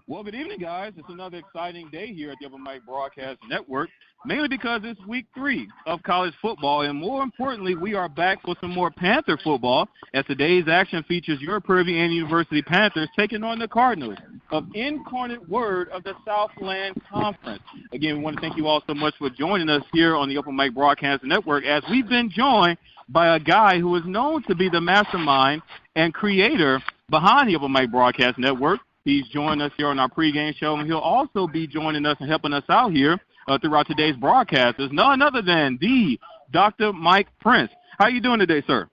Well, good evening, guys. It's another exciting day here at the Open Mic Broadcast Network, mainly because it's week 3 of college football, and more importantly, we are back for some more Panther football as today's action features your Prairie View University Panthers taking on the Cardinals of Incarnate Word of the Southland Conference. Again, we want to thank you all so much for joining us here on the Open Mic Broadcast Network as we've been joined by a guy who is known to be the mastermind and creator behind the Open Mic Broadcast Network. He's joined us here on our pregame show, and he'll also be joining us and helping us out here throughout today's broadcast. There's none other than the Dr. Mike Prince. How are you doing today, sir?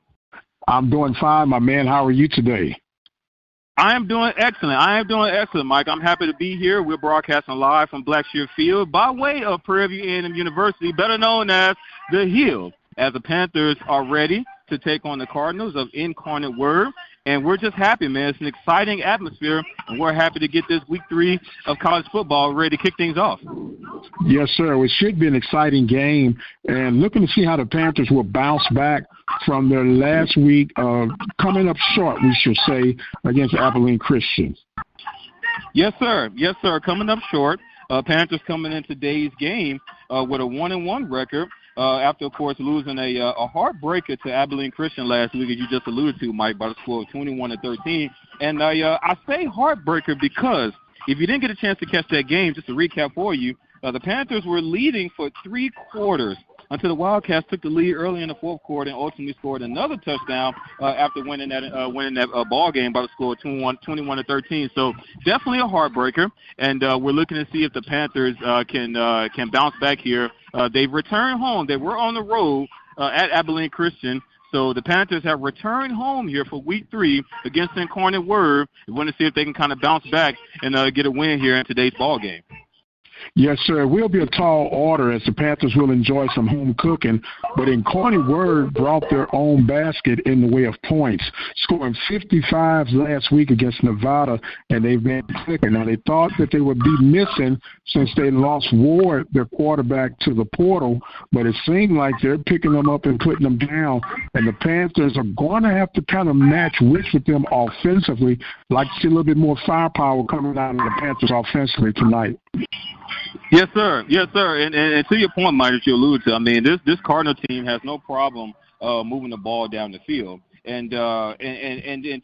I'm doing fine, my man. How are you today? I am doing excellent, Mike. I'm happy to be here. We're broadcasting live from Blackshear Field by way of Prairie View A&M University, better known as The Hill, as the Panthers are ready to take on the Cardinals of Incarnate Word. And we're just happy, man. It's an exciting atmosphere, and we're happy to get this week 3 of college football ready to kick things off. Yes, sir. It should be an exciting game, and looking to see how the Panthers will bounce back from their last week, coming up short, we should say, against Abilene Christian. Yes, sir. Yes, sir. Coming up short. Panthers coming in today's game with a 1-1 record. After, of course, losing a heartbreaker to Abilene Christian last week, as you just alluded to, Mike, by the score of 21-13. And I say heartbreaker because if you didn't get a chance to catch that game, just to recap for you, the Panthers were leading for 3 quarters until the Wildcats took the lead early in the fourth quarter and ultimately scored another touchdown after winning that ball game by the score of 21-13. So definitely a heartbreaker, and we're looking to see if the Panthers can bounce back here. They've returned home. They were on the road at Abilene Christian. So the Panthers have returned home here for week 3 against Incarnate Word. We want to see if they can kind of bounce back and get a win here in today's ball game. Yes, sir. It will be a tall order as the Panthers will enjoy some home cooking, but Incarnate Word brought their own basket in the way of points, scoring 55 last week against Nevada, and they've been clicking. Now, they thought that they would be missing since they lost Ward, their quarterback, to the portal, but it seemed like they're picking them up and putting them down, and the Panthers are going to have to kind of match wits with them offensively. Like to see a little bit more firepower coming out of the Panthers offensively tonight. Yes, sir. Yes, sir. And to your point, Mike, that you alluded to, I mean, this Cardinal team has no problem moving the ball down the field. And to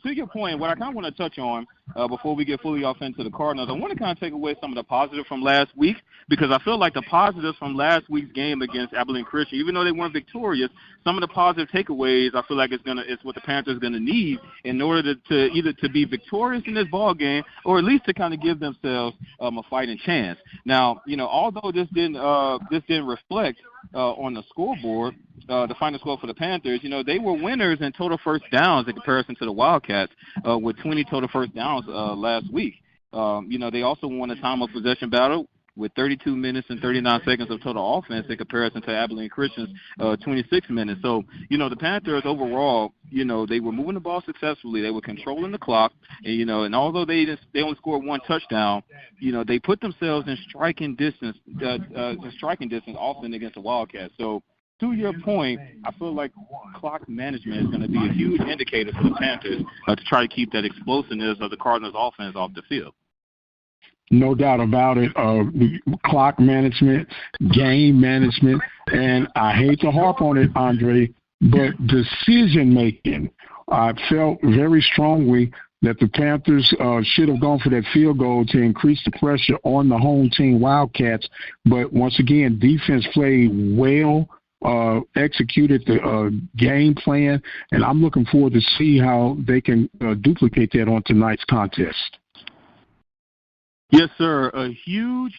your point, what I kind of want to touch on before we get fully off into the Cardinals, I want to kind of take away some of the positives from last week because I feel like the positives from last week's game against Abilene Christian, even though they weren't victorious, some of the positive takeaways I feel like it's what the Panthers are going to need in order to either to be victorious in this ball game or at least to kind of give themselves a fighting chance. Now, although this didn't reflect on the scoreboard, the final score for the Panthers, they were winners in total first downs in comparison to the Wildcats with 20 total first downs last week. They also won a time of possession battle with 32 minutes and 39 seconds of total offense in comparison to Abilene Christian's 26 minutes. So, the Panthers overall, they were moving the ball successfully. They were controlling the clock, and although they only scored 1 touchdown, they put themselves in striking distance often against the Wildcats. So, to your point, I feel like clock management is going to be a huge indicator for the Panthers to try to keep that explosiveness of the Cardinals' offense off the field. No doubt about it. Clock management, game management, and I hate to harp on it, Andre, but decision-making. I felt very strongly that the Panthers should have gone for that field goal to increase the pressure on the home team Wildcats. But once again, defense played well, executed the game plan, and I'm looking forward to see how they can duplicate that on tonight's contest. Yes, sir. A huge,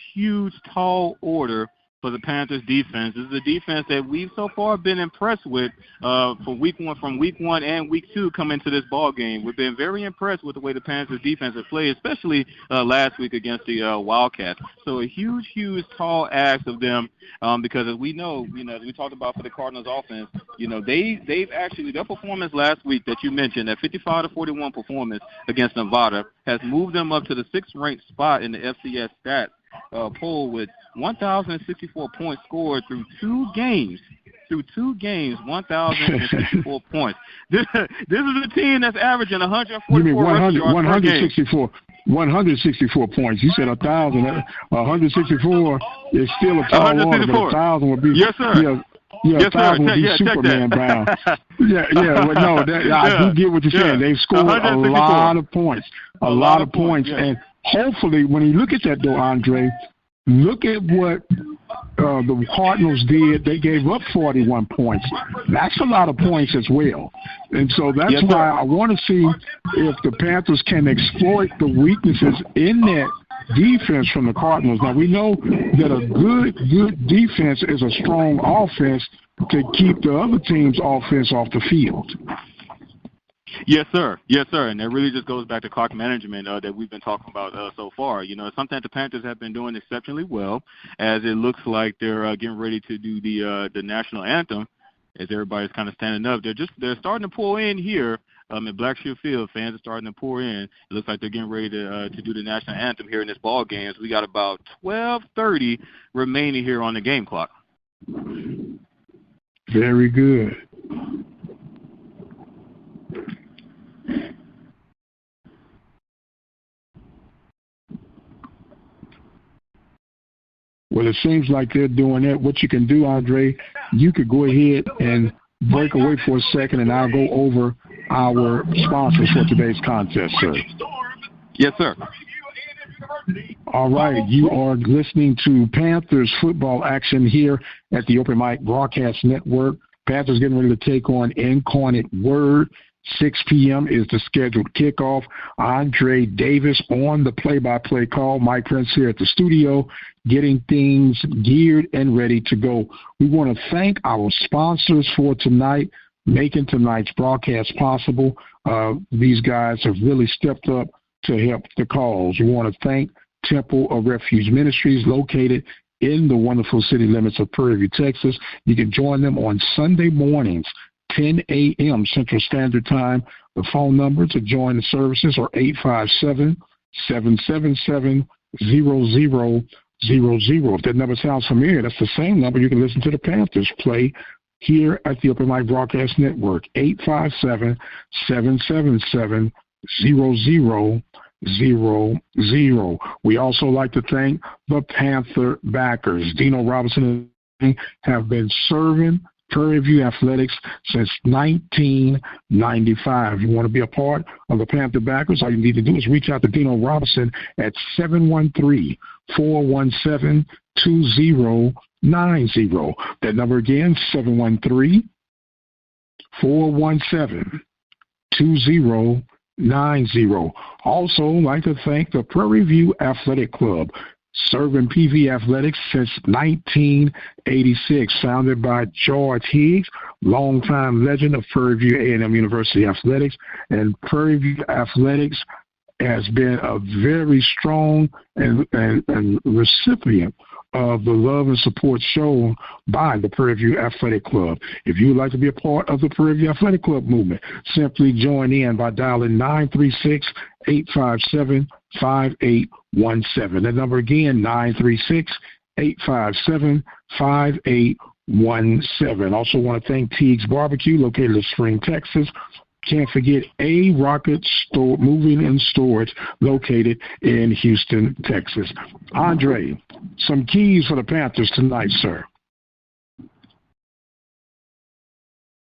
tall order for the Panthers defense. This is a defense that we've so far been impressed with from week 1 and week 2 coming into this ball game. We've been very impressed with the way the Panthers defense has played, especially last week against the Wildcats. So a huge, tall ask of them because as we know, as we talked about for the Cardinals offense, they've actually, their performance last week that you mentioned, that 55-41 performance against Nevada, has moved them up to the 6th ranked spot in the FCS stats poll with 1,064 points scored through 2 games. 1,064 points. This is a team that's averaging 144 164. 164 points. You said 1,000. 164 is still a tall order, but 1,000 would be. Yes, sir. Yeah, yes, 1,000 would be Superman bound. Well, no, I do get what you're saying. They've scored a lot of points. A lot of points. Yeah. And hopefully, when you look at that, though, Andre, look at what the Cardinals did. They gave up 41 points. That's a lot of points as well. And so that's why I want to see if the Panthers can exploit the weaknesses in that defense from the Cardinals. Now, we know that a good defense is a strong offense to keep the other team's offense off the field. Yes, sir. Yes, sir. And that really just goes back to clock management that we've been talking about so far. You know, something that the Panthers have been doing exceptionally well, as it looks like they're getting ready to do the national anthem. As everybody's kind of standing up, they're starting to pull in here at Blackshear Field. Fans are starting to pour in. It looks like they're getting ready to do the national anthem here in this ball game. So we got about 12:30 remaining here on the game clock. Very good. Well, it seems like they're doing that. What you can do, Andre, you could go ahead and break away for a second, and I'll go over our sponsors for today's contest, sir. Yes, sir. All right. You are listening to Panthers football action here at the Open Mic Broadcast Network. Panthers getting ready to take on Incarnate Word. 6 p.m. is the scheduled kickoff. Andre Davis on the play-by-play call. Mike Prince here at the studio, getting things geared and ready to go. We want to thank our sponsors for tonight, making tonight's broadcast possible. These guys have really stepped up to help the cause. We want to thank Temple of Refuge Ministries, located in the wonderful city limits of Prairie View, Texas. You can join them on Sunday mornings, 10 a.m. Central Standard Time. The phone number to join the services are 857-777-0000. If that number sounds familiar, that's the same number you can listen to the Panthers play here at the Open Mic Broadcast Network, 857-777-0000. We also like to thank the Panther backers. Dino Robinson and have been serving Prairie View Athletics since 1995. You want to be a part of the Panther backers? All you need to do is reach out to Dino Robinson at 713-417-2090. That number again, 713-417-2090. Also, like to thank the Prairie View Athletic Club, serving PV Athletics since 1986, founded by George Higgs, longtime legend of Prairie View A&M University Athletics. And Prairie View Athletics has been a very strong and recipient of the love and support shown by the Prairie View Athletic Club. If you would like to be a part of the Prairie View Athletic Club movement, simply join in by dialing 936-857-5817. That number again, 936-857-5817. Also want to thank Teague's Barbecue, located in Spring, Texas. Can't forget A Rocket Store, Moving and Storage, located in Houston, Texas. Andre, some keys for the Panthers tonight, sir.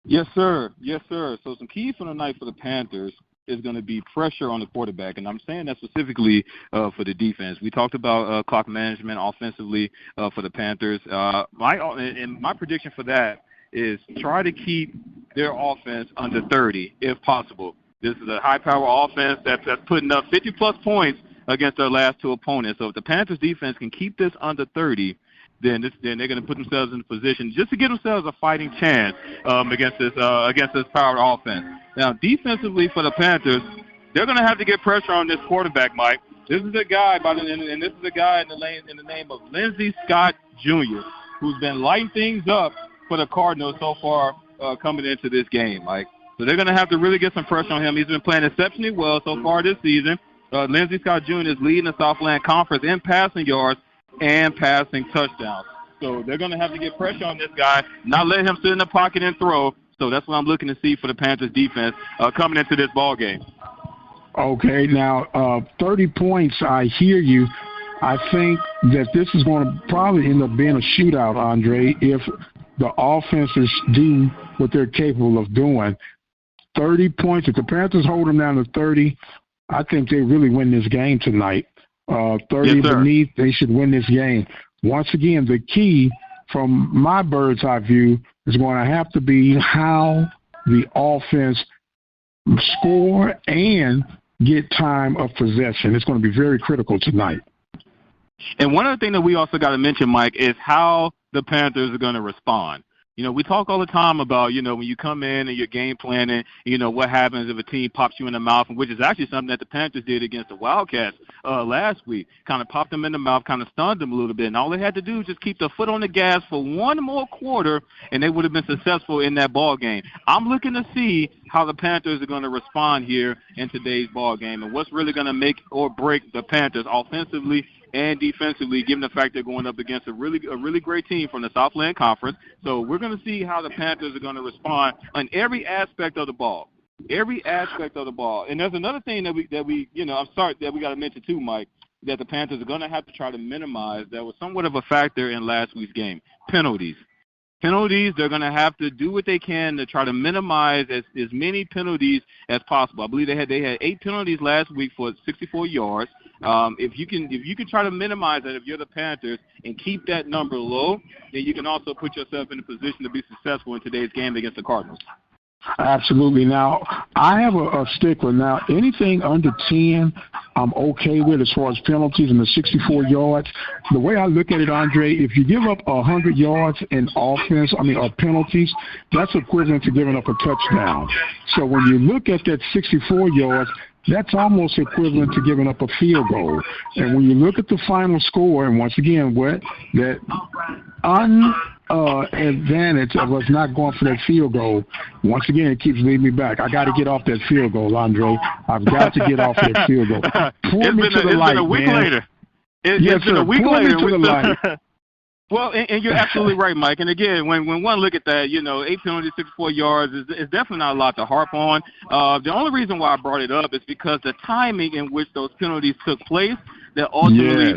Yes, sir. Yes, sir. So some keys for tonight for the Panthers is going to be pressure on the quarterback, and I'm saying that specifically for the defense. We talked about clock management offensively for the Panthers. My prediction for that is try to keep their offense under 30 if possible. This is a high-power offense that's putting up 50-plus points against their last two opponents. So if the Panthers defense can keep this under 30, then they're going to put themselves in a position just to give themselves a fighting chance against this power offense. Now, defensively for the Panthers, they're going to have to get pressure on this quarterback, Mike. This is a guy in the name of Lindsey Scott Jr., who's been lighting things up for the Cardinals so far coming into this game, Mike. So they're going to have to really get some pressure on him. He's been playing exceptionally well so far this season. Lindsey Scott Jr. is leading the Southland Conference in passing yards and passing touchdowns. So they're going to have to get pressure on this guy, not let him sit in the pocket and throw. So that's what I'm looking to see for the Panthers defense coming into this ball game. Okay, now 30 points, I hear you. I think that this is going to probably end up being a shootout, Andre, if the offenses do what they're capable of doing. 30 points, if the Panthers hold them down to 30, I think they really win this game tonight. 30 beneath, they should win this game. Once again, the key from my bird's eye view is going to have to be how the offense score and get time of possession. It's going to be very critical tonight. And one other thing that we also got to mention, Mike, is how the Panthers are going to respond. You know, we talk all the time about, you know, when you come in and you're game planning, you know, what happens if a team pops you in the mouth, which is actually something that the Panthers did against the Wildcats last week. Kind of popped them in the mouth, kind of stunned them a little bit. And all they had to do was just keep the foot on the gas for one more quarter, and they would have been successful in that ball game. I'm looking to see how the Panthers are going to respond here in today's ball game and what's really going to make or break the Panthers offensively and defensively, given the fact they're going up against a really great team from the Southland Conference. So we're going to see how the Panthers are going to respond on every aspect of the ball. Every aspect of the ball. And there's another thing that we you know, I'm sorry that we got to mention too, Mike, that the Panthers are going to have to try to minimize. That was somewhat of a factor in last week's game. Penalties. They're going to have to do what they can to try to minimize as many penalties as possible. I believe they had 8 penalties last week for 64 yards. If you can try to minimize that, if you're the Panthers, and keep that number low, then you can also put yourself in a position to be successful in today's game against the Cardinals. Absolutely. Now, I have a stickler. Now, anything under 10, I'm okay with as far as penalties and the 64 yards. The way I look at it, Andre, if you give up 100 yards in offense, or penalties, that's equivalent to giving up a touchdown. So when you look at that 64 yards, that's almost equivalent to giving up a field goal. And when you look at the final score, and once again, that advantage of us not going for that field goal, once again, it keeps leading me back. I got to get off that field goal, Andre. I've got to get off that field goal. Point me to the light, man. It's been a week later. To the light. Well, and you're absolutely right, Mike. And again, when one look at that, 8 penalties, 64 yards is definitely not a lot to harp on. The only reason why I brought it up is because the timing in which those penalties took place, that ultimately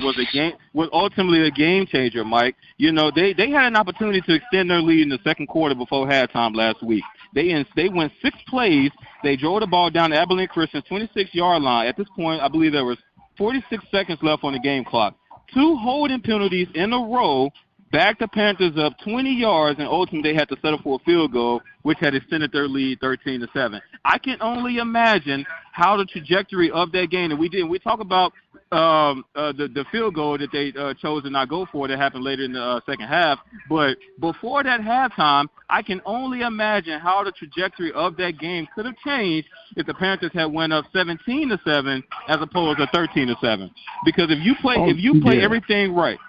was ultimately a game changer, Mike. They had an opportunity to extend their lead in the second quarter before halftime last week. They went 6 plays. They drove the ball down to Abilene Christian's 26-yard line. At this point, I believe there was 46 seconds left on the game clock. 2 holding penalties in a row backed the Panthers up 20 yards, and ultimately they had to settle for a field goal, which had extended their lead 13-7. I can only imagine how the trajectory of that game, and we talk about the field goal that they chose to not go for that happened later in the second half, but before that halftime, I can only imagine how the trajectory of that game could have changed if the Panthers had went up 17-7 as opposed to 13-7. Because if you play everything right,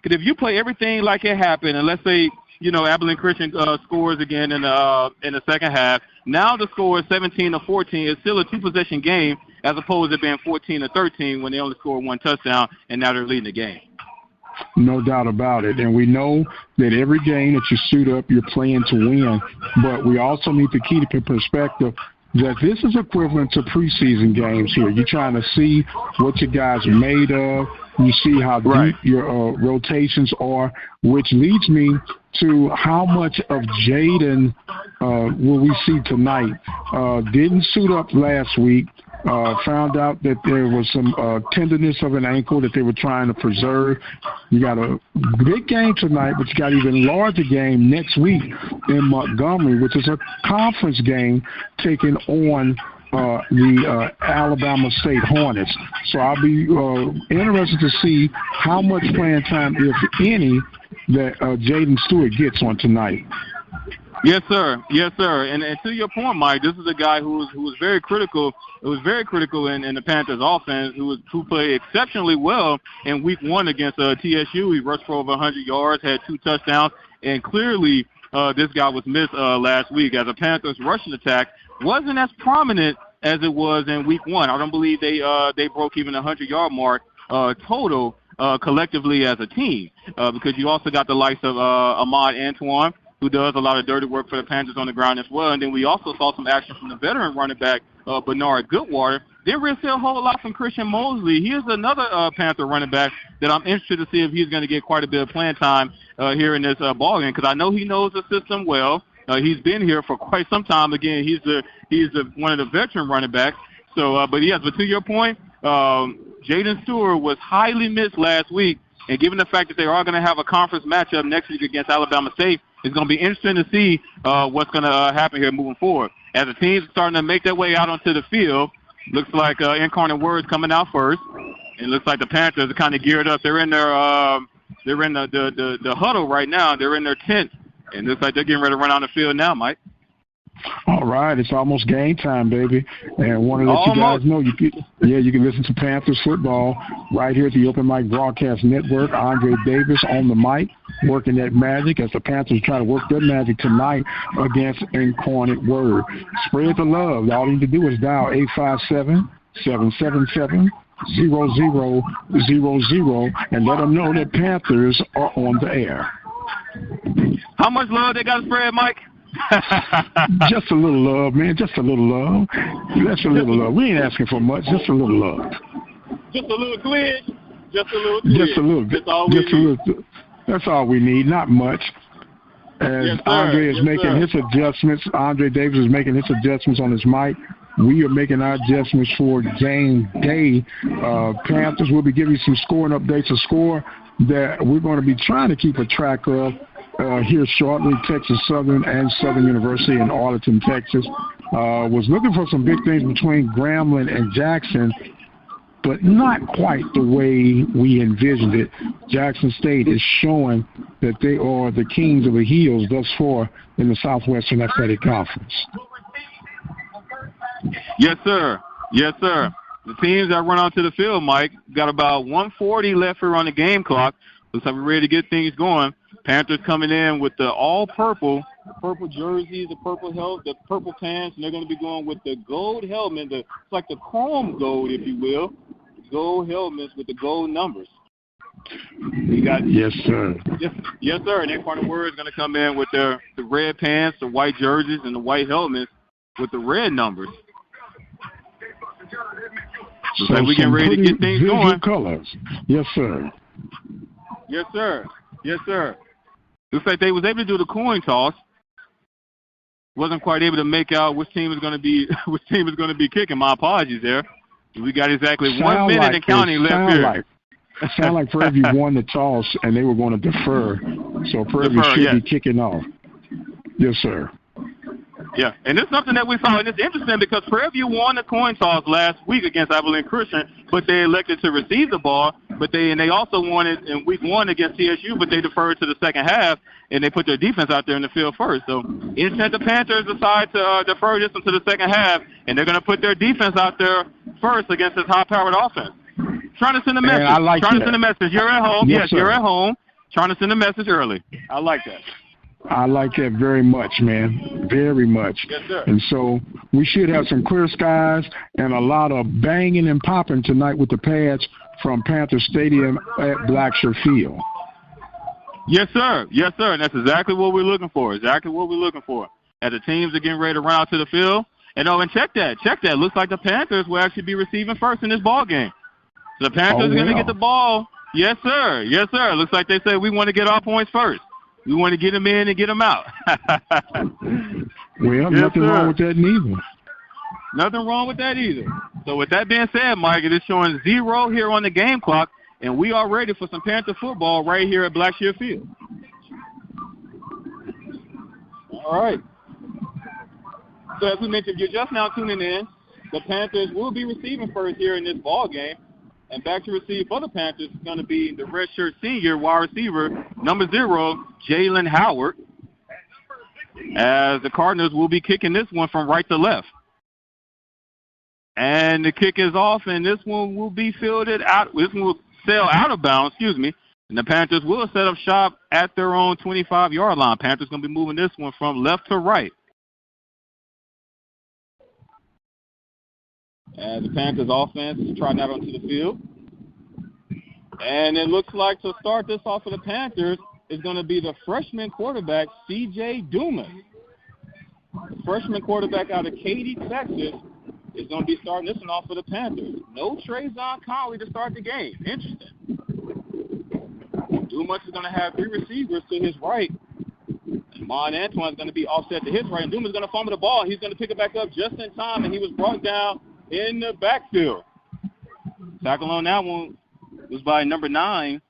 because if you play everything like it happened, and let's say Abilene Christian scores again in the second half, now the score is 17-14. It's still a 2-possession game as opposed to being 14-13 when they only scored 1 touchdown, and now they're leading the game. No doubt about it. And we know that every game that you suit up, you're playing to win. But we also need to keep in perspective that this is equivalent to preseason games here. You're trying to see what your guys are made of. You see how deep your rotations are, which leads me to how much of Jaden will we see tonight. Didn't suit up last week. Found out that there was some tenderness of an ankle that they were trying to preserve. You got a big game tonight, but you got an even larger game next week in Montgomery, which is a conference game taking on the Alabama State Hornets. So I'll be interested to see how much playing time, if any, that Jaden Stewart gets on tonight. Yes, sir. Yes, sir. And to your point, Mike, this is a guy who was very critical. It was very critical in the Panthers' offense, who played exceptionally well in Week 1 against TSU. He rushed for over 100 yards, had 2 touchdowns, and clearly this guy was missed last week as a Panthers rushing attack wasn't as prominent as it was in Week 1. I don't believe they broke even the 100-yard mark total collectively as a team because you also got the likes of Ahmad Antoine, who does a lot of dirty work for the Panthers on the ground as well. And then we also saw some action from the veteran running back, Bernard Goodwater. Didn't really see a whole lot from Christian Mosley. He is another Panther running back that I'm interested to see if he's going to get quite a bit of playing time here in this ball game, because I know he knows the system well. He's been here for quite some time. Again, he's one of the veteran running backs. So, but to your point, Jaden Stewart was highly missed last week, and given the fact that they are going to have a conference matchup next week against Alabama State, it's going to be interesting to see what's going to happen here moving forward. As the team's starting to make their way out onto the field, looks like Incarnate Word's coming out first. It looks like the Panthers are kind of geared up. They're in the huddle right now. They're in their tent, and it looks like they're getting ready to run on the field now, Mike. All right, it's almost game time, baby. And want to let you guys know you can listen to Panthers football right here at the Open Mic Broadcast Network. Andre Davis on the mic, working that magic as the Panthers try to work their magic tonight against Incarnate Word. Spread the love. All you need to do is dial 857-777-0000 and let them know that Panthers are on the air. How much love they got to spread, Mike? Just a little love, man. Just a little love. Just a little love. We ain't asking for much. Just a little love. Just a little twitch. Just a little twitch. Just a little bit. That's all we need. Not much. As Andre is making his adjustments, Andre Davis is making his adjustments on his mic. We are making our adjustments for game day. Panthers will be giving you some scoring updates, a score that we're going to be trying to keep a track of here shortly. Texas Southern and Southern University in Arlington, Texas. Was looking for some big things between Grambling and Jackson, but not quite the way we envisioned it. Jackson State is showing that they are the kings of the hills thus far in the Southwestern Athletic Conference. Yes, sir. Yes, sir. The teams that run onto the field, Mike, got about 1:40 left here on the game clock. Looks like we're ready to get things going. Panthers coming in with the all-purple, the purple jerseys, the purple pants, and they're going to be going with the gold helmet. It's like the chrome gold, if you will. Gold helmets with the gold numbers. Yes, sir. Yes, sir. And Incarnate Word is going to come in with the red pants, the white jerseys, and the white helmets with the red numbers. Looks like we're getting ready to get things going. Colors. Yes, sir. Yes, sir. Yes, sir. Looks like they was able to do the coin toss. Wasn't quite able to make out which team is going to be kicking. My apologies there. We got exactly 1 minute and counting left here. Sound like Prairie View won the toss and they were going to defer. So Prairie View should be kicking off. Yes, sir. Yeah, and it's something that we saw, and it's interesting because Prairie View won the coin toss last week against Abilene Christian, but they elected to receive the ball, but they also won it in week 1 against TSU, but they deferred to the second half, and they put their defense out there in the field first. So instead, the Panthers decide to defer this into the second half, and they're going to put their defense out there first against this high-powered offense. Trying to send a message. Send a message. You're at home. Yes, you're at home. Trying to send a message early. I like that. I like that very much, man. Very much. Yes, sir. And so we should have some clear skies and a lot of banging and popping tonight with the pads from Panther Stadium at Blackshear Field. Yes, sir. Yes, sir. And that's exactly what we're looking for. Exactly what we're looking for. As the teams are getting ready to run out to the field. And check that. Looks like the Panthers will actually be receiving first in this ball game. So the Panthers are going to get the ball. Yes, sir. Yes, sir. Looks like they say we want to get our points first. We want to get them in and get them out. Well, nothing wrong with that neither. Nothing wrong with that either. So with that being said, Mike, it is showing 0 here on the game clock, and we are ready for some Panther football right here at Blackshear Field. All right. So as we mentioned, if you're just now tuning in, the Panthers will be receiving first here in this ball game. And back to receive for the Panthers is going to be the redshirt senior wide receiver, number 0, Jalen Howard, as the Cardinals will be kicking this one from right to left. And the kick is off, and this one will be fielded out. This one will sail out of bounds, and the Panthers will set up shop at their own 25-yard line. Panthers going to be moving this one from left to right. As the Panthers offense is trotting out onto the field. And it looks like to start this off for the Panthers is going to be the freshman quarterback, C.J. Dumas. The freshman quarterback out of Katy, Texas, is going to be starting this one off for the Panthers. No Trayvon Conley to start the game. Interesting. Dumas is going to have 3 receivers to his right. And Mon Antoine is going to be offset to his right. And Dumas is going to fumble the ball. He's going to pick it back up just in time, and he was brought down in the backfield. Tackle on that one was by number 9,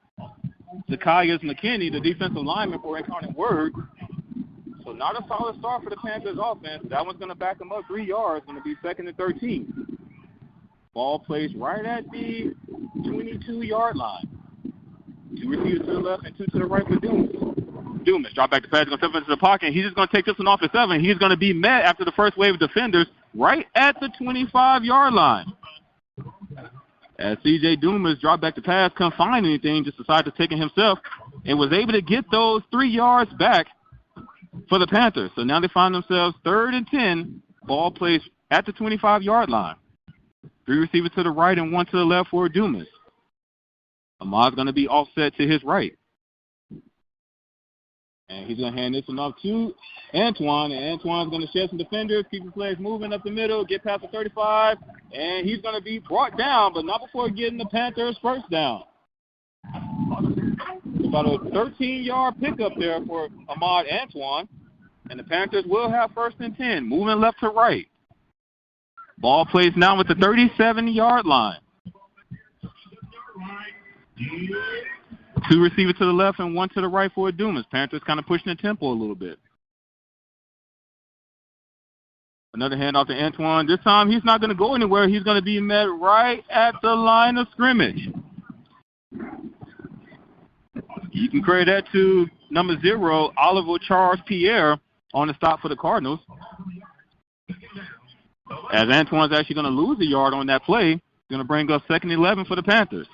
Zacchaeus McKinney, the defensive lineman for Incarnate Word. So not a solid start for the Panthers offense. That one's going to back them up 3 yards. Going to be 2nd and 13. Ball placed right at the 22-yard line. 2 receivers to the left and 2 to the right for Dumas. Dumas, drop back to pass, going to step into the pocket. He's just going to take this one off at 7. He's going to be met after the first wave of defenders right at the 25-yard line. As C.J. Dumas dropped back to pass, couldn't find anything, just decided to take it himself and was able to get those 3 yards back for the Panthers. So now they find themselves 3rd and 10, ball placed at the 25-yard line. 3 receivers to the right and 1 to the left for Dumas. Ahmad's going to be offset to his right. And he's going to hand this one off to Antoine. And Antoine's going to shed some defenders, keep the plays moving up the middle, get past the 35. And he's going to be brought down, but not before getting the Panthers first down. About a 13-yard pickup there for Ahmad Antoine. And the Panthers will have 1st and 10, moving left to right. Ball plays now with the 37-yard line. 2 receivers to the left and 1 to the right for Dumas. Panthers kind of pushing the tempo a little bit. Another handoff to Antoine. This time he's not going to go anywhere. He's going to be met right at the line of scrimmage. You can credit that to number 0, Oliver Charles Pierre, on the stop for the Cardinals. As Antoine's actually going to lose a yard on that play, going to bring up 2nd and 11 for the Panthers.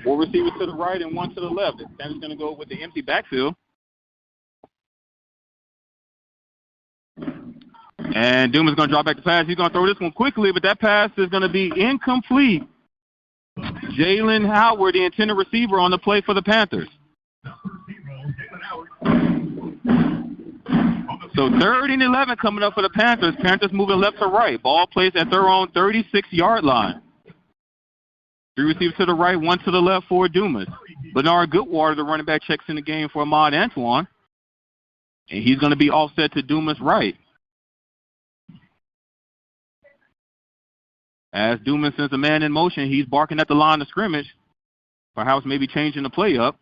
4 receivers to the right and 1 to the left. Panthers going to go with the empty backfield. And Dumas going to drop back the pass. He's going to throw this one quickly, but that pass is going to be incomplete. Jalen Howard, the intended receiver on the play for the Panthers. So 3rd and 11 coming up for the Panthers. Panthers moving left to right. Ball placed at their own 36-yard line. 3 receivers to the right, 1 to the left for Dumas. Bernard Goodwater, the running back, checks in the game for Ahmad Antoine. And he's going to be offset to Dumas' right. As Dumas sends a man in motion, he's barking at the line of scrimmage. Perhaps maybe changing the play up.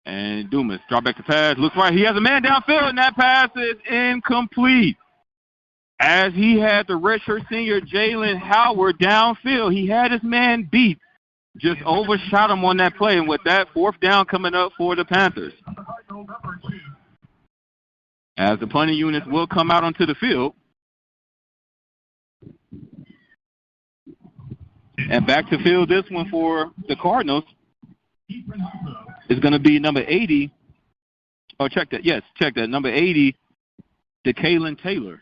And Dumas drop back to pass. Looks like he has a man downfield, and that pass is incomplete. As he had the redshirt senior Jalen Howard downfield, he had his man beat. Just overshot him on that play, and with that, 4th down coming up for the Panthers. As the punting units will come out onto the field. And back to field this one for the Cardinals is going to be number 80. Oh, check that. Yes, check that. Number 80, DeKalen Taylor.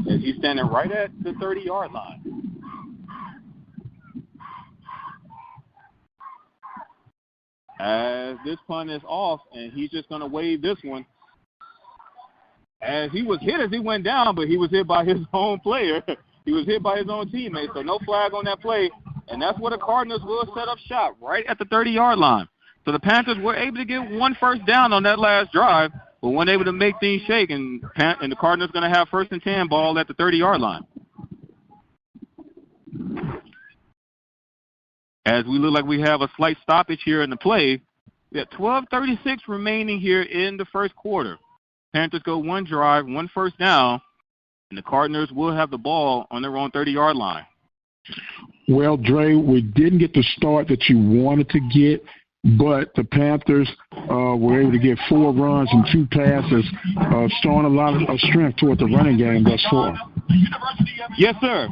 And he's standing right at the 30-yard line. As this punt is off, and he's just going to wave this one. As he was hit as he went down, but he was hit by his own player. He was hit by his own teammate, so no flag on that play. And that's where the Cardinals will set up shop, right at the 30-yard line. So the Panthers were able to get 1 first down on that last drive, but weren't able to make things shake, and the Cardinals going to have 1st and 10 ball at the 30-yard line. As we look like we have a slight stoppage here in the play, we have 12:36 remaining here in the first quarter. Panthers go 1 drive, 1 first down, and the Cardinals will have the ball on their own 30-yard line. Well, Dre, we didn't get the start that you wanted to get, but the Panthers were able to get 4 runs and 2 passes, showing a lot of strength toward the running game thus far. Yes, sir.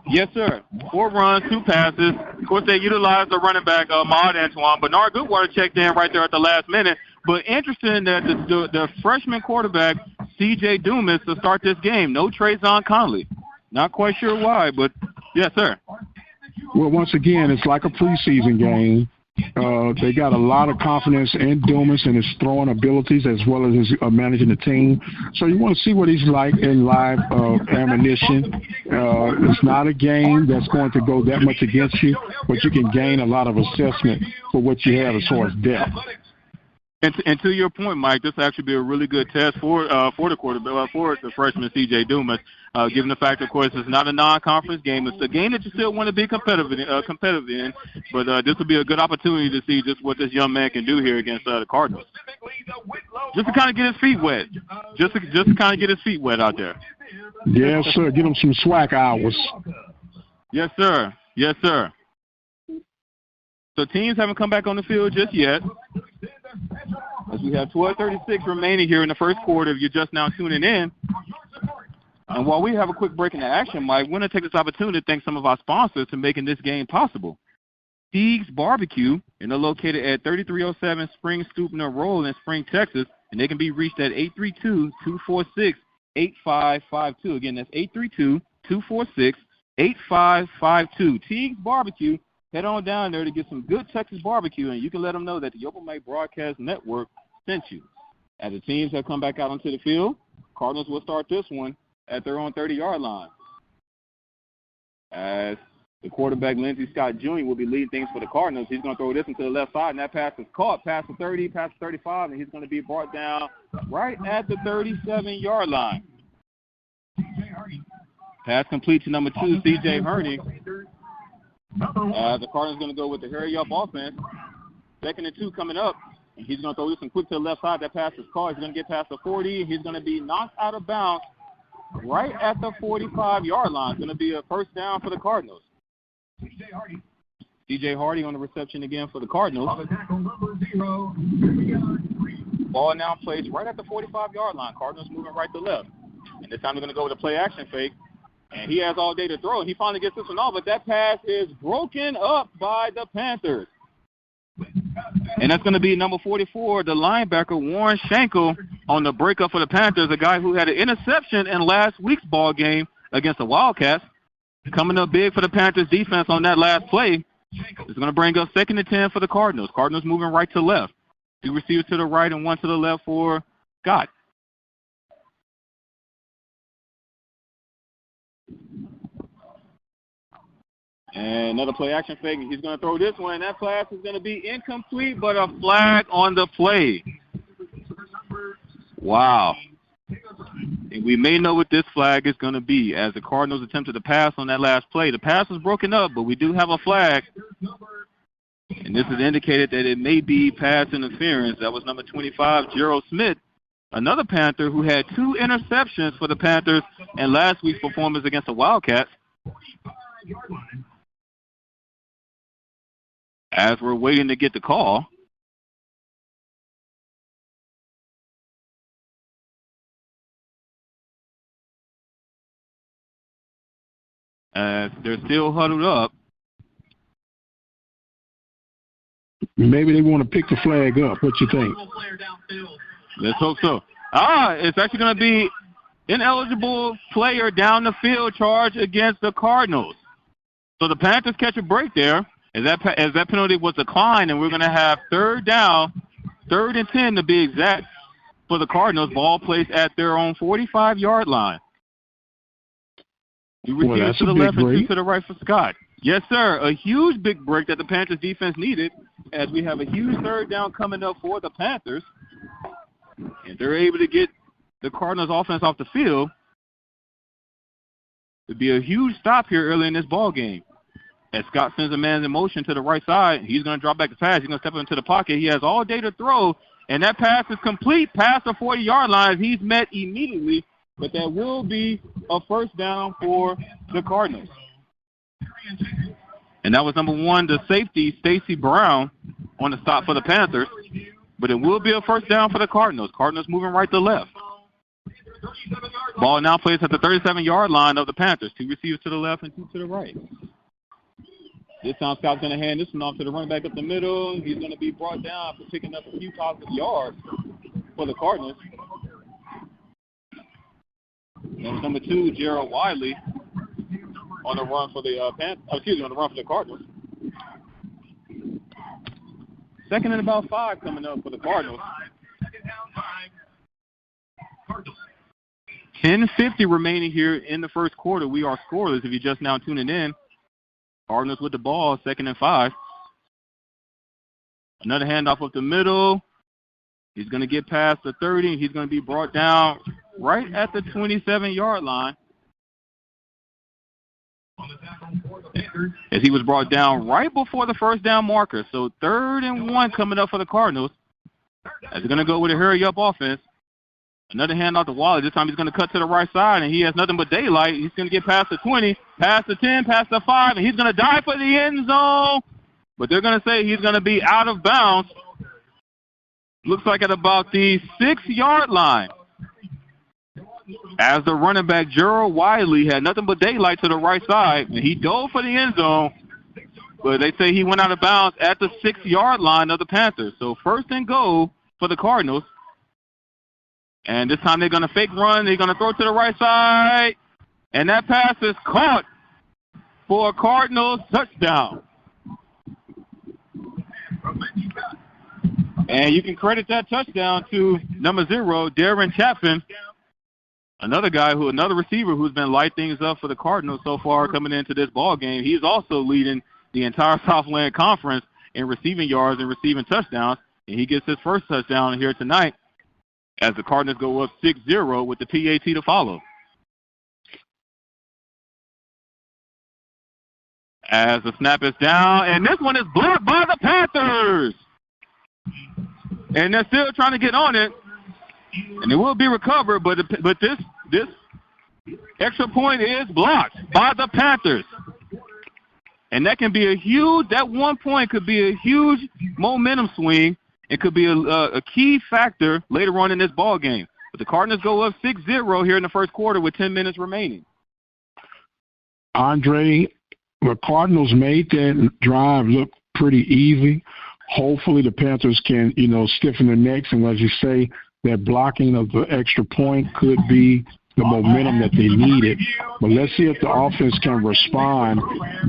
Yes, sir. 4 runs, 2 passes. Of course, they utilized the running back, Ahmad Antoine. Bernard Goodwater checked in right there at the last minute. But interesting that the freshman quarterback, C.J. Dumas, to start this game. No Trayvon Conley. Not quite sure why, but yes, sir. Well, once again, it's like a preseason game. They got a lot of confidence in Dumas and his throwing abilities as well as his managing the team. So you want to see what he's like in live ammunition. It's not a game that's going to go that much against you, but you can gain a lot of assessment for what you have as far as depth. And to your point, Mike, this will actually be a really good test for the quarterback, for the freshman C.J. Dumas, given the fact, of course, it's not a non-conference game. It's a game that you still want to be competitive in, but this will be a good opportunity to see just what this young man can do here against the Cardinals. Just to kind of get his feet wet. Just to kind of get his feet wet out there. Yes, sir. Give him some swag hours. Yes, sir. Yes, sir. So teams haven't come back on the field just yet. As we have 12:36 remaining here in the first quarter, if you're just now tuning in. And while we have a quick break in the action, Mike, we want to take this opportunity to thank some of our sponsors for making this game possible. Teague's Barbecue, and they're located at 3307 Spring Stupner Road in Spring, Texas, and they can be reached at 832-246-8552. Again, that's 832-246-8552. Teague's Barbecue. Head on down there to get some good Texas barbecue, and you can let them know that the Open Mic Broadcast Network sent you. As the teams have come back out onto the field, Cardinals will start this one at their own 30-yard line. As the quarterback, Lindsey Scott Jr., will be leading things for the Cardinals. He's going to throw this into the left side, and that pass is caught past the 30, past the 35, and he's going to be brought down right at the 37-yard line. Pass complete to number 2, C.J. Hurney. The Cardinals going to go with the hurry-up offense. 2nd and 2 coming up. And he's going to throw this one quick to the left side. That pass is caught. He's going to get past the 40. He's going to be knocked out of bounds right at the 45-yard line. It's going to be a first down for the Cardinals. C.J. Hardy on the reception again for the Cardinals. Ball now placed right at the 45-yard line. Cardinals moving right to left. And this time they're going to go with a play-action fake. And he has all day to throw. He finally gets this one off, but that pass is broken up by the Panthers. And that's going to be number 44, the linebacker, Warren Schenkel, on the breakup for the Panthers, a guy who had an interception in last week's ball game against the Wildcats. Coming up big for the Panthers defense on that last play. It's going to bring up 2nd and 10 for the Cardinals. Cardinals moving right to left. 2 receivers to the right and 1 to the left for Scott. And another play-action fake, and he's going to throw this one. That pass is going to be incomplete, but a flag on the play. Wow. And we may know what this flag is going to be as the Cardinals attempted to pass on that last play. The pass was broken up, but we do have a flag. And this has indicated that it may be pass interference. That was number 25, Gerald Smith, another Panther who had 2 interceptions for the Panthers in last week's performance against the Wildcats. As we're waiting to get the call, they're still huddled up. Maybe they want to pick the flag up. What you think? Let's hope so. It's actually going to be ineligible player down the field charge against the Cardinals. So the Panthers catch a break there. As that penalty was declined, and we're going to have 3rd down, 3rd and 10 to be exact, for the Cardinals. Ball placed at their own 45-yard line. We receive to the left and 2 to the right for Scott. Yes, sir. A huge big break that the Panthers defense needed, as we have a huge 3rd down coming up for the Panthers. And they're able to get the Cardinals offense off the field. It'd be a huge stop here early in this ball game. As Scott sends a man in motion to the right side, he's going to drop back the pass. He's going to step into the pocket. He has all day to throw, and that pass is complete past the 40-yard line. He's met immediately, but that will be a first down for the Cardinals. And that was number 1, the safety, Stacy Brown, on the stop for the Panthers. But it will be a first down for the Cardinals. Cardinals moving right to left. Ball now plays at the 37-yard line of the Panthers. 2 receivers to the left and 2 to the right. This time Scott's going to hand this one off to the running back up the middle. He's going to be brought down for picking up a few positive yards for the Cardinals. That's number 2, Gerald Wiley, on the run for the on the run for the Cardinals. Second and about 5 coming up for the Cardinals. 10:50 remaining here in the first quarter. We are scoreless if you're just now tuning in. Cardinals with the ball, 2nd and 5. Another handoff up the middle. He's going to get past the 30, and he's going to be brought down right at the 27-yard line. As he was brought down right before the first down marker. So 3rd and 1 coming up for the Cardinals. As they're going to go with a hurry-up offense. Another handoff to Wallace. This time he's going to cut to the right side, and he has nothing but daylight. He's going to get past the 20, past the 10, past the 5, and he's going to dive for the end zone. But they're going to say he's going to be out of bounds. Looks like at about the 6-yard line. As the running back, Gerald Wiley, had nothing but daylight to the right side, and he dove for the end zone. But they say he went out of bounds at the 6-yard line of the Panthers. So 1st and goal for the Cardinals. And this time they're going to fake run. They're going to throw to the right side. And that pass is caught for a Cardinals touchdown. And you can credit that touchdown to number 0, Darren Chapman. Another receiver who's been light things up for the Cardinals so far coming into this ball game. He's also leading the entire Southland Conference in receiving yards and receiving touchdowns. And he gets his first touchdown here tonight as the Cardinals go up 6-0 with the PAT to follow. As the snap is down, and this one is blocked by the Panthers. And they're still trying to get on it. And it will be recovered, but this extra point is blocked by the Panthers. And that can be that 1 point could be a huge momentum swing. It could be a key factor later on in this ball game. But the Cardinals go up 6-0 here in the first quarter with 10 minutes remaining. Andre, the Cardinals made that drive look pretty easy. Hopefully the Panthers can, stiffen their necks, and as you say, that blocking of the extra point could be the momentum that they needed. But let's see if the offense can respond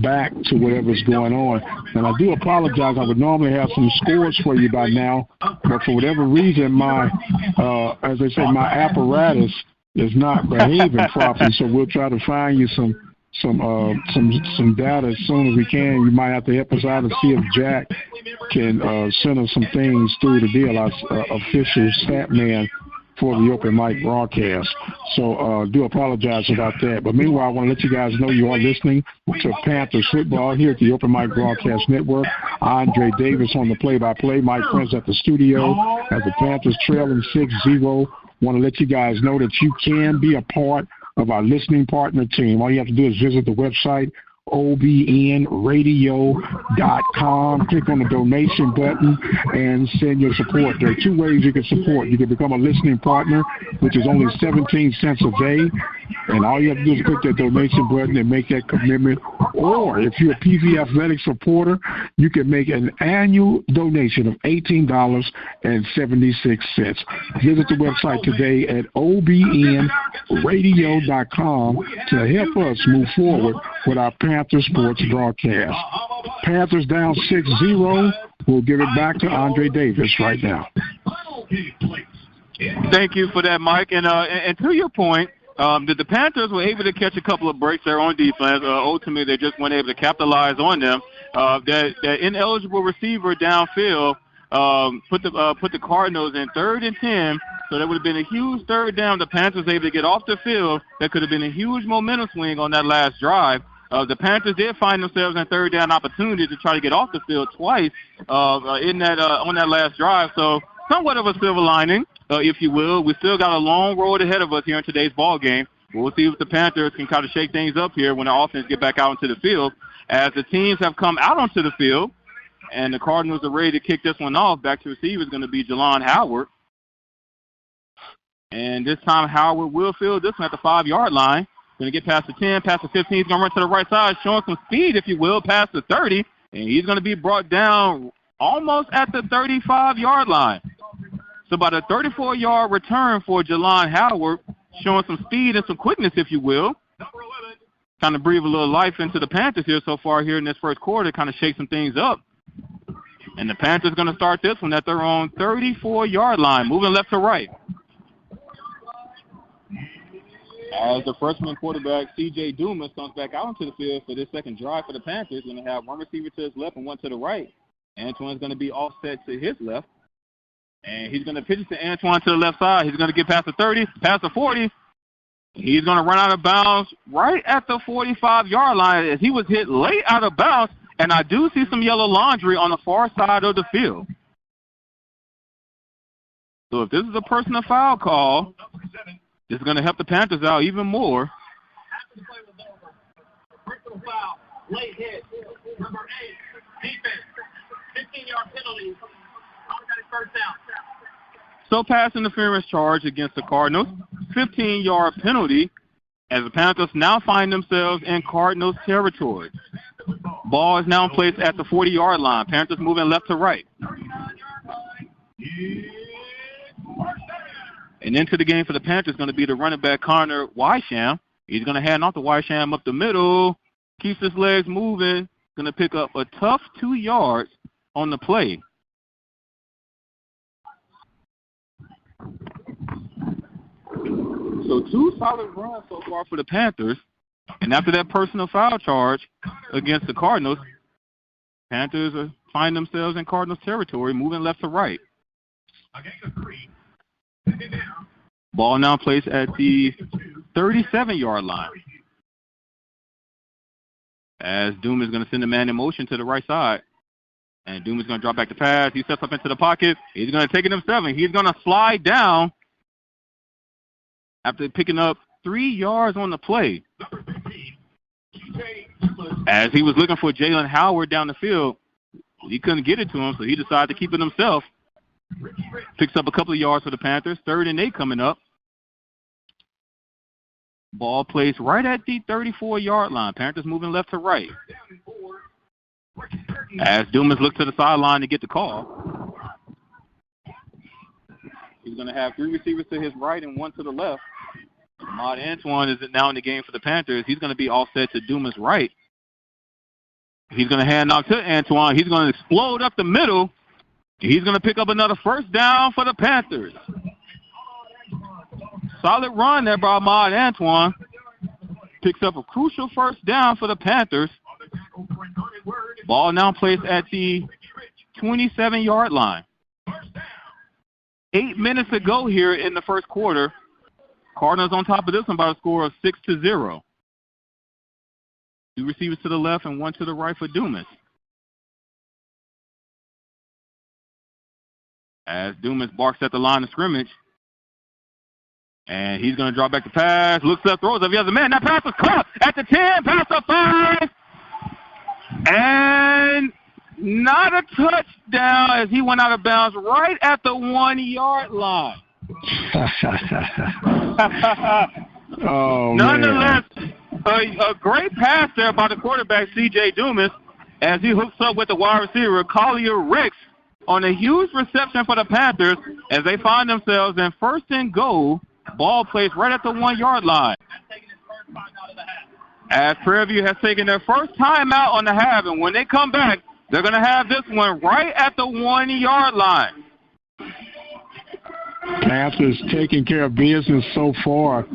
back to whatever's going on. And I do apologize. I would normally have some scores for you by now, but for whatever reason, my apparatus is not behaving properly. So we'll try to find you some data as soon as we can. You might have to help us out and see if Jack can send us some things through the deal, our official stat man for the open mic broadcast. So do apologize about that. But meanwhile, I want to let you guys know you are listening to Panthers football here at the Open Mic Broadcast Network. Andre Davis on the play-by-play. Mike Prince at the studio as the Panthers trailing 6-0. Want to let you guys know that you can be a part of our listening partner team. All you have to do is visit the website, obnradio.com. Click on the donation button and send your support. There are 2 ways you can support. You can become a listening partner, which is only 17 cents a day. And all you have to do is click that donation button and make that commitment. Or if you're a PV Athletics supporter, you can make an annual donation of $18.76. Visit the website today at obnradio.com to help us move forward with our Panthers sports broadcast. Panthers down 6-0. We'll give it back to Andre Davis right now. Thank you for that, Mike. And to your point, the Panthers were able to catch a couple of breaks there on defense. Ultimately, they just weren't able to capitalize on them. That ineligible receiver downfield put the Cardinals in 3rd and 10. So that would have been a huge 3rd down. The Panthers were able to get off the field. That could have been a huge momentum swing on that last drive. The Panthers did find themselves in 3rd down opportunity to try to get off the field twice on that last drive. So somewhat of a silver lining, if you will. We still got a long road ahead of us here in today's ball game. We'll see if the Panthers can kind of shake things up here when the offense get back out into the field. As the teams have come out onto the field, and the Cardinals are ready to kick this one off. Back to receiver is going to be Jalon Howard. And this time Howard will field this one at the 5-yard line. Going to get past the 10, past the 15. He's going to run to the right side, showing some speed, if you will, past the 30. And he's going to be brought down almost at the 35-yard line. So about a 34-yard return for Jalon Howard, showing some speed and some quickness, if you will. Kind of breathe a little life into the Panthers here so far here in this first quarter, kind of shake some things up. And the Panthers going to start this one at their own 34-yard line, moving left to right. As the freshman quarterback, C.J. Dumas, comes back out into the field for this second drive for the Panthers. Going to have one receiver to his left and one to the right. Antoine's going to be offset to his left. And he's going to pitch it to Antoine to the left side. He's going to get past the 30, past the 40. He's going to run out of bounds right at the 45-yard line as he was hit late out of bounds. And I do see some yellow laundry on the far side of the field. So if this is a personal foul call, this is going to help the Panthers out even more. Personal foul, late hit, number 8, defense, 15-yard penalty, automatic first down. So pass interference charge against the Cardinals, 15-yard penalty, as the Panthers now find themselves in Cardinals territory. Ball is now placed at the 40-yard line. Panthers moving left to right. And into the game for the Panthers is going to be the running back, Connor Wysham. He's going to hand off to Wysham up the middle. Keeps his legs moving. Going to pick up a tough 2 yards on the play. So 2 solid runs so far for the Panthers. And after that personal foul charge against the Cardinals, Panthers find themselves in Cardinals territory, moving left to right. Ball now placed at the 37-yard line. As Doom is going to send a man in motion to the right side. And Doom is going to drop back the pass. He steps up into the pocket. He's going to take it himself. He's going to slide down after picking up 3 yards on the play. As he was looking for Jalen Howard down the field, he couldn't get it to him, so he decided to keep it himself. Picks up a couple of yards for the Panthers. 3rd and 8 coming up. Ball placed right at the 34-yard line. Panthers moving left to right. As Dumas looks to the sideline to get the call. He's going to have 3 receivers to his right and 1 to the left. Ahmad Antoine is now in the game for the Panthers. He's going to be offset to Dumas' right. He's going to hand off to Antoine. He's going to explode up the middle. He's going to pick up another first down for the Panthers. Solid run there by Ahmad Antoine. Picks up a crucial first down for the Panthers. Ball now placed at the 27-yard line. 8 minutes to go here in the first quarter. Cardinals on top of this one by a score of 6-0. 2 receivers to the left and 1 to the right for Dumas. As Dumas barks at the line of scrimmage. And he's going to draw back the pass. Looks left, throws up. He has a man. That pass was caught at the 10, pass the 5. And not a touchdown as he went out of bounds right at the 1-yard line. Oh, nonetheless, a great pass there by the quarterback, C.J. Dumas, as he hooks up with the wide receiver, Collier Ricks, on a huge reception for the Panthers as they find themselves in 1st and goal. Ball placed right at the 1-yard line. As Prairie View has taken their first timeout on the half, and when they come back, they're going to have this one right at the 1-yard line. Panthers taking care of business so far,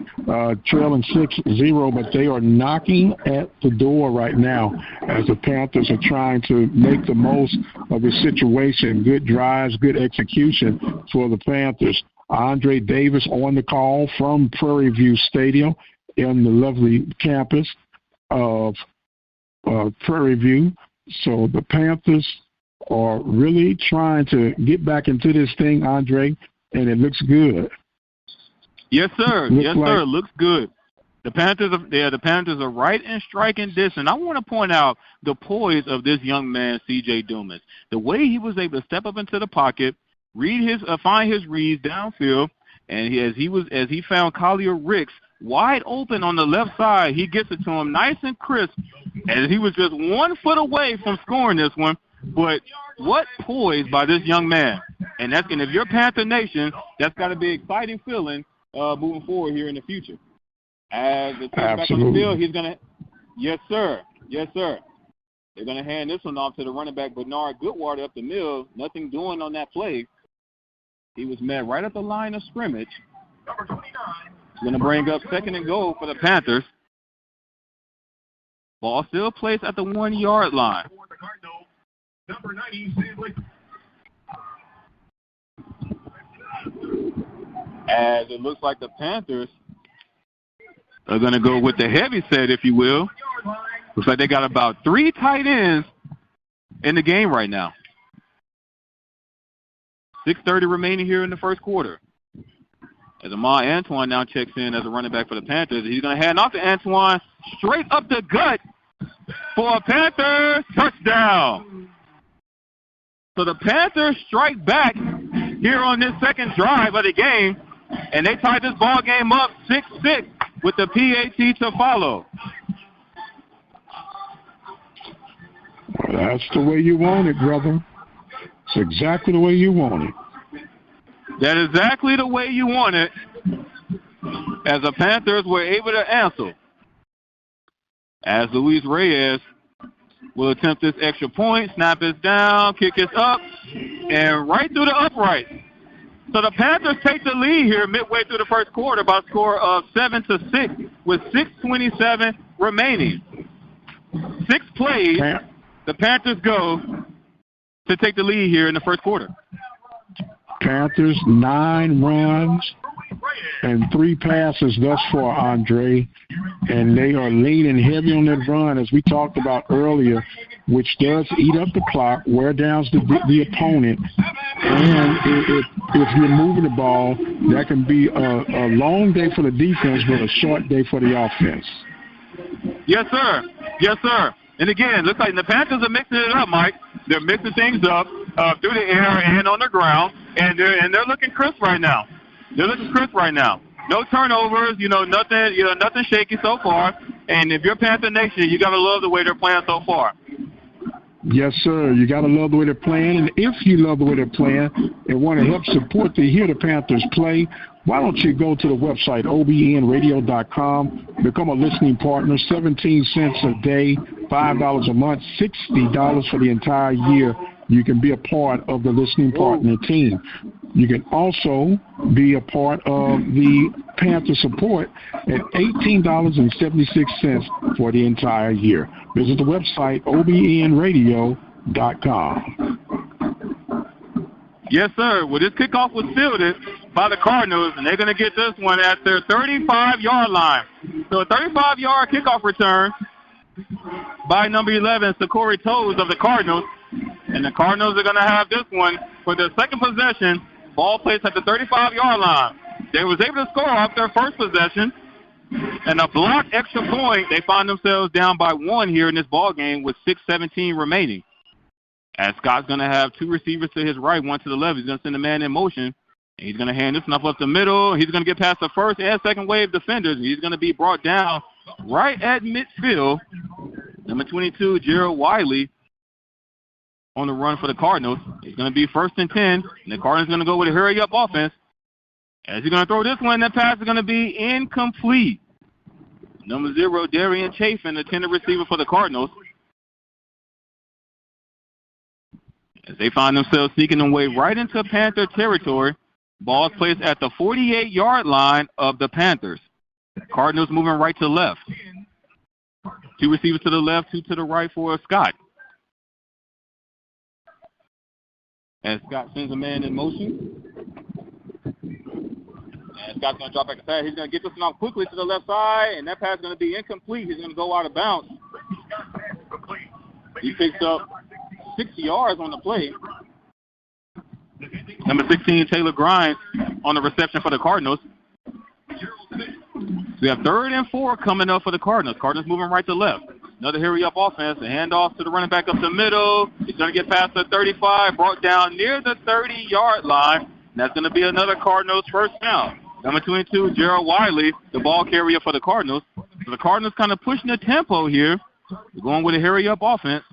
trailing 6-0, but they are knocking at the door right now as the Panthers are trying to make the most of the situation. Good drives, good execution for the Panthers. Andre Davis on the call from Prairie View Stadium in the lovely campus of Prairie View. So the Panthers are really trying to get back into this thing, Andre, and it looks good. Yes, sir. It looks good. The Panthers are right in striking distance. I want to point out the poise of this young man, C.J. Dumas. The way he was able to step up into the pocket, find his reads downfield, and as he found Collier Ricks wide open on the left side, he gets it to him nice and crisp, as he was just 1 foot away from scoring this one. But what poise by this young man. And if you're Panther Nation, that's got to be an exciting feeling moving forward here in the future. As the back on the field, he's going to – yes, sir. They're going to hand this one off to the running back, Bernard Goodwater, up the middle. Nothing doing on that play. He was met right at the line of scrimmage. Number 29. He's going to bring up 2nd and goal for the Panthers. Ball still placed at the 1-yard line. Number 90, as it looks like the Panthers are going to go with the heavy set, if you will. Looks like they got about 3 tight ends in the game right now. 6:30 remaining here in the first quarter. As Amon Antoine now checks in as a running back for the Panthers. He's going to hand off to Antoine straight up the gut for a Panthers touchdown. So the Panthers strike back here on this second drive of the game, and they tied this ball game up 6-6 with the PAT to follow. That's the way you want it, brother. It's exactly the way you want it. That is exactly the way you want it, as the Panthers were able to answer. As Luis Reyes will attempt this extra point, snap is down, kick is up, and right through the upright. So the Panthers take the lead here midway through the first quarter by a score of 7-6 with 6:27 remaining. 6 plays, the Panthers go to take the lead here in the first quarter. Panthers 9 runs and 3 passes thus far, Andre, and they are leaning heavy on that run, as we talked about earlier, which does eat up the clock, wear down the opponent, and if you're moving the ball, that can be a long day for the defense, but a short day for the offense. Yes, sir. Yes, sir. And again, looks like the Panthers are mixing it up, Mike. They're mixing things up through the air and on the ground, and they're looking crisp right now. They're looking crisp right now. No turnovers, nothing shaky so far. And if you're Panther Nation, you gotta love the way they're playing so far. Yes, sir. You gotta love the way they're playing, and if you love the way they're playing and want to help support to hear the Panthers play, why don't you go to the website obnradio.com, become a listening partner, 17 cents a day, $5 a month, $60 for the entire year. You can be a part of the listening partner team. You can also be a part of the Panther support at $18.76 for the entire year. Visit the website obnradio.com. Yes, sir. Well, this kickoff was fielded by the Cardinals, and they're going to get this one at their 35-yard line. So a 35-yard kickoff return by number 11, Sakori Toes of the Cardinals. And the Cardinals are going to have this one for their second possession. Ball placed at the 35-yard line. They was able to score off their first possession. And a blocked extra point, they find themselves down by 1 here in this ball game with 6:17 remaining. As Scott's going to have 2 receivers to his right, 1 to the left. He's going to send a man in motion. And he's going to hand this one up the middle. He's going to get past the first and second wave defenders. He's going to be brought down right at midfield. Number 22, Gerald Wiley, on the run for the Cardinals. It's going to be 1st and 10, and the Cardinals are going to go with a hurry-up offense. As he's going to throw this one, that pass is going to be incomplete. Number 0, Darian Chafin, the tender receiver for the Cardinals. As they find themselves sneaking their way right into Panther territory, ball is placed at the 48-yard line of the Panthers. Cardinals moving right to left. 2 receivers to the left, 2 to the right for Scott. As Scott sends a man in motion. And Scott's going to drop back the pass. He's going to get this one off quickly to the left side, and that pass is going to be incomplete. He's going to go out of bounds. He picks up 6 yards on the play. Number 16, Taylor Grimes, on the reception for the Cardinals. We have 3rd and 4 coming up for the Cardinals. Cardinals moving right to left. Another hurry-up offense. A handoff to the running back up the middle. He's going to get past the 35, brought down near the 30-yard line. And that's going to be another Cardinals first down. Number 22, Gerald Wiley, the ball carrier for the Cardinals. So the Cardinals kind of pushing the tempo here. They're going with a hurry-up offense.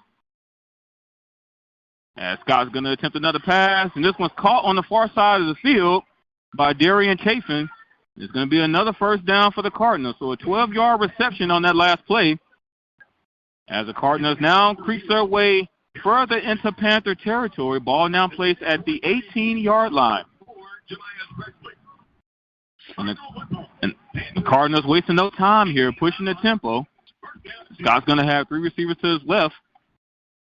As Scott's going to attempt another pass, and this one's caught on the far side of the field by Darian Chafin. It's going to be another first down for the Cardinals. So a 12-yard reception on that last play. As the Cardinals now creep their way further into Panther territory, ball now placed at the 18-yard line. And the Cardinals wasting no time here, pushing the tempo. Scott's going to have 3 receivers to his left.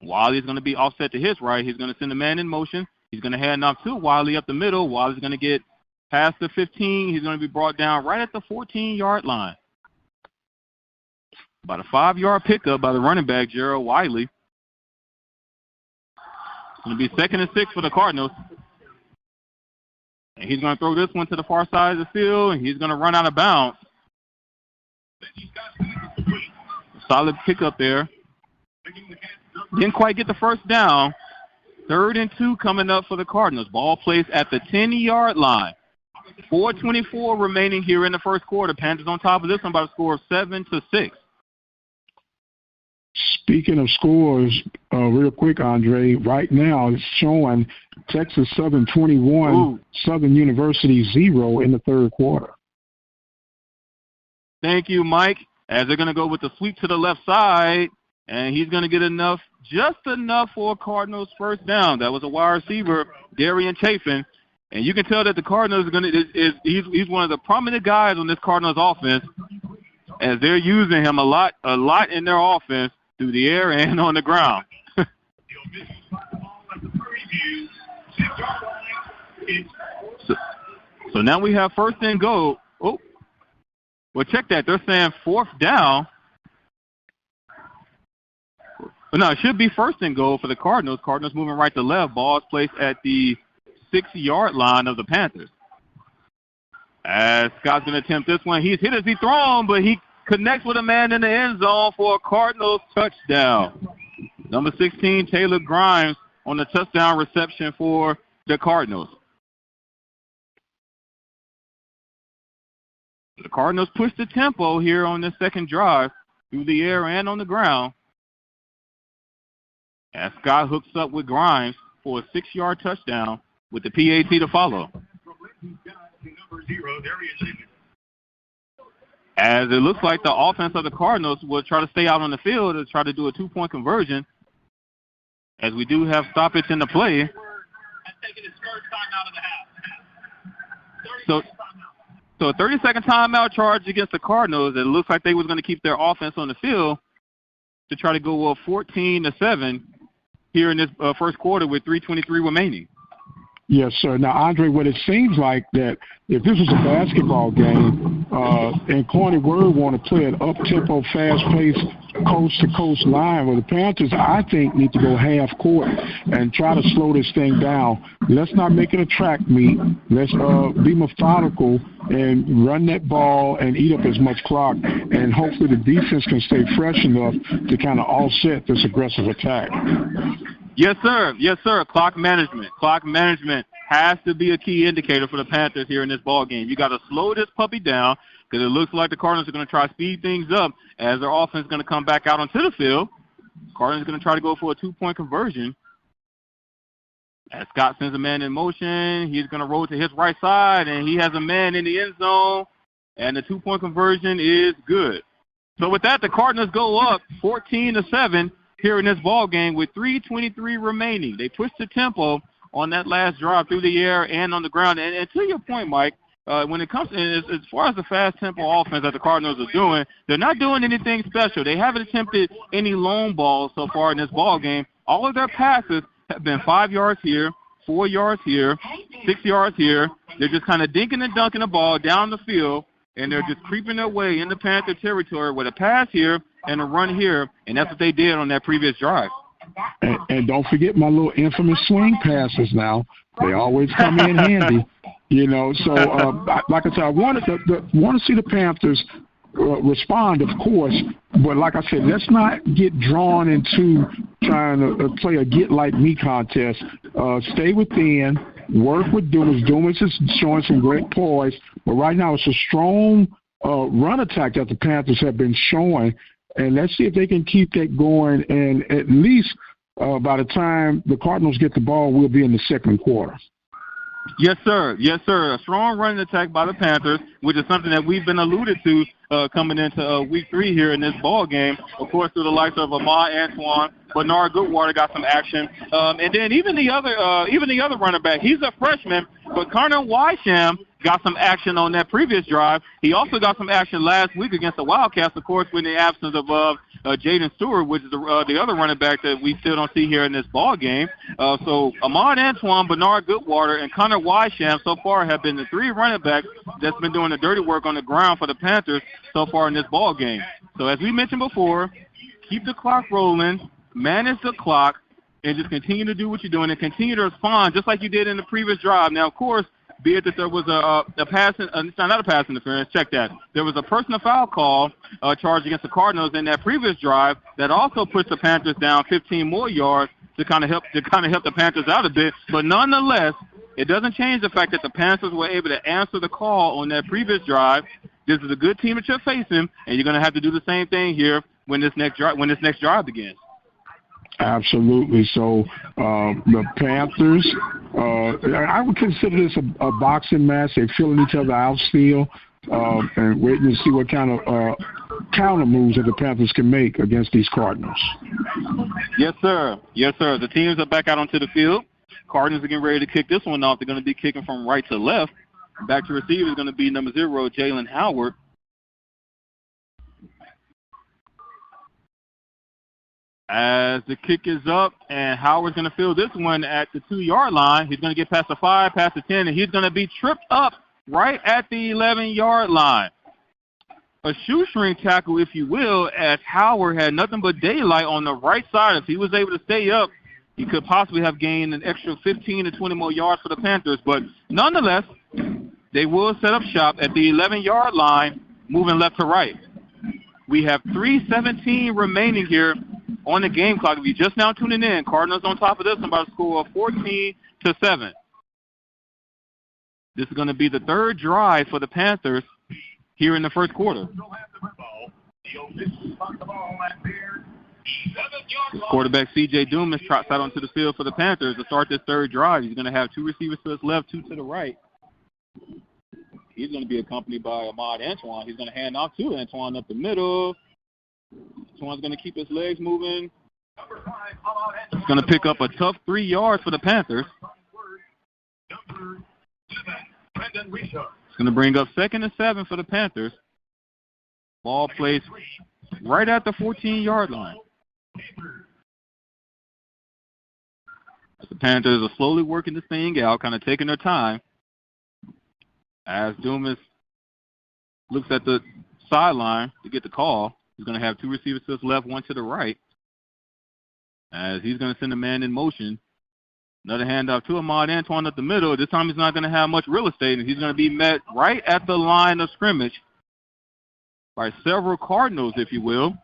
Wiley's going to be offset to his right. He's going to send the man in motion. He's going to hand off to Wiley up the middle. Wiley's going to get past the 15. He's going to be brought down right at the 14-yard line. About a 5-yard pickup by the running back, Gerald Wiley. It's going to be 2nd and 6 for the Cardinals. And he's going to throw this one to the far side of the field, and he's going to run out of bounds. Solid pickup there. Didn't quite get the first down. 3rd and 2 coming up for the Cardinals. Ball placed at the 10-yard line. 4:24 remaining here in the first quarter. Panthers on top of this one by a score of 7-6. Speaking of scores, real quick, Andre, right now it's showing Texas Southern 21, Southern University 0 in the third quarter. Thank you, Mike. As they're going to go with the sweep to the left side, and he's going to get enough, just enough for a Cardinals first down. That was a wide receiver, Darian Chafin. And you can tell that the Cardinals are going to he's one of the prominent guys on this Cardinals offense, as they're using him a lot in their offense through the air and on the ground. So now we have 1st and goal. Oh, well, check that. They're saying 4th down. But no, it should be 1st and goal for the Cardinals. Cardinals moving right to left. Ball is placed at the 6-yard line of the Panthers. As Scott's going to attempt this one. He's hit as he thrown, but he connects with a man in the end zone for a Cardinals touchdown. Number 16, Taylor Grimes, on the touchdown reception for the Cardinals. The Cardinals push the tempo here on this second drive through the air and on the ground. As Scott hooks up with Grimes for a 6-yard touchdown with the PAT to follow. As it looks like the offense of the Cardinals will try to stay out on the field to try to do a 2-point conversion, as we do have stoppage in the play. So a 30-second timeout charge against the Cardinals. It looks like they was going to keep their offense on the field to try to go 14-7 here in this first quarter with 3:23 remaining. Yes, sir. Now, Andre, what it seems like that if this was a basketball game and Incarnate Word want to play an up-tempo, fast-paced, coast-to-coast line, well, the Panthers, I think, need to go half court and try to slow this thing down. Let's not make it a track meet. Let's be methodical and run that ball and eat up as much clock, and hopefully the defense can stay fresh enough to kind of offset this aggressive attack. Yes, sir. Yes, sir. Clock management. Clock management has to be a key indicator for the Panthers here in this ball game. You got to slow this puppy down because it looks like the Cardinals are going to try to speed things up as their offense is going to come back out onto the field. Cardinals are going to try to go for a 2-point conversion. As Scott sends a man in motion, he's going to roll to his right side, and he has a man in the end zone, and the 2-point conversion is good. So with that, the Cardinals go up 14-7. Here in this ball game with 3:23 remaining. They pushed the tempo on that last drive through the air and on the ground. And to your point, Mike, when it comes to as far as the fast tempo offense that the Cardinals are doing, they're not doing anything special. They haven't attempted any long balls so far in this ball game. All of their passes have been 5 yards here, 4 yards here, 6 yards here. They're just kind of dinking and dunking the ball down the field, and they're just creeping their way into Panther territory with a pass here and a run here, and that's what they did on that previous drive. And don't forget my little infamous swing passes now. They always come in handy, you know. So, like I said, I want to see the Panthers respond, of course, but like I said, let's not get drawn into trying to play a get-like-me contest. Stay within, work with Dumas. Dumas is showing some great poise, but right now it's a strong run attack that the Panthers have been showing. And let's see if they can keep that going. And at least by the time the Cardinals get the ball, we'll be in the second quarter. Yes, sir. Yes, sir. A strong running attack by the Panthers, which is something that we've been alluded to coming into week 3 here in this ball game. Of course, through the likes of Ahmad Antoine, Bernard Goodwater got some action, and then even the other running back. He's a freshman, but Connor Wysham got some action on that previous drive. He also got some action last week against the Wildcats, of course, in the absence of Jaden Stewart, which is the other running back that we still don't see here in this ball game. So Ahmad Antoine, Bernard Goodwater, and Connor Wysham so far have been the 3 running backs that's been doing the dirty work on the ground for the Panthers so far in this ball game. So as we mentioned before, keep the clock rolling, manage the clock, and just continue to do what you're doing and continue to respond just like you did in the previous drive. Now, of course, be it that there was a pass, not a pass interference, check that. There was a personal foul call charged against the Cardinals in that previous drive that also puts the Panthers down 15 more yards to kind of help the Panthers out a bit. But nonetheless, it doesn't change the fact that the Panthers were able to answer the call on that previous drive. This is a good team that you're facing, and you're going to have to do the same thing here when this next drive begins. Absolutely. So the Panthers, I would consider this a boxing match. They're filling each other out still and waiting to see what kind of counter moves that the Panthers can make against these Cardinals. Yes, sir. Yes, sir. The teams are back out onto the field. Cardinals are getting ready to kick this one off. They're going to be kicking from right to left. Back to receiver is going to be number 0, Jalen Howard. As the kick is up, and Howard's going to field this one at the 2-yard line. He's going to get past the 5, past the 10, and he's going to be tripped up right at the 11-yard line. A shoestring tackle, if you will, as Howard had nothing but daylight on the right side. If he was able to stay up, he could possibly have gained an extra 15 to 20 more yards for the Panthers. But nonetheless, they will set up shop at the 11-yard line, moving left to right. We have 3:17 remaining here on the game clock. If you're just now tuning in, Cardinals on top of this one by a score of 14-7. This is going to be the 3rd drive for the Panthers here in the first quarter. Quarterback C.J. Dumas trots out onto the field for the Panthers to start this 3rd drive. He's going to have 2 receivers to his left, 2 to the right. He's going to be accompanied by Ahmad Antoine. He's going to hand off to Antoine up the middle. Antoine's going to keep his legs moving. He's going to pick up a tough 3 yards for the Panthers. It's going to bring up 2nd and 7 for the Panthers. Ball placed right at the 14-yard line. As the Panthers are slowly working this thing out, kind of taking their time. As Dumas looks at the sideline to get the call, he's going to have 2 receivers to his left, 1 to the right. As he's going to send a man in motion. Another handoff to Ahmad Antoine up the middle. This time he's not going to have much real estate, and he's going to be met right at the line of scrimmage by several Cardinals, if you will.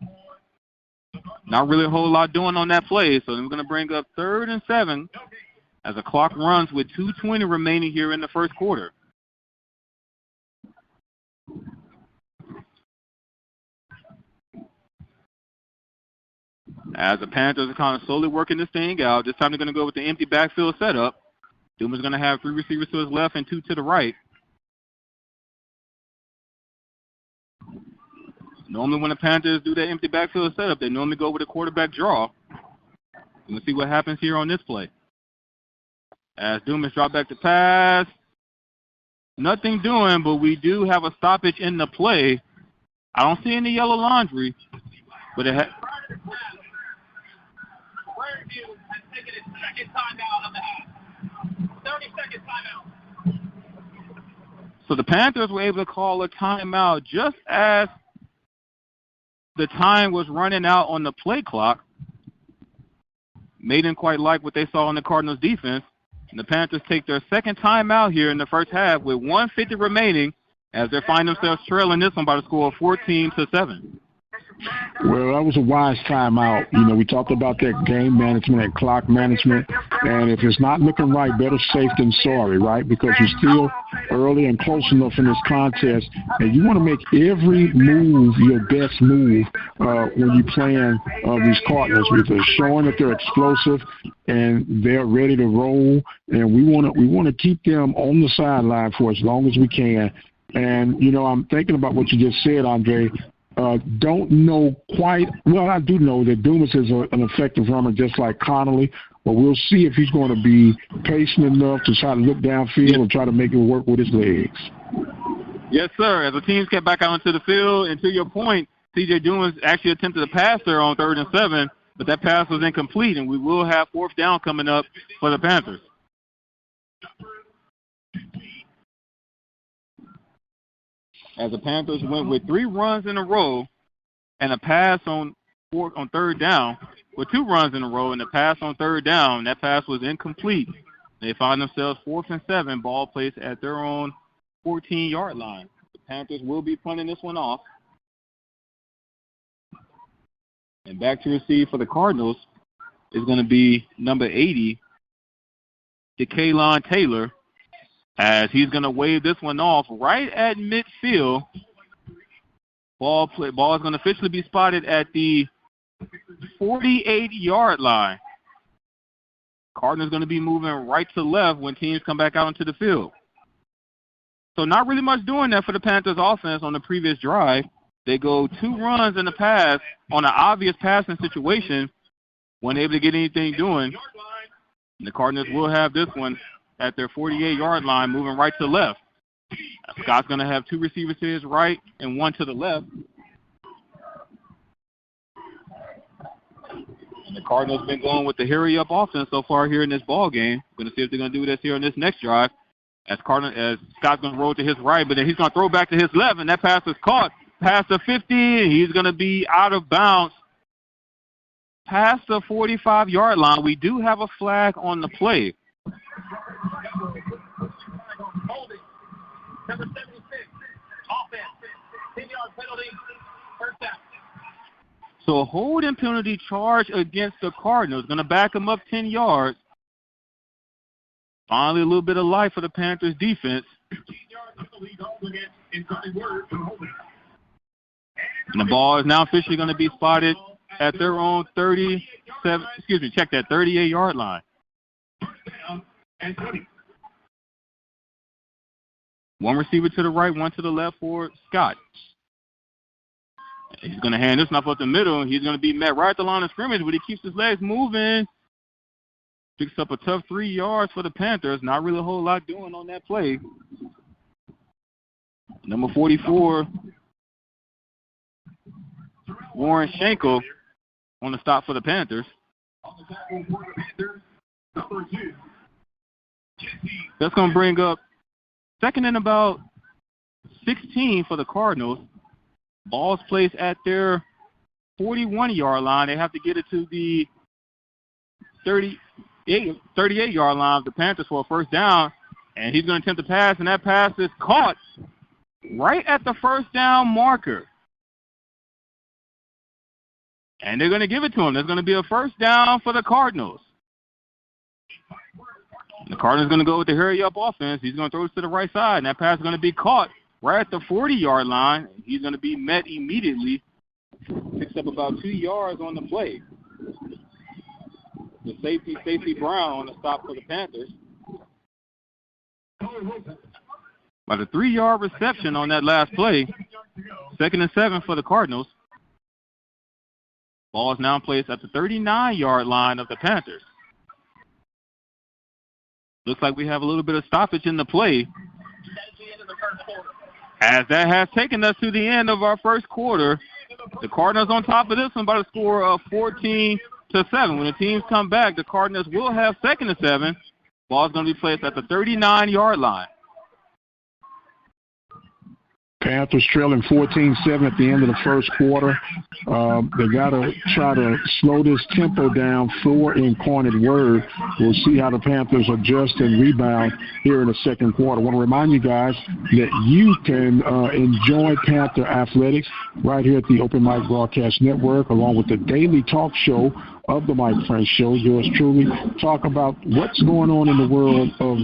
Not really a whole lot doing on that play, so we're going to bring up 3rd and 7 as the clock runs with 2:20 remaining here in the first quarter. As the Panthers are kind of slowly working this thing out, this time they're going to go with the empty backfield setup. Dumas going to have 3 receivers to his left and 2 to the right. Normally when the Panthers do that empty backfield setup, they normally go with a quarterback draw. We'll see what happens here on this play. As Dumas drop back to pass. Nothing doing, but we do have a stoppage in the play. I don't see any yellow laundry, but it Prairie View has taken its 2nd timeout of the half. 30-second timeout. So the Panthers were able to call a timeout just as the time was running out on the play clock. They didn't quite like what they saw in the Cardinals defense. And the Panthers take their 2nd timeout here in the first half with 1:50 remaining as they find themselves trailing this one by the score of 14-7. Well, that was a wise timeout. You know, we talked about that game management, that clock management, and if it's not looking right, better safe than sorry, right? Because you're still early and close enough in this contest, and you want to make every move your best move when you're playing these Cardinals, because showing that they're explosive and they're ready to roll, and we want to keep them on the sideline for as long as we can. And, you know, I'm thinking about what you just said, Andre. Don't know quite – well, I do know that Dumas is an effective runner just like Connolly, but we'll see if he's going to be patient enough to try to look downfield and try to make it work with his legs. Yes, sir. As the teams get back out into the field, and to your point, C.J. Dumas actually attempted to pass there on 3rd and 7, but that pass was incomplete, and we will have 4th down coming up for the Panthers. As the Panthers went with 3 runs in a row and a pass on 3rd down, with 2 runs in a row and a pass on 3rd down, that pass was incomplete. They find themselves 4th and 7, ball placed at their own 14-yard line. The Panthers will be punting this one off. And back to receive for the Cardinals is going to be number 80, DeKaylon Taylor, as he's going to wave this one off right at midfield. Ball is going to officially be spotted at the 48-yard line. Cardinals going to be moving right to left when teams come back out into the field. So not really much doing that for the Panthers offense on the previous drive. They go 2 runs in the pass on an obvious passing situation, weren't able to get anything doing. And the Cardinals will have this one at their 48-yard line, moving right to left. Scott's going to have 2 receivers to his right and 1 to the left. And the Cardinals been going with the hurry-up offense so far here in this ball game. We're going to see if they're going to do this here on this next drive. As Scott's going to roll to his right, but then he's going to throw back to his left, and that pass is caught past the 50. He's going to be out of bounds past the 45-yard line. We do have a flag on the play. Number 76, offense, 10-yard penalty, 1st down. So a holding penalty charge against the Cardinals. Going to back them up 10 yards. Finally, a little bit of life for the Panthers defense. 15 yards of the lead hold against Incarnate Word for holding. And the ball is now officially going to be spotted at their own 38-yard line. And 20. 1 receiver to the right, 1 to the left for Scott. He's going to hand this one up the middle. He's going to be met right at the line of scrimmage, but he keeps his legs moving. Picks up a tough 3 yards for the Panthers. Not really a whole lot doing on that play. Number 44, Warren Schenkel on the stop for the Panthers. That's going to bring up 2nd and about 16 for the Cardinals. Ball's placed at their 41-yard line. They have to get it to the 38-yard line of the Panthers for a 1st down. And he's going to attempt to pass, and that pass is caught right at the 1st down marker. And they're going to give it to him. There's going to be a 1st down for the Cardinals. The Cardinals going to go with the hurry-up offense. He's going to throw it to the right side, and that pass is going to be caught right at the 40-yard line. He's going to be met immediately. Picks up about 2 yards on the play. The safety, Stacey Brown, on the stop for the Panthers. About a 3-yard reception on that last play. 2nd and 7 for the Cardinals. Ball is now placed at the 39-yard line of the Panthers. Looks like we have a little bit of stoppage in the play. As that has taken us to the end of our 1st quarter. The Cardinals on top of this one by the score of 14-7. When the teams come back, the Cardinals will have 2nd and 7. Ball is going to be placed at the 39-yard line. Panthers trailing 14-7 at the end of the 1st quarter. They got to try to slow this tempo down for Incarnate Word. We'll see how the Panthers adjust and rebound here in the 2nd quarter. I want to remind you guys that you can enjoy Panther athletics right here at the Open Mic Broadcast Network, along with the daily talk show of the Mike French Show, yours truly, talk about what's going on in the world of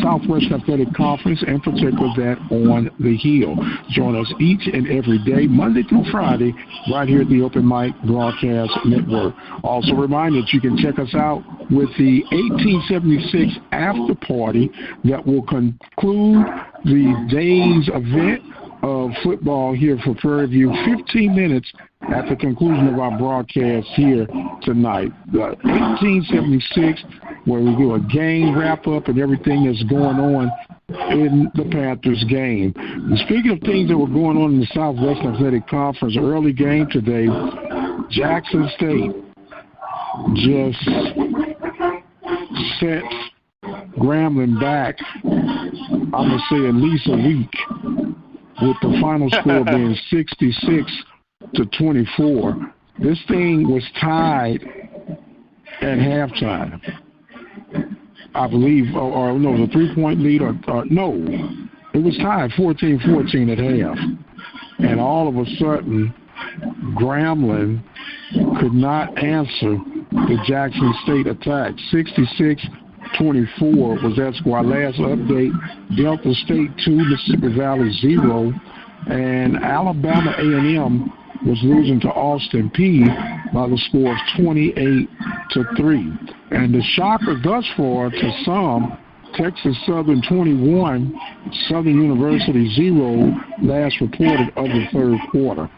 Southwest Athletic Conference, in particular that on the Hill. Join us each and every day, Monday through Friday, right here at the Open Mic Broadcast Network. Also remind that you can check us out with the 1876 after party that will conclude the day's event of football here for Prairie View, 15 minutes at the conclusion of our broadcast here tonight. The 1876, where we do a game wrap-up and everything that's going on in the Panthers game. And speaking of things that were going on in the Southwest Athletic Conference, early game today, Jackson State just sent Grambling back, I'm going to say at least a week, with the final score being 66-24. This thing was tied at halftime, I believe, or no, the 3-point lead, no, it was tied 14-14 at half. And all of a sudden, Grambling could not answer the Jackson State attack. 66-24 was that score. Our last update, Delta State 2, Mississippi Valley 0, and Alabama A&M was losing to Austin Peay by the score of 28-3. And the shocker thus far to some, Texas Southern 21, Southern University 0, last reported of the third quarter.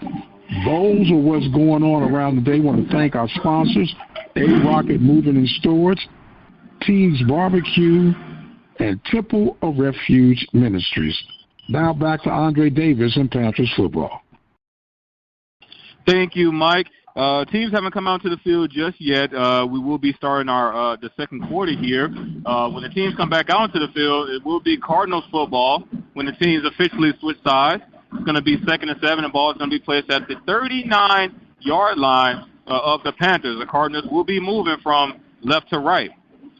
Those are what's going on around the day. I want to thank our sponsors, A-Rocket Moving and Storage, Teens Barbecue, and Temple of Refuge Ministries. Now back to Andre Davis and Panthers football. Thank you, Mike. Teams haven't come out to the field just yet. We will be starting our the second quarter here. When the teams come back out into the field, it will be Cardinals football. When the teams officially switch sides, it's going to be 2nd and 7, and ball is going to be placed at the 39-yard line of the Panthers. The Cardinals will be moving from left to right.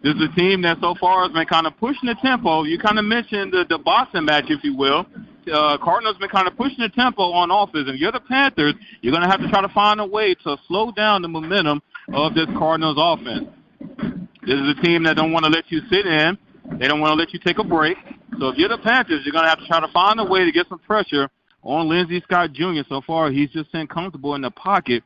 This is a team that so far has been kind of pushing the tempo. You kind of mentioned the Boston match, if you will. Cardinals been kind of pushing the tempo on offense. If you're the Panthers, you're going to have to try to find a way to slow down the momentum of this Cardinals offense. This is a team that don't want to let you sit in. They don't want to let you take a break. So if you're the Panthers, you're going to have to try to find a way to get some pressure on Lindsey Scott Jr. So far, he's just been comfortable in the pocket,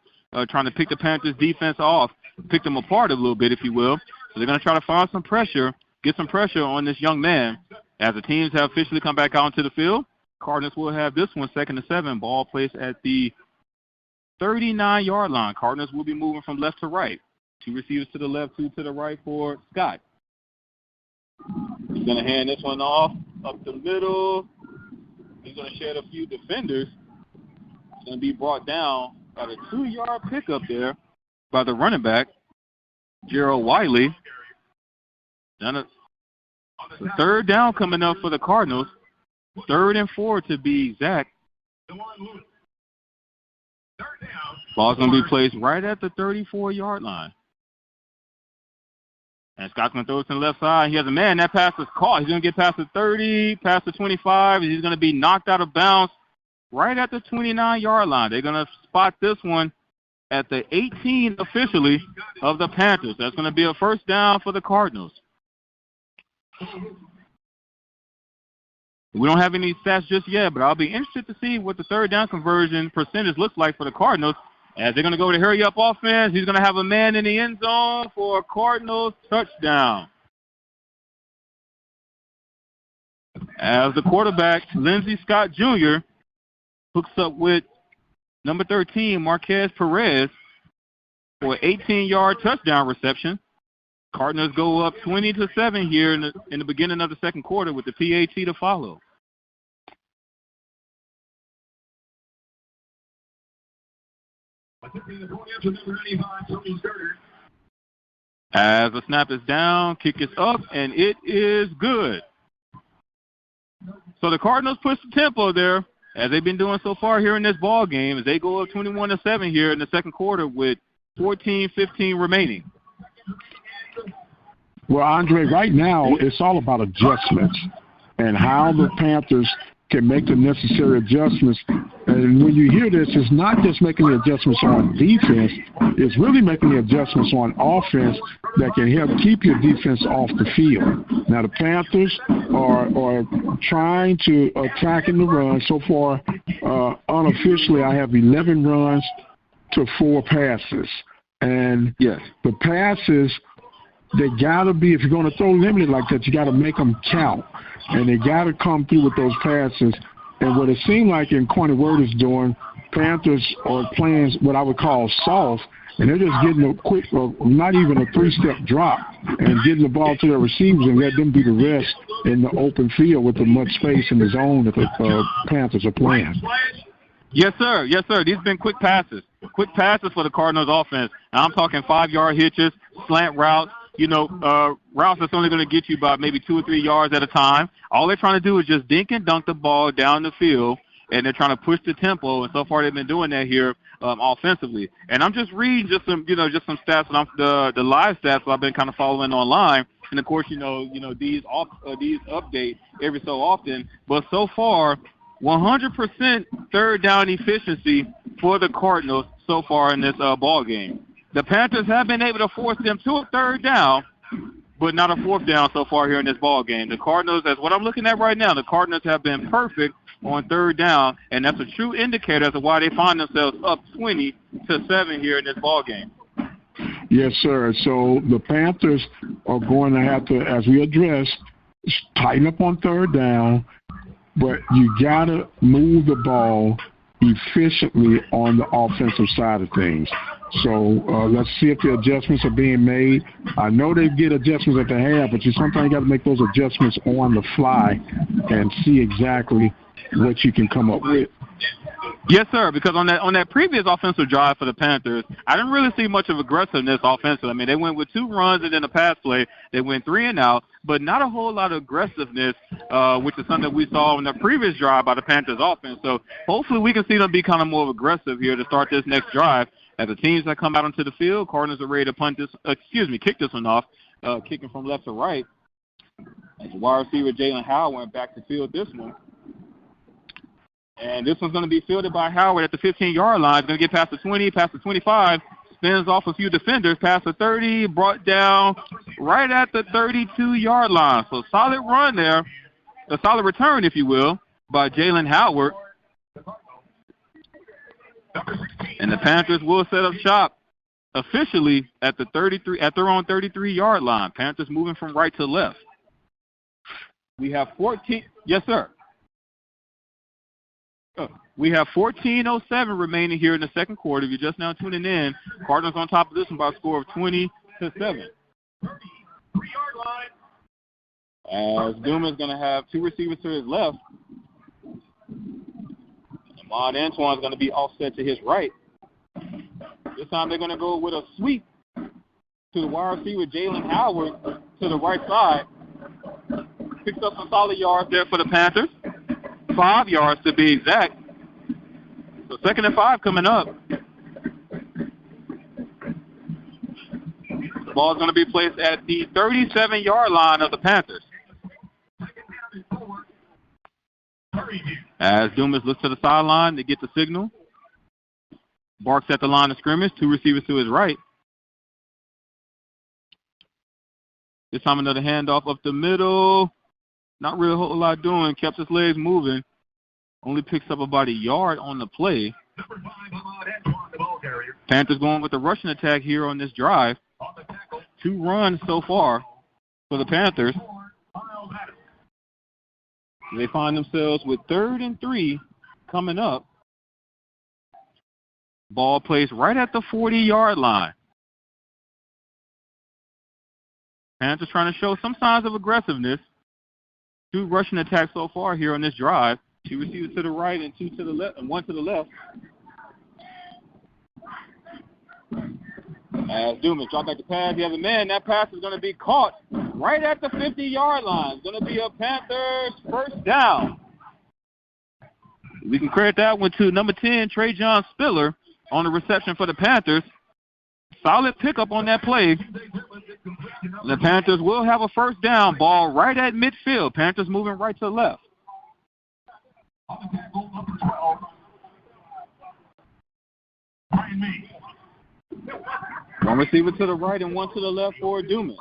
trying to pick the Panthers' defense off, pick them apart a little bit, if you will. So they're going to try to find some pressure, get some pressure on this young man. As the teams have officially come back out into the field, Cardinals will have this one 2nd and 7, ball placed at the 39-yard line. Cardinals will be moving from left to right. 2 receivers to the left, 2 to the right for Scott. He's going to hand this one off up the middle. He's going to shed a few defenders. It's going to be brought down by the 2-yard pickup there by the running back, Gerald Wiley. The third down coming up for the Cardinals. 3rd and 4 to be exact. Ball's going to be placed right at the 34-yard line. And Scott's going to throw it to the left side. He has a man. That pass is caught. He's going to get past the 30, past the 25. He's going to be knocked out of bounds right at the 29-yard line. They're going to spot this one at the 18 officially of the Panthers. That's going to be a first down for the Cardinals. We don't have any stats just yet, but I'll be interested to see what the third down conversion percentage looks like for the Cardinals. As they're going to go to hurry-up offense, he's going to have a man in the end zone for a Cardinals touchdown. As the quarterback, Lindsey Scott Jr., hooks up with number 13, Marquez Perez, for an 18-yard touchdown reception. Cardinals go up 20-7 here in the beginning of the second quarter with the PAT to follow. As the snap is down, kick is up, and it is good. So the Cardinals push the tempo there, as they've been doing so far here in this ball game, as they go up 21-7 here in the second quarter with 14:15 remaining. Well, Andre, right now it's all about adjustments and how the Panthers can make the necessary adjustments. And when you hear this, it's not just making the adjustments on defense, it's really making the adjustments on offense that can help keep your defense off the field. Now, the Panthers are trying to attack in the run. So far, unofficially, I have 11 runs to 4 passes. And yes, the passes, they got to be, if you're going to throw limited like that, you got to make them count. And they got to come through with those passes. And what it seemed like Incarnate Word is doing, Panthers are playing what I would call soft, and they're just getting a quick, not even a 3-step drop, and getting the ball to their receivers and let them do the rest in the open field with the much space in the zone that the Panthers are playing. Yes, sir. Yes, sir. These have been quick passes. Quick passes for the Cardinals offense. And I'm talking 5-yard hitches, slant routes, routes that's only going to get you about maybe 2 or 3 yards at a time. All they're trying to do is just dink and dunk the ball down the field, and they're trying to push the tempo. And so far they've been doing that here offensively. And I'm just reading just some stats, and the live stats that I've been kind of following online. And of course, these update every so often. But so far, 100% third down efficiency for the Cardinals so far in this ball game. The Panthers have been able to force them to a third down, but not a fourth down so far here in this ball game. The Cardinals, that's what I'm looking at right now, the Cardinals have been perfect on third down, and that's a true indicator as to why they find themselves up 20-7 here in this ball game. Yes, sir. So the Panthers are going to have to, as we address, tighten up on third down, but you got to move the ball efficiently on the offensive side of things. So let's see if the adjustments are being made. I know they get adjustments at the half, but you sometimes got to make those adjustments on the fly and see exactly what you can come up with. Yes, sir, because on that previous offensive drive for the Panthers, I didn't really see much of aggressiveness offensively. I mean, they went with 2 runs and then a pass play. They went 3 and out, but not a whole lot of aggressiveness, which is something we saw in the previous drive by the Panthers offense. So hopefully we can see them be kind of more aggressive here to start this next drive. As the teams that come out onto the field, Cardinals are ready to kick this one off, kicking from left to right. As wide receiver Jalen Howard went back to field this one. And this one's going to be fielded by Howard at the 15-yard line. He's going to get past the 20, past the 25, spins off a few defenders, past the 30, brought down right at the 32-yard line. So solid run there, a solid return, if you will, by Jalen Howard. And the Panthers will set up shop officially at the 33, at their own 33-yard line. Panthers moving from right to left. We have 14. Yes, sir. We have 14:07 remaining here in the second quarter. If you're just now tuning in, Cardinals on top of this one by a score of 20-7. As Duma's going to have 2 receivers to his left. Ahmad Antoine's going to be offset to his right. This time they're going to go with a sweep to the wide receiver Jalen Howard to the right side. Picks up some solid yards there for the Panthers. 5 yards to be exact. So 2nd and 5 coming up. The ball is going to be placed at the 37-yard line of the Panthers. As Dumas looks to the sideline to get the signal. Barks at the line of scrimmage. 2 receivers to his right. This time another handoff up the middle. Not really a whole lot doing. Kept his legs moving. Only picks up about a yard on the play. Panthers going with the rushing attack here on this drive. 2 runs so far for the Panthers. They find themselves with 3rd and 3 coming up. Ball placed right at the 40-yard line. Panthers trying to show some signs of aggressiveness. 2 rushing attacks so far here on this drive. 2 receivers to the right and 2 to the left, and 1 to the left. As Dumas drop back the pass, you have a man. That pass is going to be caught right at the 50-yard line. It's going to be a Panthers first down. We can credit that one to number 10, Trajan Spiller, on the reception for the Panthers. Solid pickup on that play. The Panthers will have a first down, ball right at midfield. Panthers moving right to left. One receiver to the right and one to the left for Dumas.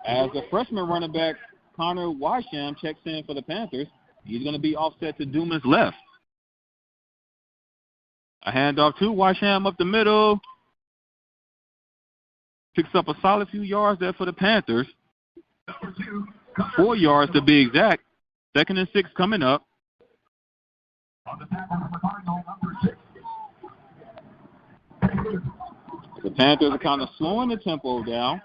As the freshman running back, Connor Wysham, checks in for the Panthers. He's going to be offset to Dumas' left. A handoff to Wysham up the middle. Picks up a solid few yards there for the Panthers. 4 yards to be exact. 2nd and 6 coming up. The Panthers are kind of slowing the tempo down.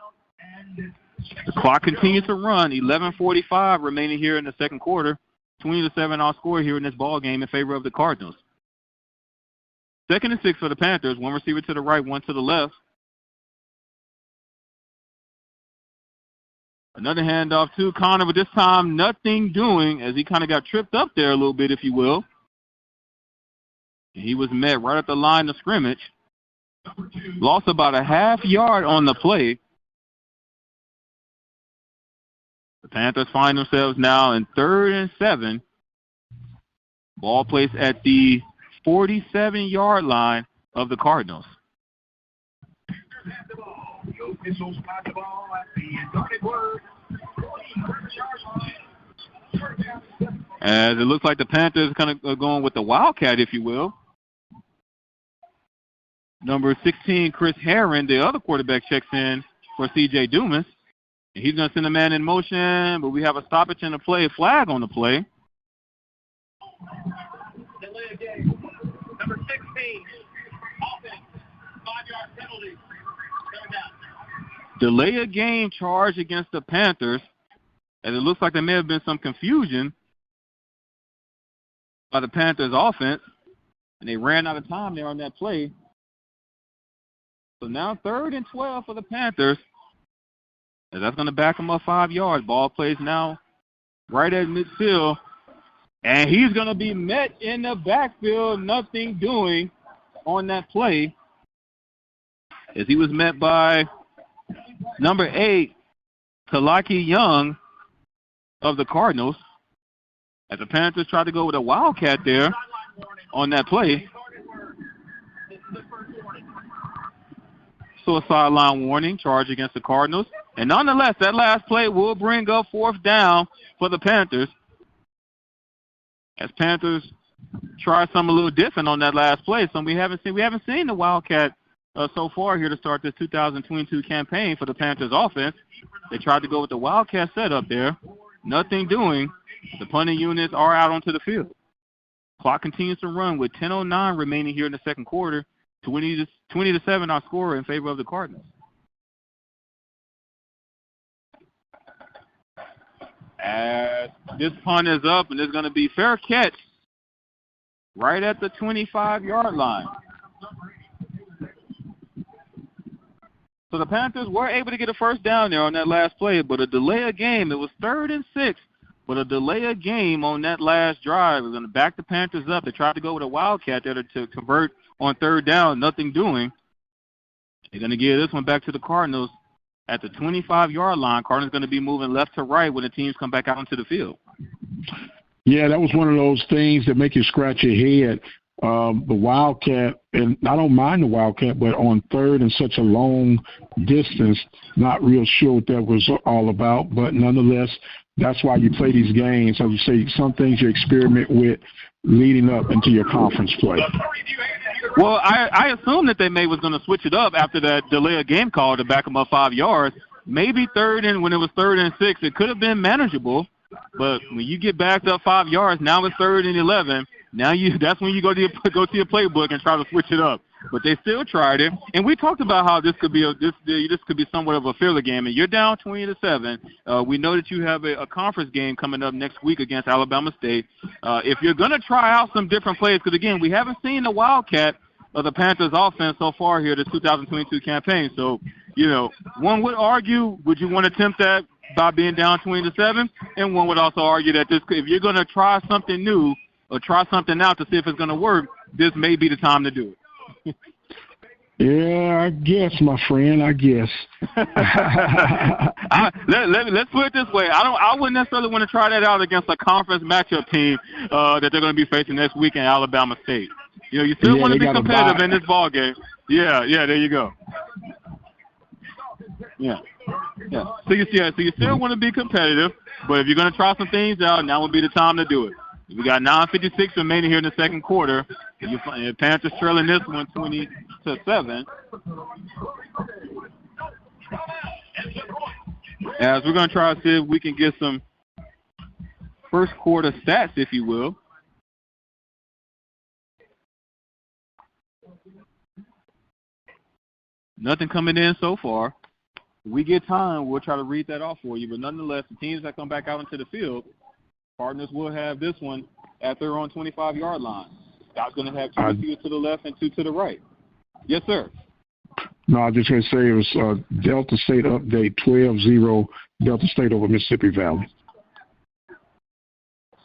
The clock continues to run. 11:45 remaining here in the second quarter. 20-7 our score here in this ball game in favor of the Cardinals. 2nd and 6 for the Panthers. One receiver to the right, one to the left. Another handoff to Connor, but this time nothing doing as he kind of got tripped up there a little bit, if you will. And he was met right at the line of scrimmage. Lost about a half yard on the play. The Panthers find themselves now in 3rd and 7. Ball placed at the 47-yard line of the Cardinals. As it looks like the Panthers kind of going with the Wildcat, if you will. Number 16, Chris Herron, the other quarterback, checks in for C.J. Dumas. And he's going to send a man in motion, but we have a stoppage in the play, flag on the play. Number 16, offense, 5-yard penalty. Delay a game charge against the Panthers, as it looks like there may have been some confusion by the Panthers offense, and they ran out of time there on that play. So now 3rd and 12 for the Panthers. And that's going to back him up 5 yards. Ball plays now right at midfield. And he's going to be met in the backfield, nothing doing on that play. As he was met by number 8, Talaki Young of the Cardinals. As the Panthers tried to go with a Wildcat there on that play. So a sideline warning, charge against the Cardinals. And nonetheless, that last play will bring up 4th down for the Panthers. As Panthers try something a little different on that last play. Something we haven't seen the Wildcat so far here to start this 2022 campaign for the Panthers offense. They tried to go with the Wildcat setup there. Nothing doing. The punting units are out onto the field. Clock continues to run with 10:09 remaining here in the second quarter. 20-7 our score in favor of the Cardinals. As this punt is up, and there's going to be fair catch right at the 25-yard line. So the Panthers were able to get a first down there on that last play, but a delay of game. It was 3rd and 6, but a delay of game on that last drive. We're going to back the Panthers up. They tried to go with a Wildcat there to convert on 3rd down, nothing doing. They're going to give this one back to the Cardinals at the 25-yard line. Cardinals going to be moving left to right when the teams come back out onto the field. Yeah, that was one of those things that make you scratch your head. The Wildcat, and I don't mind the Wildcat, but on 3rd and such a long distance, not real sure what that was all about. But nonetheless, that's why you play these games. So you say some things you experiment with leading up into your conference play. Well, I assumed that they was going to switch it up after that delay of game call to back them up 5 yards. Maybe when it was 3rd and 6, it could have been manageable. But when you get backed up 5 yards, now it's 3rd and 11. Now that's when you go to your playbook and try to switch it up. But they still tried it. And we talked about how this could be somewhat of a filler game. And you're down 20-7. We know that you have a conference game coming up next week against Alabama State. If you're going to try out some different plays, because again, we haven't seen the Wildcat of the Panthers offense so far here this 2022 campaign. So, one would argue, would you want to attempt that by being down 20-7? And one would also argue that if you're going to try something new or try something out to see if it's going to work, this may be the time to do it. Yeah, I guess, my friend. I guess. Let's put it this way. I wouldn't necessarily want to try that out against a conference matchup team that they're going to be facing next week in Alabama State. You still want to be competitive in this ball game. Yeah. There you go. Yeah. So you still want to be competitive, but if you're going to try some things out, now would be the time to do it. We got 9:56 remaining here in the second quarter. The Panthers trailing this one 20-7. As we're going to try to see if we can get some first quarter stats, if you will. Nothing coming in so far. If we get time, we'll try to read that off for you. But nonetheless, the teams that come back out into the field, Cardinals will have this one at their own 25-yard line. Scott's going to have two receivers to the left and two to the right. Yes, sir. No, I was just going to say it was Delta State update 12-0 Delta State over Mississippi Valley.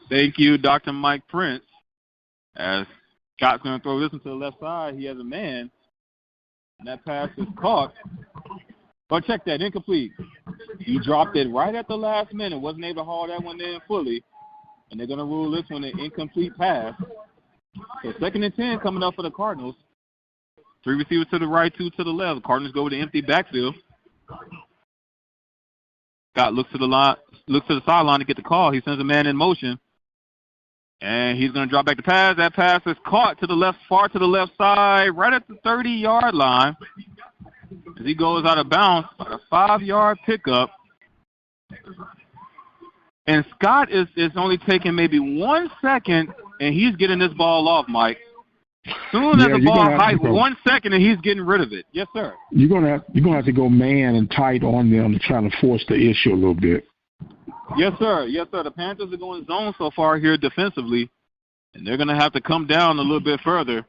Thank you, Dr. Mike Prince. As Scott's going to throw this one to the left side, he has a man, and that pass is caught. But check that, incomplete. He dropped it right at the last minute, wasn't able to haul that one in fully, and they're going to rule this one an incomplete pass. So 2nd and 10 coming up for the Cardinals. 3 receivers to the right, 2 to the left. The Cardinals go with the empty backfield. Scott looks to the sideline to get the call. He sends a man in motion, and he's going to drop back the pass. That pass is caught to the left, far to the left side, right at the 30-yard line. As he goes out of bounds, about a 5-yard pickup. And Scott is only taking maybe 1 second, and he's getting this ball off, Mike. Soon as the ball hikes 1 second, and he's getting rid of it. Yes, sir. You're gonna have to go man and tight on them to try to force the issue a little bit. Yes, sir. The Panthers are going zone so far here defensively, and they're going to have to come down a little bit further.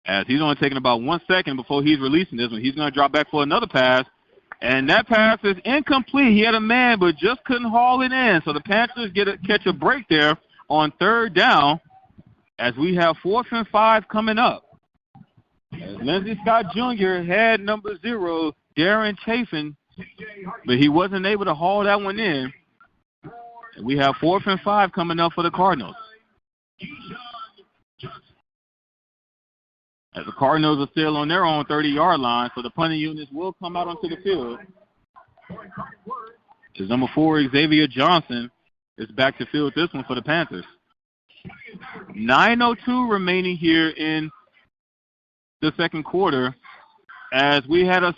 As he's only taking about 1 second before he's releasing this one. He's going to drop back for another pass. And that pass is incomplete. He had a man, but just couldn't haul it in. So the Panthers catch a break there on 3rd down as we have 4th and 5 coming up. As Lindsey Scott Jr. had number 0, Darren Chafin, but he wasn't able to haul that one in. And we have 4th and 5 coming up for the Cardinals. As the Cardinals are still on their own 30-yard line, so the punting units will come out onto the field. As number 4, Xavier Johnson, is back to field this one for the Panthers. 9:02 remaining here in the second quarter. As we have a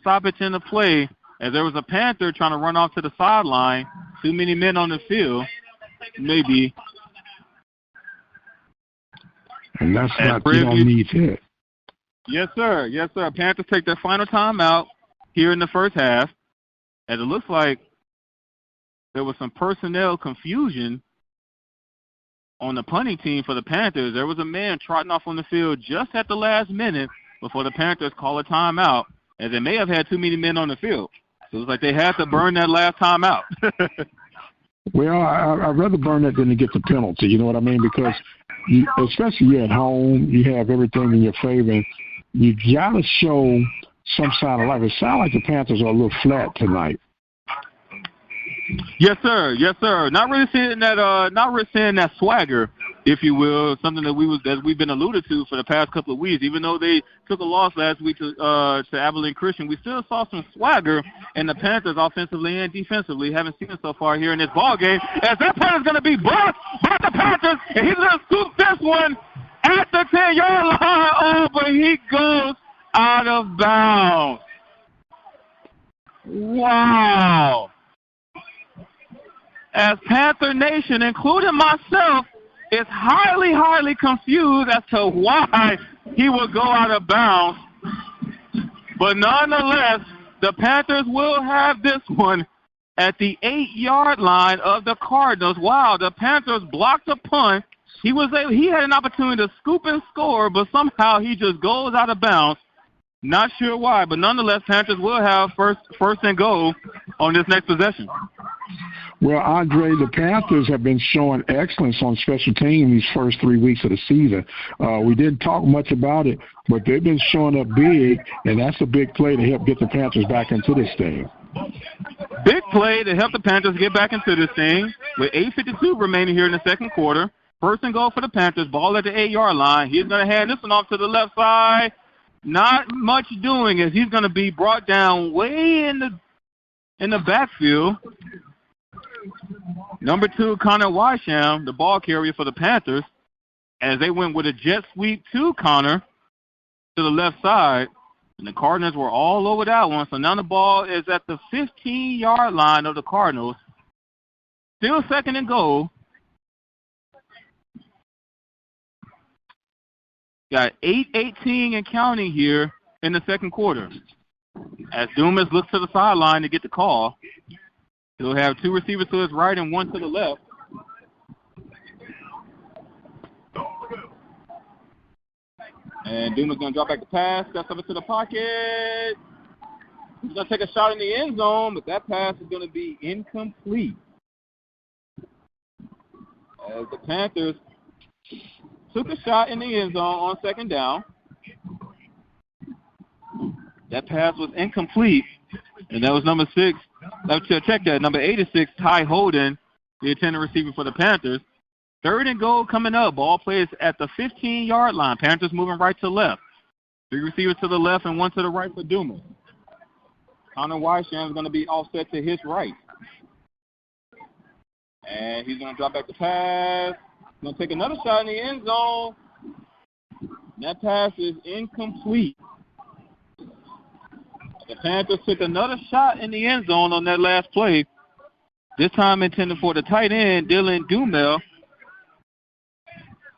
stoppage in the play, as there was a Panther trying to run off to the sideline. Too many men on the field, maybe. And that's not, you don't need that. Yes, sir. Panthers take their final timeout here in the first half. As it looks like there was some personnel confusion on the punting team for the Panthers. There was a man trotting off on the field just at the last minute before the Panthers call a timeout, as they may have had too many men on the field. So it's like they had to burn that last timeout. Well, I'd rather burn that than to get the penalty, you know what I mean? Because especially you're at home, you have everything in your favor. You got to show some sign of life. It sounds like the Panthers are a little flat tonight. Yes, sir. Not really seeing that swagger, if you will, something that we've been alluded to for the past couple of weeks. Even though they took a loss last week to Abilene Christian, we still saw some swagger in the Panthers offensively and defensively. Haven't seen it so far here in this ball game. As that punt is going to be blocked by the Panthers, and he's going to scoop this one at the 10-yard line. Oh, but he goes out of bounds. Wow. As Panther Nation, including myself, is highly, highly confused as to why he would go out of bounds. But nonetheless, the Panthers will have this one at the 8-yard line of the Cardinals. Wow, the Panthers blocked a punt. He had an opportunity to scoop and score, but somehow he just goes out of bounds. Not sure why, but nonetheless, Panthers will have first and goal on this next possession. Well, Andre, the Panthers have been showing excellence on special teams these first 3 weeks of the season. We didn't talk much about it, but they've been showing up big, and that's a big play to help get the Panthers back into this thing. Big play to help the Panthers get back into this thing with 8:52 remaining here in the second quarter. First and goal for the Panthers. Ball at the 8-yard line. He's going to hand this one off to the left side. Not much doing as he's going to be brought down way in the backfield. Number 2, Connor Wysham, the ball carrier for the Panthers, as they went with a jet sweep to Connor to the left side. And the Cardinals were all over that one. So now the ball is at the 15-yard line of the Cardinals. Still second and goal. Got 8:18 and counting here in the second quarter. As Dumas looks to the sideline to get the call, he'll have 2 receivers to his right and 1 to the left. And Dumas going to drop back the pass, steps up into the pocket. He's going to take a shot in the end zone, but that pass is going to be incomplete. As the Panthers took a shot in the end zone on second down. That pass was incomplete, and that was number 6. Check that. Number 86, Ty Holden, the intended receiver for the Panthers. Third and goal coming up. Ball plays at the 15-yard line. Panthers moving right to left. 3 receivers to the left and 1 to the right for Dumas. Connor Wysham is going to be offset to his right. And he's going to drop back the pass. Going to take another shot in the end zone. That pass is incomplete. The Panthers took another shot in the end zone on that last play. This time intended for the tight end, Dylan Dumel.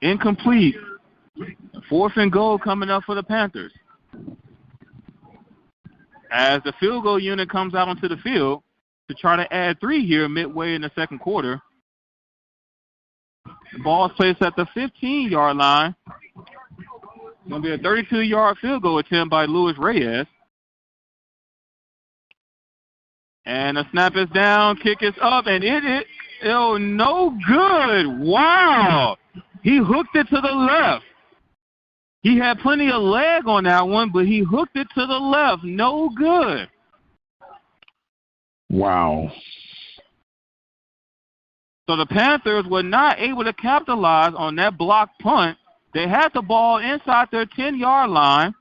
Incomplete. 4th and goal coming up for the Panthers. As the field goal unit comes out onto the field to try to add 3 here midway in the second quarter. The ball is placed at the 15-yard line. It's going to be a 32-yard field goal attempt by Luis Reyes. And the snap is down, kick is up, and no good. Wow. He hooked it to the left. He had plenty of leg on that one, but he hooked it to the left. No good. Wow. So the Panthers were not able to capitalize on that blocked punt. They had the ball inside their 10-yard line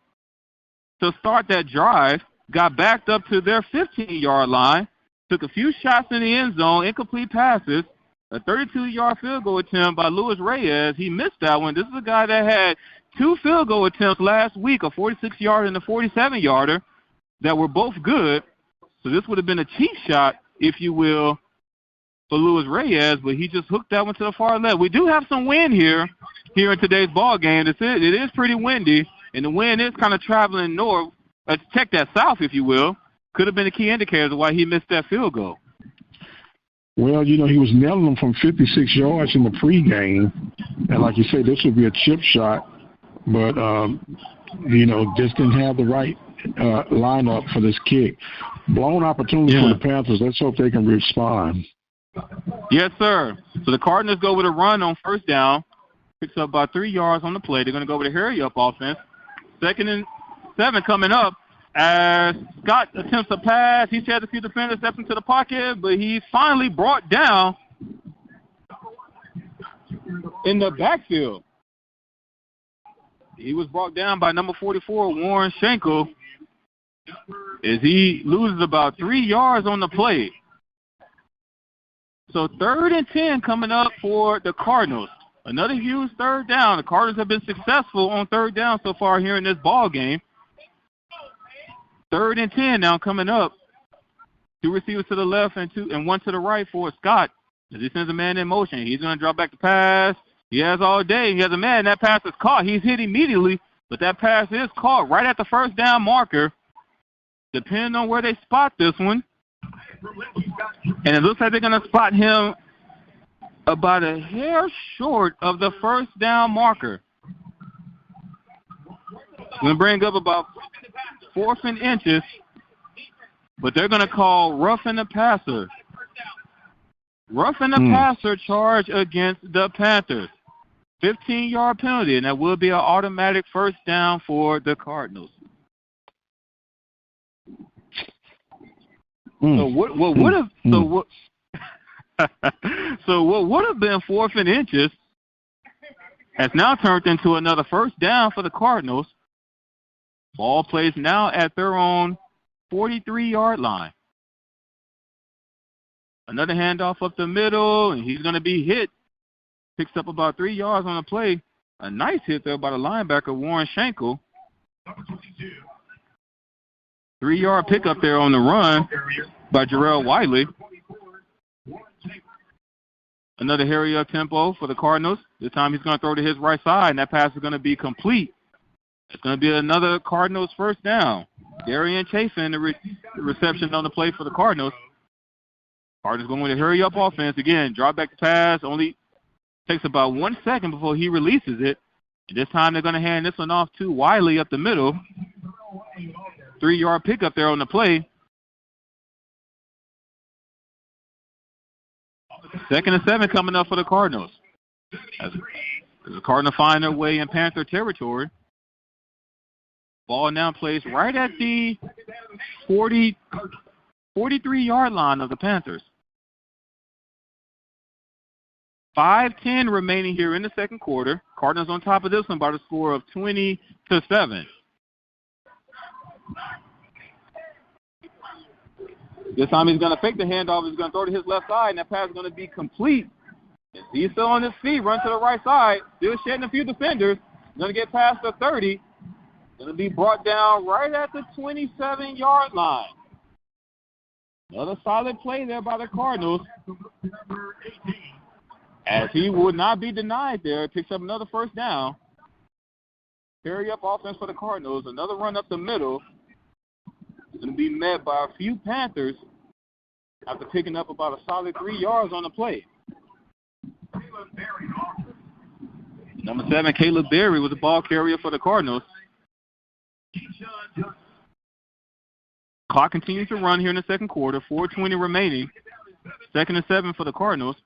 to start that drive, got backed up to their 15-yard line, took a few shots in the end zone, incomplete passes, a 32-yard field goal attempt by Luis Reyes. He missed that one. This is a guy that had 2 field goal attempts last week, a 46-yarder and a 47-yarder, that were both good. So this would have been a cheap shot, if you will, for Luis Reyes, but he just hooked that one to the far left. We do have some wind here in today's ball game. It is pretty windy, and the wind is kind of traveling north. Check that south, if you will. Could have been a key indicator of why he missed that field goal. Well, he was nailing them from 56 yards in the pregame, and like you say, this would be a chip shot, but just didn't have the right lineup for this kick. Blown opportunity for the Panthers. Let's hope they can respond. Yes, sir. So the Cardinals go with a run on first down. Picks up about 3 yards on the play. They're going to go with a hurry-up offense. 2nd and 7 coming up as Scott attempts a pass. He has a few defenders, steps into the pocket, but he's finally brought down in the backfield. He was brought down by number 44, Warren Schenkel, as he loses about 3 yards on the play. So 3rd and 10 coming up for the Cardinals. Another huge third down. The Cardinals have been successful on third down so far here in this ball game. 3rd and 10 now coming up. 2 receivers to the left and 1 to the right for Scott. As he sends a man in motion. He's going to drop back the pass. He has all day. He has a man. That pass is caught. He's hit immediately, but that pass is caught right at the first down marker. Depending on where they spot this one. And it looks like they're going to spot him about a hair short of the first down marker. Going to bring up about 4th and inches, but they're going to call roughing the passer. Roughing the passer charge against the Panthers. 15-yard penalty, and that will be an automatic first down for the Cardinals. So what would have been 4th and inches has now turned into another first down for the Cardinals. Ball placed now at their own 43-yard line. Another handoff up the middle, and he's going to be hit. Picks up about 3 yards on the play. A nice hit there by the linebacker, Warren Schenkel. 3-yard pickup there on the run by Jarrell Wiley. Another hurry up tempo for the Cardinals. This time he's going to throw to his right side, and that pass is going to be complete. It's going to be another Cardinals first down. Darian Chafin, the reception on the play for the Cardinals. Cardinals going with a hurry up offense. Again, drop back the pass. Only takes about 1 second before he releases it. And this time they're going to hand this one off to Wiley up the middle. 3-yard pickup there on the play. 2nd and 7 coming up for the Cardinals. As the Cardinals find their way in Panther territory. Ball now placed right at the 43-yard line of the Panthers. 5:10 remaining here in the second quarter. Cardinals on top of this one by the score of 20-7. This time he's going to fake the handoff. He's going to throw to his left side, and that pass is going to be complete. He's still on his feet, run to the right side, still shedding a few defenders. Going to get past the 30. Going to be brought down right at the 27-yard line. Another solid play there by the Cardinals. As he would not be denied there, picks up another first down. Carry up offense for the Cardinals. Another run up the middle. Going to be met by a few Panthers after picking up about a solid 3 yards on the play. Number 7, Caleb Berry, was the ball carrier for the Cardinals. Clock continues to run here in the second quarter. 4:20 remaining. 2nd and 7 for the Cardinals.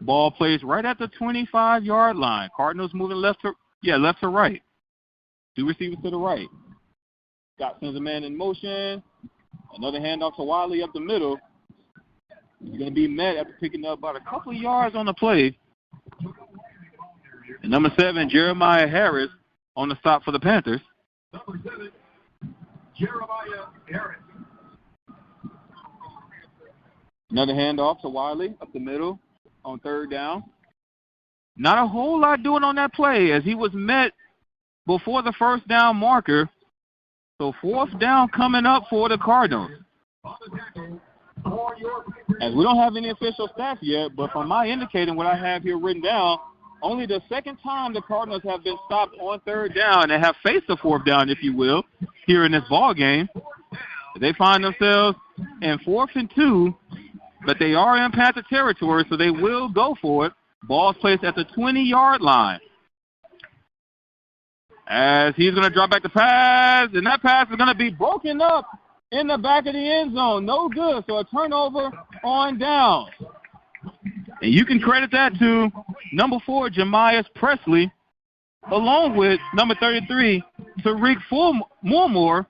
Ball placed right at the 25-yard line. Cardinals moving left to right. 2 receivers to the right. Scott sends a man in motion. Another handoff to Wiley up the middle. He's going to be met after picking up about a couple of yards on the play. And number 7, Jeremiah Harris, on the stop for the Panthers. Number 7, Jeremiah Harris. Another handoff to Wiley up the middle on 3rd down. Not a whole lot doing on that play as he was met before the first down marker. So 4th down coming up for the Cardinals. As we don't have any official stats yet, but from my indicating what I have here written down, only the second time the Cardinals have been stopped on 3rd down and have faced a 4th down, if you will, here in this ball game. They find themselves in 4th and 2, but they are in Panther territory, so they will go for it. Ball's placed at the 20-yard line. As he's going to drop back the pass, and that pass is going to be broken up in the back of the end zone. No good, so a turnover on down. And you can credit that to number 4, Jamias Presley, along with number 33, Tariq Moore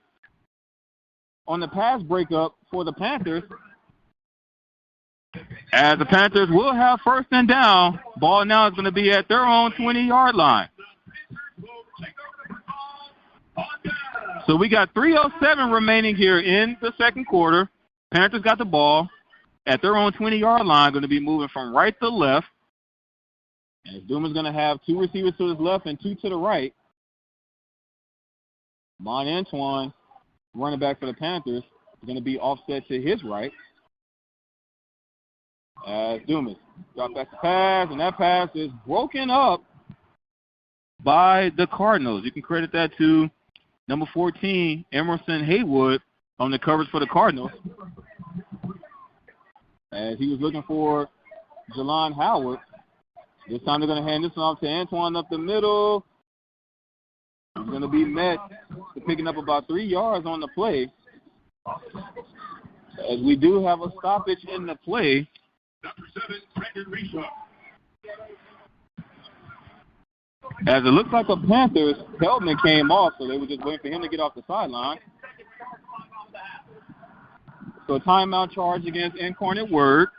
on the pass breakup for the Panthers. As the Panthers will have 1st and down, ball now is going to be at their own 20-yard line. So we got 3:07 remaining here in the second quarter. Panthers got the ball at their own 20-yard line, going to be moving from right to left. And Duma's going to have 2 receivers to his left and 2 to the right. Mon Antoine, running back for the Panthers, is going to be offset to his right. As Dumas dropped back the pass, and that pass is broken up by the Cardinals. You can credit that to number 14, Emerson Haywood, on the coverage for the Cardinals. As he was looking for Jalon Howard. This time they're going to hand this one off to Antoine up the middle. He's going to be met to picking up about 3 yards on the play. As we do have a stoppage in the play. As it looks like the Panthers, Feldman came off, so they were just waiting for him to get off the sideline. So a timeout charge against Incarnate Word.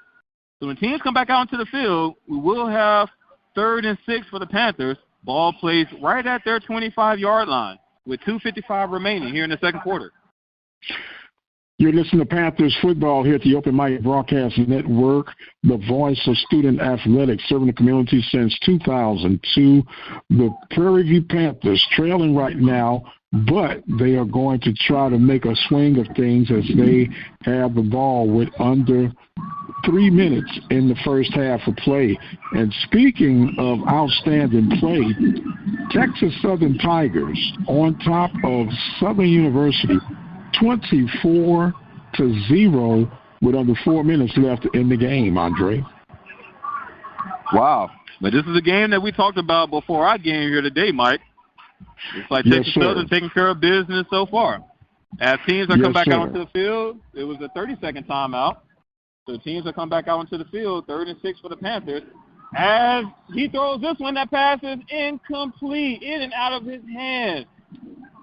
So when teams come back out into the field, we will have 3rd and 6 for the Panthers. Ball placed right at their 25-yard line with 2:55 remaining here in the second quarter. You're listening to Panthers football here at the Open Mic Broadcast Network, the voice of student athletics, serving the community since 2002. The Prairie View Panthers trailing right now, but they are going to try to make a swing of things as they have the ball with under 3 minutes in the first half of play. And speaking of outstanding play, Texas Southern Tigers on top of Southern University, 24-0 with under 4 minutes left in the game, Andre. Wow. But this is a game that we talked about before our game here today, Mike. It's like Texas Southern taking care of business so far. As teams are coming back out onto the field, it was a 30-second timeout. So teams are coming back out onto the field, 3rd and 6 for the Panthers. As he throws this one, that pass is incomplete, in and out of his hands.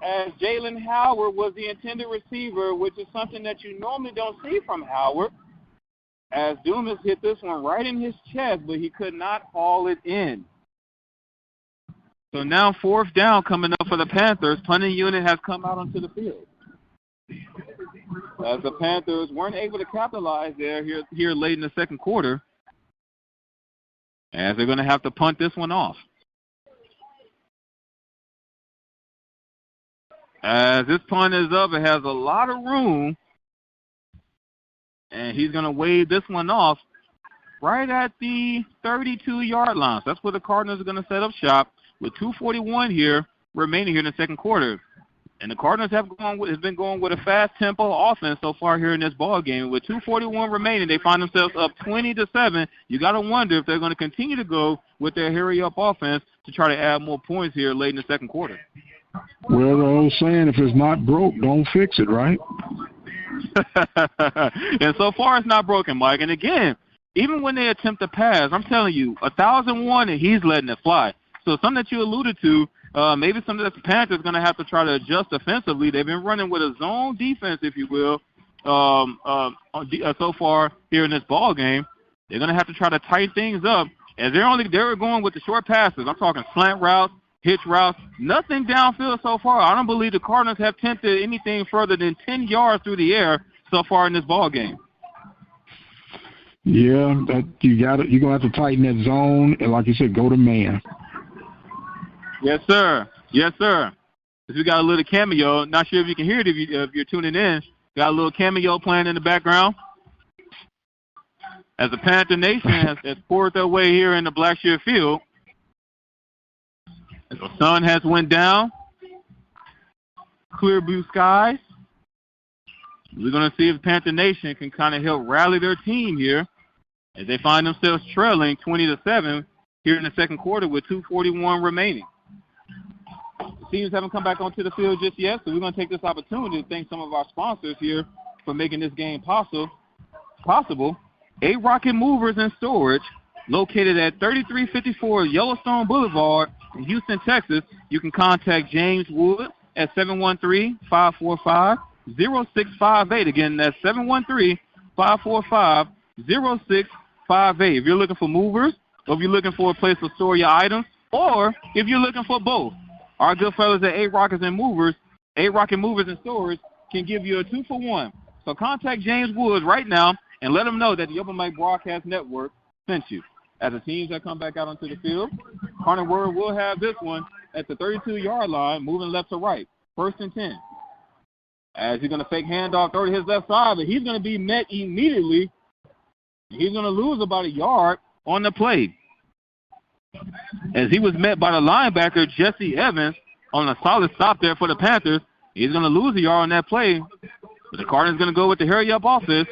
As Jalen Howard was the intended receiver, which is something that you normally don't see from Howard. As Dumas hit this one right in his chest, but he could not haul it in. So now 4th down coming up for the Panthers. Punting unit has come out onto the field. As the Panthers weren't able to capitalize there here late in the second quarter. As they're going to have to punt this one off. As this punt is up, it has a lot of room. And he's going to wave this one off right at the 32-yard line. So that's where the Cardinals are going to set up shop with 2:41 here remaining here in the second quarter. And the Cardinals have been going with a fast tempo offense so far here in this ball game. With 2:41 remaining, they find themselves up 20-7. You got to wonder if they're going to continue to go with their hurry-up offense to try to add more points here late in the second quarter. Well, the old saying, if it's not broke, don't fix it, right? And so far it's not broken, Mike. And again, even when they attempt to pass, I'm telling you, 1,001 and he's letting it fly. So something that you alluded to, maybe something that the Panthers are going to have to try to adjust offensively. They've been running with a zone defense, if you will, so far here in this ball game. They're going to have to try to tighten things up. As they're going with the short passes. I'm talking slant routes, hitch routes, nothing downfield so far. I don't believe the Cardinals have attempted anything further than 10 yards through the air so far in this ball game. Yeah, you're gonna have to tighten that zone, and like you said, go to man. Yes, sir. Yes, sir. We got a little cameo. Not sure if you can hear it if you're tuning in. Got a little cameo playing in the background. As the Panther Nation has poured their way here in the Blackshear Field. As the sun has went down. Clear blue skies. We're going to see if the Panther Nation can kind of help rally their team here as they find themselves trailing 20-7 here in the second quarter with 2:41 remaining. The teams haven't come back onto the field just yet, so we're going to take this opportunity to thank some of our sponsors here for making this game possible. A Rocket Movers and Storage, located at 3354 Yellowstone Boulevard in Houston, Texas. You can contact James Wood at 713-545-0658. Again, that's 713-545-0658. If you're looking for movers, or if you're looking for a place to store your items, or if you're looking for both, our good fellas at A Rocket Movers and Storage can give you a 2-for-1. So contact James Woods right now and let them know that the Open Mic Broadcast Network sent you. As the teams that come back out onto the field, Incarnate Word will have this one at the 32-yard line, moving left to right, 1st and 10. As he's going to fake handoff, throw to his left side, but he's going to be met immediately. He's going to lose about a yard on the play. As he was met by the linebacker, Jesse Evans, on a solid stop there for the Panthers. He's going to lose a yard on that play. But the Cardinals going to go with the hurry-up offense.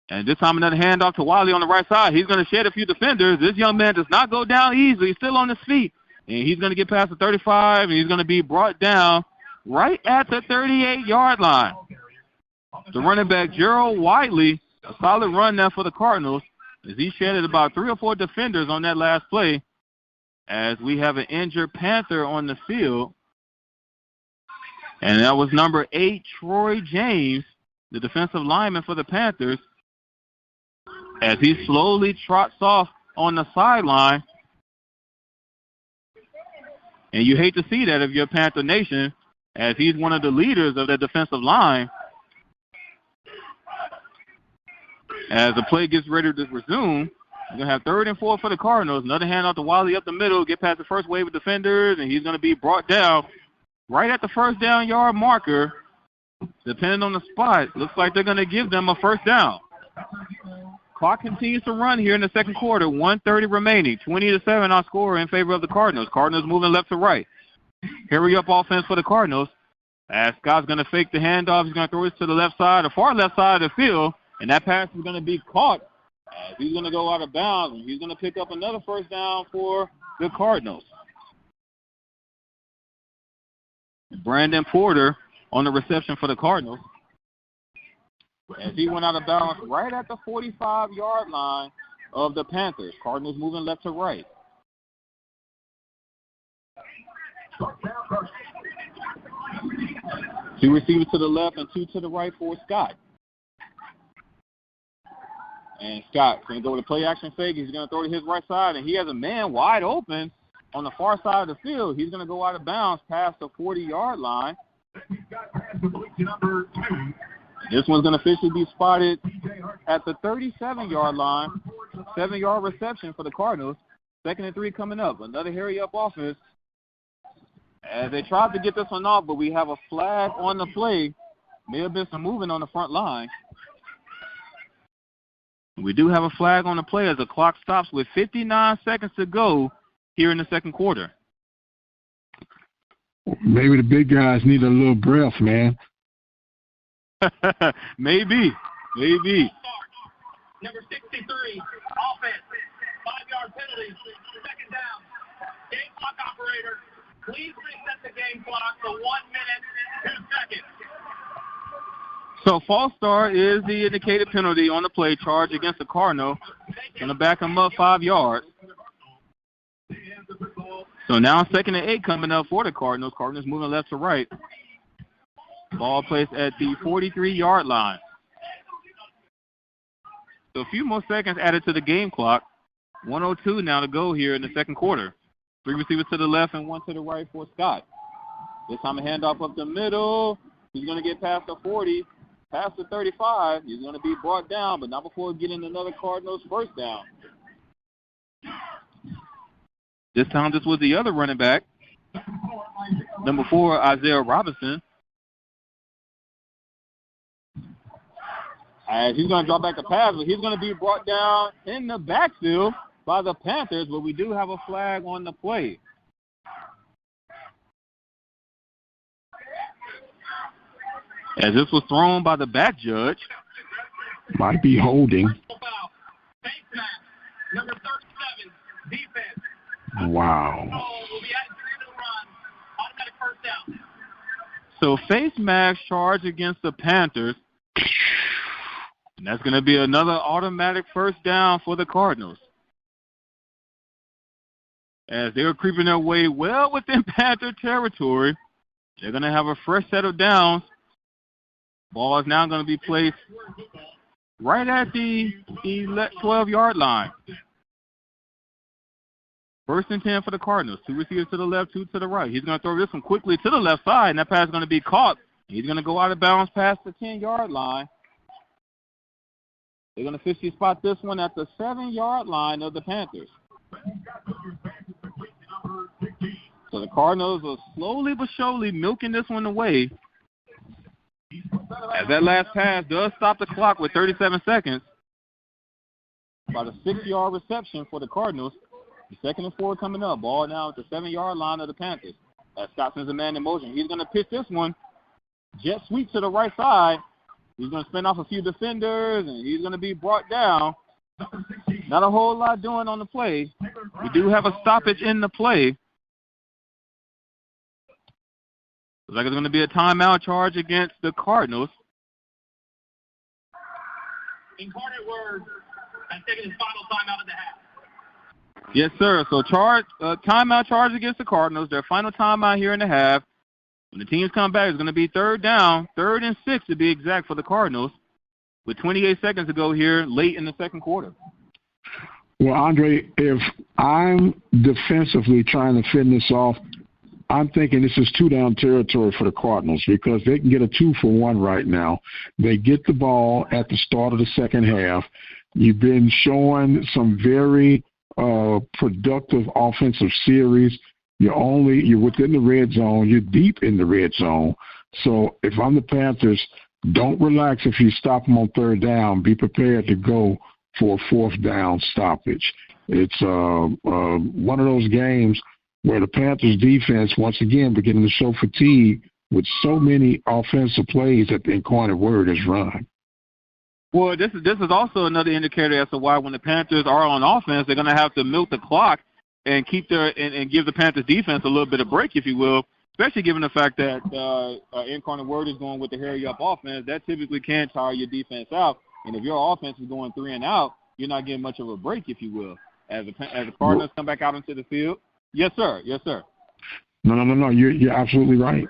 And this time another handoff to Wiley on the right side. He's going to shed a few defenders. This young man does not go down easily. He's still on his feet. And he's going to get past the 35, and he's going to be brought down right at the 38-yard line. The running back, Gerald Whiteley, a solid run there for the Cardinals, as he shedded about 3 or 4 defenders on that last play, as we have an injured Panther on the field. And that was number 8, Troy James, the defensive lineman for the Panthers, as he slowly trots off on the sideline. And you hate to see that if you're Panther Nation, as he's one of the leaders of the defensive line. As the play gets ready to resume, we're going to have 3rd and 4 for the Cardinals. Another handoff to Wiley up the middle, get past the first wave of defenders, and he's going to be brought down right at the first down yard marker. Depending on the spot, looks like they're going to give them a first down. Clock continues to run here in the second quarter. 1:30 remaining. 20-7 our score in favor of the Cardinals. Cardinals moving left to right. Hurry up offense for the Cardinals. As Scott's going to fake the handoff. He's going to throw it to the left side, the far left side of the field. And that pass is going to be caught. As he's going to go out of bounds. And he's going to pick up another first down for the Cardinals. Brandon Porter on the reception for the Cardinals, as he went out of bounds right at the 45-yard line of the Panthers. Cardinals moving left to right. Two receivers to the left and 2 to the right for Scott. And Scott's going to go with a play-action fake. He's going to throw to his right side, and he has a man wide open on the far side of the field. He's going to go out of bounds past the 40-yard line. This one's going to officially be spotted at the 37-yard line. 7-yard reception for the Cardinals. 2nd and 3 coming up. Another hurry-up offense. As they tried to get this one off, but we have a flag on the play. May have been some movement on the front line. We do have a flag on the play as the clock stops with 59 seconds to go here in the second quarter. Maybe the big guys need a little breath, man. Maybe. Number 63, offense, 5-yard penalty, 2nd down. Game clock operator, please reset the game clock to 1 minute, 2 seconds. So false start is the indicated penalty on the play charge against the Cardinal. Going to back him up 5 yards. So now 2nd and 8 coming up for the Cardinals. Cardinals moving left to right. Ball placed at the 43-yard line. So a few more seconds added to the game clock. 1:02 now to go here in the second quarter. 3 receivers to the left and 1 to the right for Scott. This time a handoff up the middle. He's going to get past the 40, past the 35. He's going to be brought down, but not before getting another Cardinals first down. This time this was the other running back, number 4, Isaiah Robinson. As he's going to drop back the pass, but he's going to be brought down in the backfield by the Panthers, but we do have a flag on the play. As this was thrown by the back judge. Might be holding. Number 37, defense. Wow. So face mask charge against the Panthers. And that's going to be another automatic first down for the Cardinals. As they're creeping their way well within Panther territory, they're going to have a fresh set of downs. Ball is now going to be placed right at the 12-yard line. 1st and 10 for the Cardinals. 2 receivers to the left, 2 to the right. He's going to throw this one quickly to the left side, and that pass is going to be caught. He's going to go out of bounds past the 10-yard line. They're going to officially spot this one at the 7-yard line of the Panthers. So the Cardinals are slowly but surely milking this one away. As that last pass does stop the clock with 37 seconds. About a 6-yard reception for the Cardinals. The 2nd and 4 coming up. Ball now at the 7-yard line of the Panthers. As Scott sends a man in motion. He's going to pitch this one. Jet sweep to the right side. He's going to spin off a few defenders, and he's going to be brought down. Not a whole lot doing on the play. We do have a stoppage in the play. Looks like it's going to be a timeout charge against the Cardinals. Incarnate Word has taken his final timeout of the half. Yes, sir. So timeout charge against the Cardinals. Their final timeout here in the half. When the teams come back, it's going to be third down, 3rd and 6 to be exact for the Cardinals, with 28 seconds to go here late in the second quarter. Well, Andre, if I'm defensively trying to fend this off, I'm thinking this is 2-down territory for the Cardinals because they can get a 2-for-1 right now. They get the ball at the start of the second half. You've been showing some very productive offensive series. You're within the red zone. You're deep in the red zone. So if I'm the Panthers, don't relax if you stop them on third down. Be prepared to go for a fourth down stoppage. It's one of those games where the Panthers defense, once again, beginning to show fatigue with so many offensive plays that the Incarnate Word has run. Well, this is also another indicator as to why when the Panthers are on offense, they're going to have to milk the clock and keep and give the Panthers defense a little bit of break, if you will, especially given the fact that Incarnate Word is going with the hurry-up offense. That typically can tire your defense out. And if your offense is going 3 and out, you're not getting much of a break, if you will, as the Cardinals come back out into the field. Yes, sir. Yes, sir. No. You're absolutely right.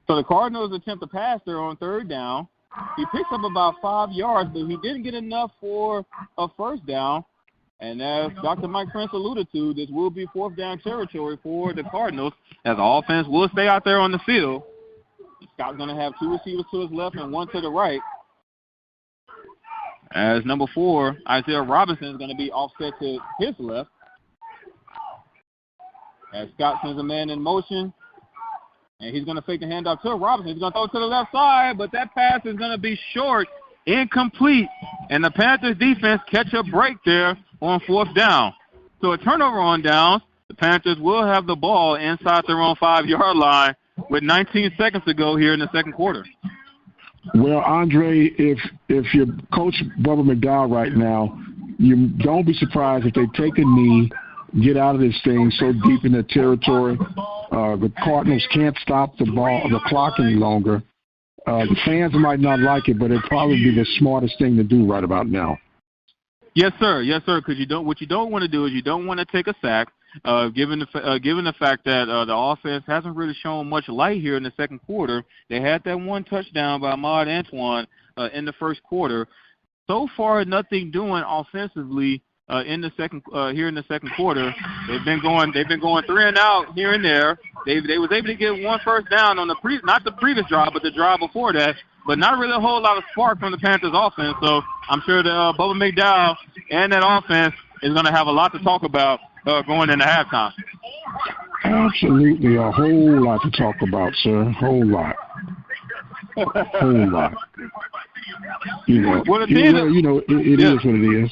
So the Cardinals attempt to pass there on third down. He picks up about 5 yards, but he didn't get enough for a first down. And as Dr. Mike Prince alluded to, this will be 4th down territory for the Cardinals, as the offense will stay out there on the field. Scott's going to have 2 receivers to his left and 1 to the right. As number 4, Isaiah Robinson, is going to be offset to his left. As Scott sends a man in motion, and he's going to fake the handoff to Robinson. He's going to throw it to the left side, but that pass is going to be short, incomplete, and the Panthers defense catch a break there on 4th down. So a turnover on downs. The Panthers will have the ball inside their own 5-yard line with 19 seconds to go here in the second quarter. Well, Andre, if you're Coach Bubba McDowell right now, you don't be surprised if they take a knee, get out of this thing so deep in their territory. The Cardinals can't stop the clock any longer. The fans might not like it, but it'd probably be the smartest thing to do right about now. Yes, sir. Yes, sir. Because what you don't want to do is you don't want to take a sack. Given the fact that the offense hasn't really shown much light here in the second quarter. They had that 1 touchdown by Ahmad Antoine in the first quarter. So far, nothing doing offensively in the second quarter. They've been going 3 and out here and there. They was able to get 1 first down on not the previous drive, but the drive before that. But not really a whole lot of spark from the Panthers offense. So I'm sure that Bubba McDowell and that offense is going to have a lot to talk about going into halftime. Absolutely, a whole lot to talk about, sir. Whole lot. Whole lot. It is what it is.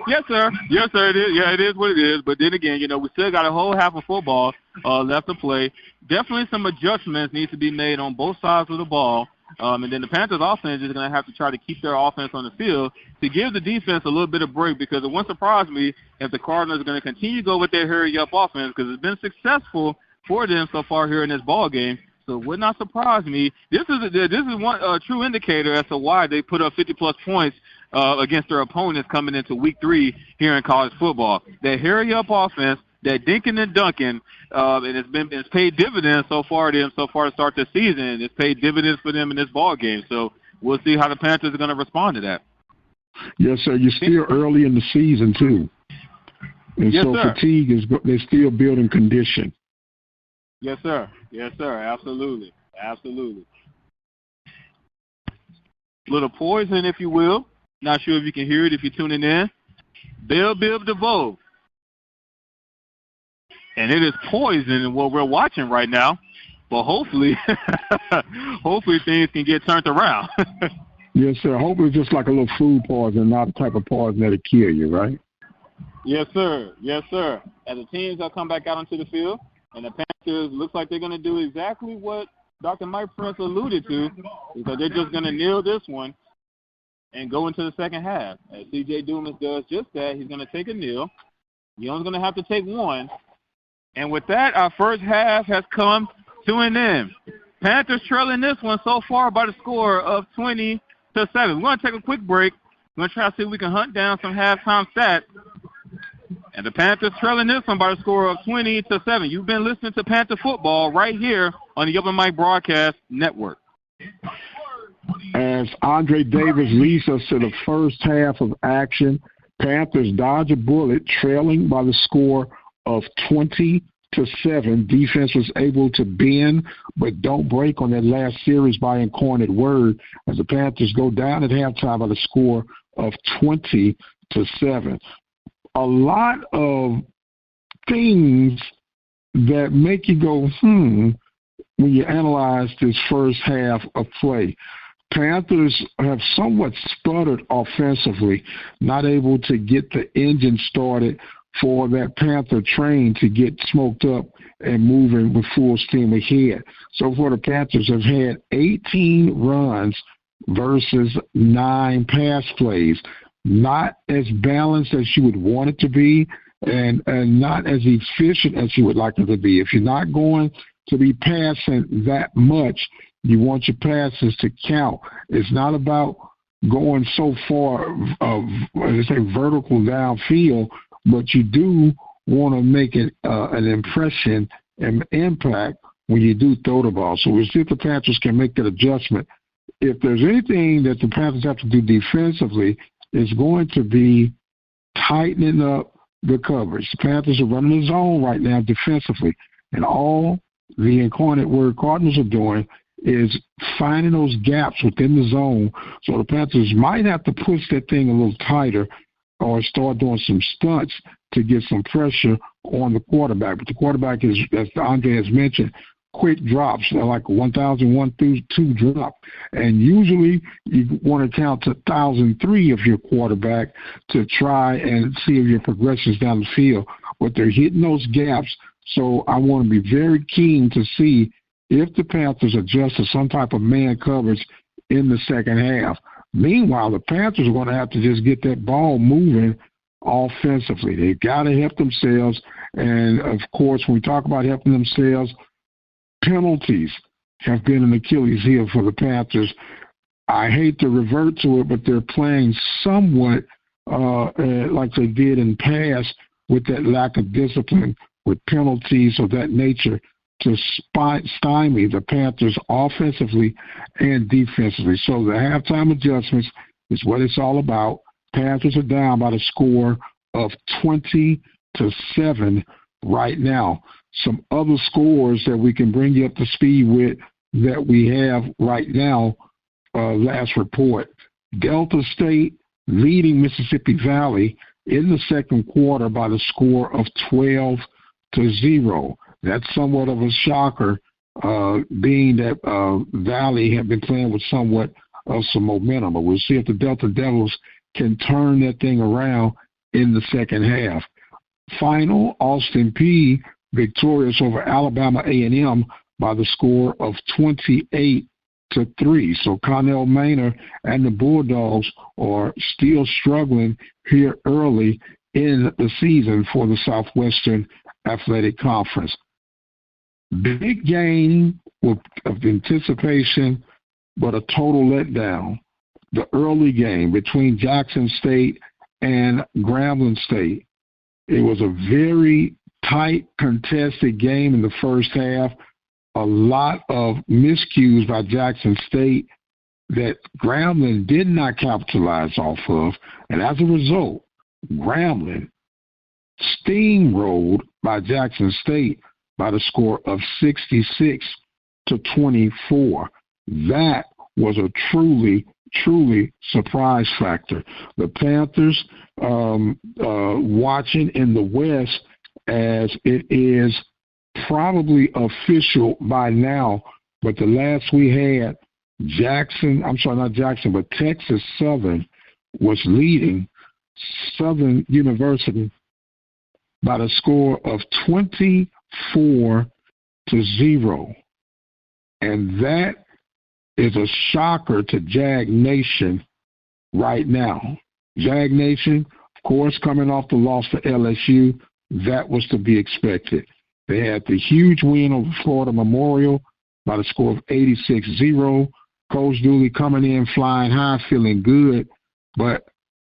Yes, sir. Yes, sir. It is. Yeah, it is what it is. But then again, we still got a whole half of football left to play. Definitely some adjustments need to be made on both sides of the ball. And then the Panthers offense is going to have to try to keep their offense on the field to give the defense a little bit of break, because it wouldn't surprise me if the Cardinals are going to continue to go with their hurry-up offense, because it's been successful for them so far here in this ball game. So it would not surprise me. This is one true indicator as to why they put up 50-plus points against their opponents coming into Week 3 here in college football. That hurry-up offense, that dinking and dunking, and it's paid dividends so far to start the season. It's paid dividends for them in this ball game. So we'll see how the Panthers are going to respond to that. Yes, sir. You're still early in the season too, and yes, so sir. they're still building condition. Yes, sir. Yes, sir. Absolutely. Absolutely. Little poison, if you will. Not sure if you can hear it if you're tuning in. Bill DeVoe. And it is poison in what we're watching right now. But hopefully things can get turned around. Yes, sir. Hopefully it's just like a little food poison, not the type of poison that'll kill you, right? Yes, sir. Yes, sir. As the teams come back out onto the field, and the Panthers looks like they're going to do exactly what Dr. Mike Prince alluded to, because they're just going to kneel this one and go into the second half. As C.J. Dumas does just that, he's going to take a kneel. He's only going to have to take one, And with that, our first half has come to an end. Panthers trailing this one so far by the score of 20-7. We're going to take a quick break. We're going to try to see if we can hunt down some halftime stats. And the Panthers trailing this one by the score of 20-7. You've been listening to Panther football right here on the Open Mic Broadcast Network. As Andre Davis leads us to the first half of action, Panthers dodge a bullet, trailing by the score of 20-7. Defense was able to bend, but don't break on that last series by Incarnate Word, as the Panthers go down at halftime by the score of 20-7. A lot of things that make you go, when you analyze this first half of play. Panthers have somewhat sputtered offensively, not able to get the engine started for that Panther train to get smoked up and moving with full steam ahead. So far, the Panthers have had 18 runs versus 9 pass plays. Not as balanced as you would want it to be, and not as efficient as you would like it to be. If you're not going to be passing that much, you want your passes to count. It's not about going so far, let's say, vertical downfield, but you do want to make it an impression and impact when you do throw the ball. So we'll see if the Panthers can make that adjustment. If there's anything that the Panthers have to do defensively, it's going to be tightening up the coverage. The Panthers are running the zone right now defensively, and all the Incarnate Word Cardinals are doing is finding those gaps within the zone. So the Panthers might have to push that thing a little tighter or start doing some stunts to get some pressure on the quarterback. But the quarterback is, as Andre has mentioned, quick drops, like a 1,001 through 2 drop. And usually you want to count to 1,003 of your quarterback to try and see if your progressions down the field. But they're hitting those gaps, so I want to be very keen to see if the Panthers adjust to some type of man coverage in the second half. Meanwhile, the Panthers are going to have to just get that ball moving offensively. They've got to help themselves. And, of course, when we talk about helping themselves, penalties have been an Achilles heel for the Panthers. I hate to revert to it, but they're playing somewhat like they did in past with that lack of discipline, with penalties of that nature to stymie the Panthers offensively and defensively. So the halftime adjustments is what it's all about. Panthers are down by the score of 20-7 right now. Some other scores that we can bring you up to speed with that we have right now, last report. Delta State leading Mississippi Valley in the second quarter by the score of 12-0. That's somewhat of a shocker, being that Valley have been playing with somewhat of some momentum. But we'll see if the Delta Devils can turn that thing around in the second half. Final, Austin Peay victorious over Alabama A&M by the score of 28-3. So Connell Maynard and the Bulldogs are still struggling here early in the season for the Southwestern Athletic Conference. Big game of anticipation, but a total letdown. The early game between Jackson State and Grambling State. It was a very tight, contested game in the first half. A lot of miscues by Jackson State that Grambling did not capitalize off of. And as a result, Grambling steamrolled by Jackson State by the score of 66-24. That was a truly surprise factor. The Panthers watching in the West, as it is probably official by now, but the last we had, Texas Southern was leading Southern University by the score of 24-0. And that is a shocker to Jag Nation right now. Jag Nation, of course, coming off the loss to LSU, that was to be expected. They had the huge win over Florida Memorial by the score of 86-0. Coach Dooley coming in flying high, feeling good. But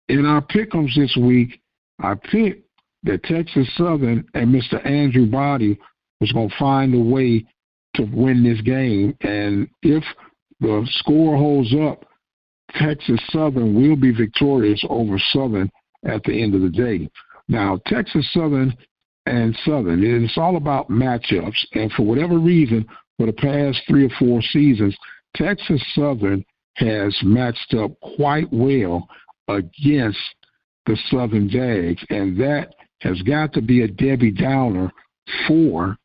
in our pick'ems this week, I picked that Texas Southern and Mr. Andrew Body was going to find a way to win this game. And if the score holds up, Texas Southern will be victorious over Southern at the end of the day. Now, Texas Southern and Southern, it's all about matchups. And for whatever reason, for the past 3 or 4 seasons, Texas Southern has matched up quite well against the Southern Jags, and that has got to be a Debbie Downer for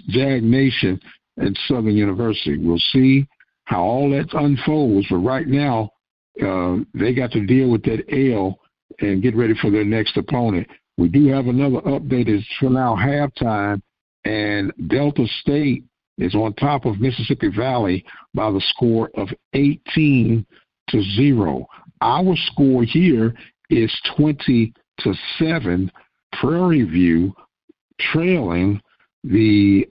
Jag Nation and Southern University. We'll see how all that unfolds, but right now they got to deal with that L and get ready for their next opponent. We do have another update. It's for now halftime, and Delta State is on top of Mississippi Valley by the score of 18-0. Our score here is 20-7. Prairie View trailing the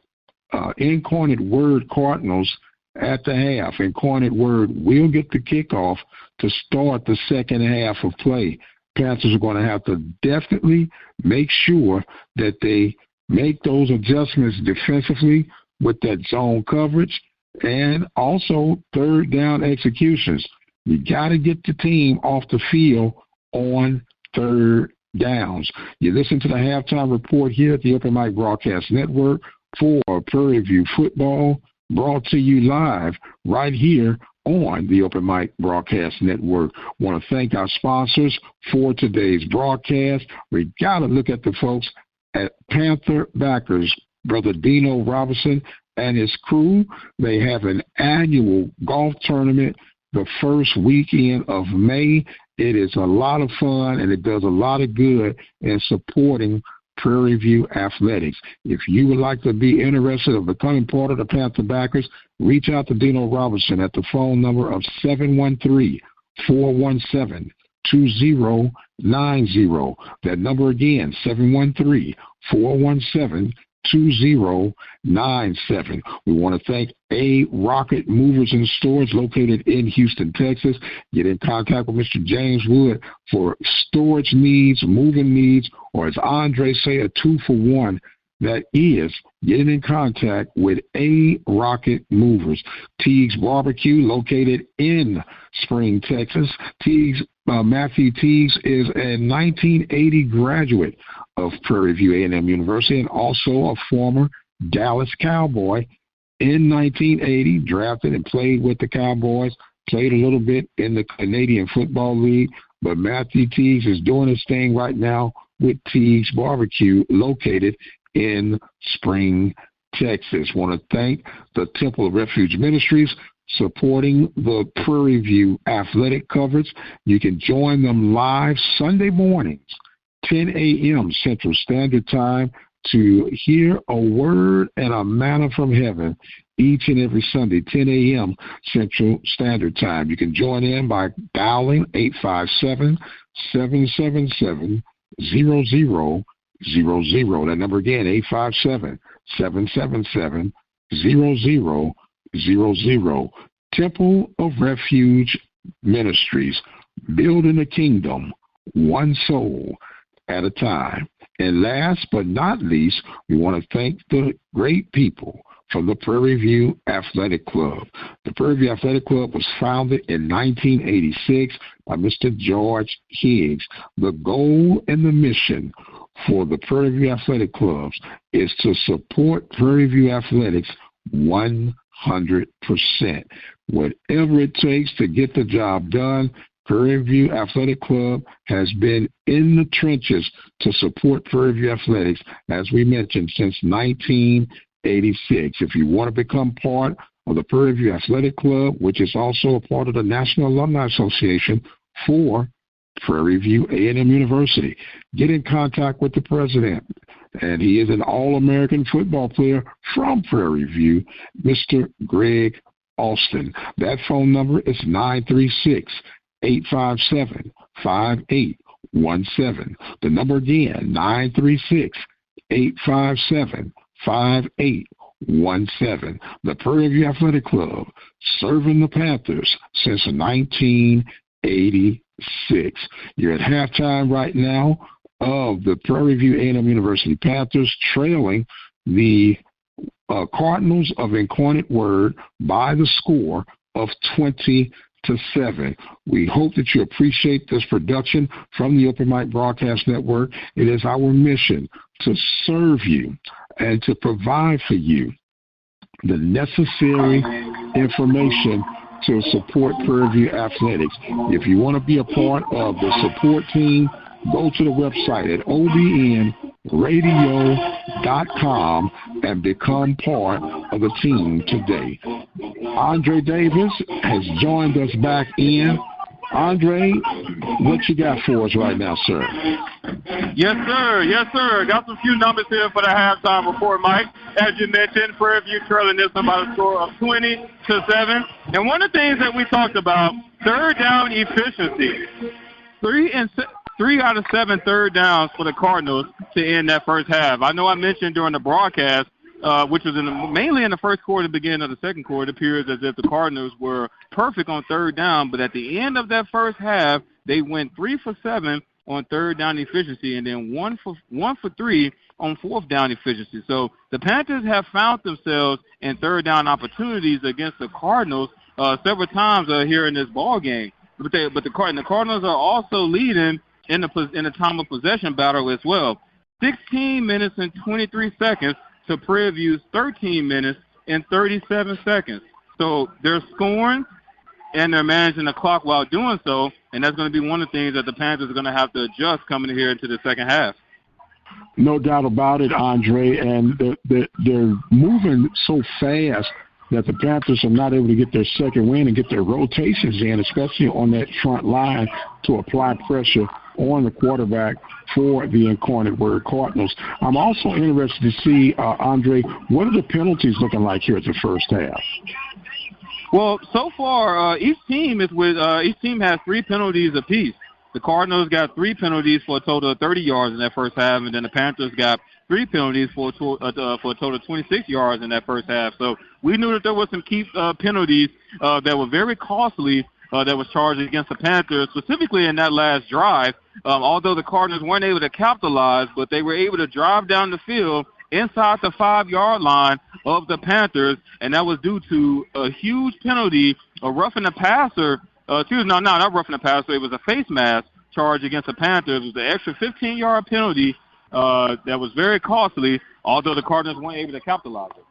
Incarnate Word Cardinals at the half. Incarnate Word will get the kickoff to start the second half of play. Panthers are going to have to definitely make sure that they make those adjustments defensively with that zone coverage and also third down executions. You got to get the team off the field on third downs. You listen to the halftime report here at the Open Mic Broadcast Network for Prairie View football, brought to you live right here on the Open Mic Broadcast Network. Want to thank our sponsors for today's broadcast. We got to look at the folks at Panther Backers, Brother Dino Robinson and his crew. They have an annual golf tournament the first weekend of May. It is a lot of fun, and it does a lot of good in supporting Prairie View athletics. If you would like to be interested in becoming part of the Panther Backers, reach out to Dino Robinson at the phone number of 713-417-2090. That number again, 713-417-2097. We want to thank A Rocket Movers and Storage located in Houston, Texas. Get in contact with Mr. James Wood for storage needs, moving needs, or as Andre say, a 2-for-1. That is, getting in contact with A Rocket Movers. Teague's Barbecue located in Spring, Texas. Matthew Teagues is a 1980 graduate of Prairie View A&M University and also a former Dallas Cowboy. In 1980, drafted and played with the Cowboys, played a little bit in the Canadian Football League, but Matthew Teagues is doing his thing right now with Teague's Barbecue located in Spring, Texas. Want to thank the Temple of Refuge Ministries supporting the Prairie View athletic coverage. You can join them live Sunday mornings, 10 a.m. Central Standard Time, to hear a word and a manna from heaven each and every Sunday, 10 a.m. Central Standard Time. You can join in by dialing 857-777-0000. That number again, 857-777-0000. Temple of Refuge Ministries, building a kingdom, one soul at a time. And last but not least, we want to thank the great people from the Prairie View Athletic Club. The Prairie View Athletic Club was founded in 1986 by Mr. George Higgs. The goal and the mission for the Prairie View Athletic Clubs is to support Prairie View Athletics 100%. Whatever it takes to get the job done, Prairie View Athletic Club has been in the trenches to support Prairie View Athletics, as we mentioned, since 1986. If you want to become part of the Prairie View Athletic Club, which is also a part of the National Alumni Association for Prairie View A&M University, get in contact with the president, and he is an All-American football player from Prairie View, Mr. Greg Austin. That phone number is 936-857-5817. The number again, 936-857-5817. 5817. The Prairie View Athletic Club, serving the Panthers since 1986. You're at halftime right now of the Prairie View A&M University Panthers, trailing the Cardinals of Incarnate Word by the score of 20-7. We hope that you appreciate this production from the Open Mic Broadcast Network. It is our mission to serve you and to provide for you the necessary information to support Prairie View Athletics. If you want to be a part of the support team, go to the website at obnradio.com and become part of the team today. Andre Davis has joined us back in. Andre, what you got for us right now, sir? Yes, sir. Yes, sir. Got some few numbers here for the halftime report, Mike. As you mentioned, Prairie View trailing this one by a score of 20-7. And one of the things that we talked about, third down efficiency. 3 out of 7 third downs for the Cardinals to end that first half. I know I mentioned during the broadcast, which was mainly in the first quarter, beginning of the second quarter, it appears as if the Cardinals were perfect on third down. But at the end of that first half, they went 3 for 7 on third down efficiency and then 1 for 3 on fourth down efficiency. So the Panthers have found themselves in third down opportunities against the Cardinals several times here in this ball game. But the Cardinals are also leading in the time of possession battle as well. 16 minutes and 23 seconds to Prairie View's 13 minutes and 37 seconds. So they're scoring and they're managing the clock while doing so, and that's going to be one of the things that the Panthers are going to have to adjust coming here into the second half. No doubt about it, Andre, and they're moving so fast that the Panthers are not able to get their second win and get their rotations in, especially on that front line, to apply pressure on the quarterback for the Incarnate Word Cardinals. I'm also interested to see, Andre, what are the penalties looking like here at the first half? Well, so far, each team has 3 penalties apiece. The Cardinals got 3 penalties for a total of 30 yards in that first half, and then the Panthers got 3 penalties for a total of 26 yards in that first half. So we knew that there were some key penalties that were very costly that was charged against the Panthers, specifically in that last drive. Although the Cardinals weren't able to capitalize, but they were able to drive down the field inside the 5-yard line of the Panthers, and that was due to a huge penalty, a roughing the passer. Not roughing the passer. It was a face mask charge against the Panthers. It was an extra 15-yard penalty that was very costly, although the Cardinals weren't able to capitalize it.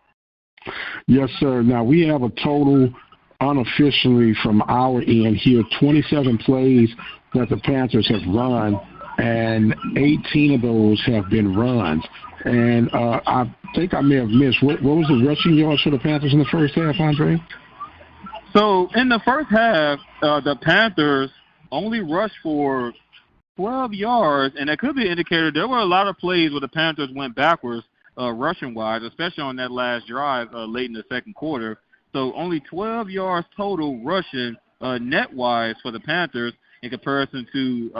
Yes, sir. Now, we have a total unofficially from our end here, 27 plays that the Panthers have run, and 18 of those have been runs. And I think I may have missed. What was the rushing yards for the Panthers in the first half, Andre? So in the first half, the Panthers only rushed for 12 yards, and that could be an indicator. There were a lot of plays where the Panthers went backwards rushing-wise, especially on that last drive late in the second quarter. So only 12 yards total rushing net-wise for the Panthers in comparison to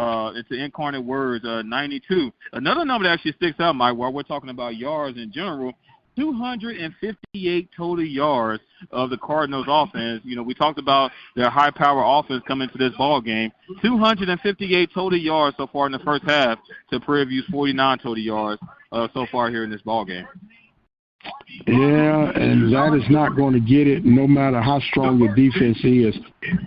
Incarnate Word's 92. Another number that actually sticks out, Mike, while we're talking about yards in general, 258 total yards of the Cardinals offense. You know, we talked about their high-power offense coming to this ball game. 258 total yards so far in the first half to Prairie View's 49 total yards so far here in this ball game. Yeah, and that is not going to get it no matter how strong your defense is.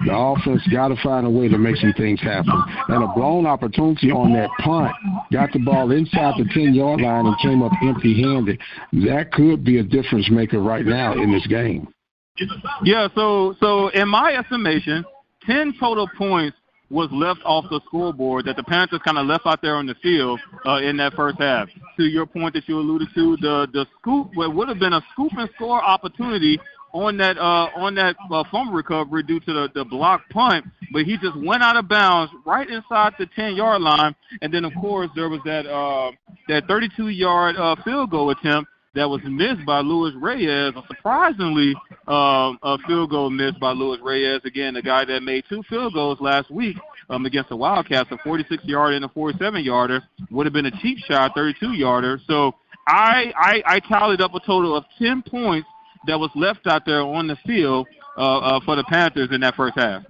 The offense got to find a way to make some things happen. And a blown opportunity on that punt, got the ball inside the 10-yard line and came up empty-handed. That could be a difference maker right now in this game. Yeah, so in my estimation, 10 total points was left off the scoreboard that the Panthers kind of left out there on the field in that first half. To your point that you alluded to, the scoop, what would have been a scoop and score opportunity on that fumble recovery due to the block punt, but he just went out of bounds right inside the 10-yard line, and then of course there was that 32-yard field goal attempt that was missed by Luis Reyes. Surprisingly, a field goal missed by Luis Reyes. Again, the guy that made 2 field goals last week against the Wildcats, a 46-yarder and a 47-yarder. Would have been a cheap shot, 32-yarder. So I tallied up a total of 10 points that was left out there on the field for the Panthers in that first half.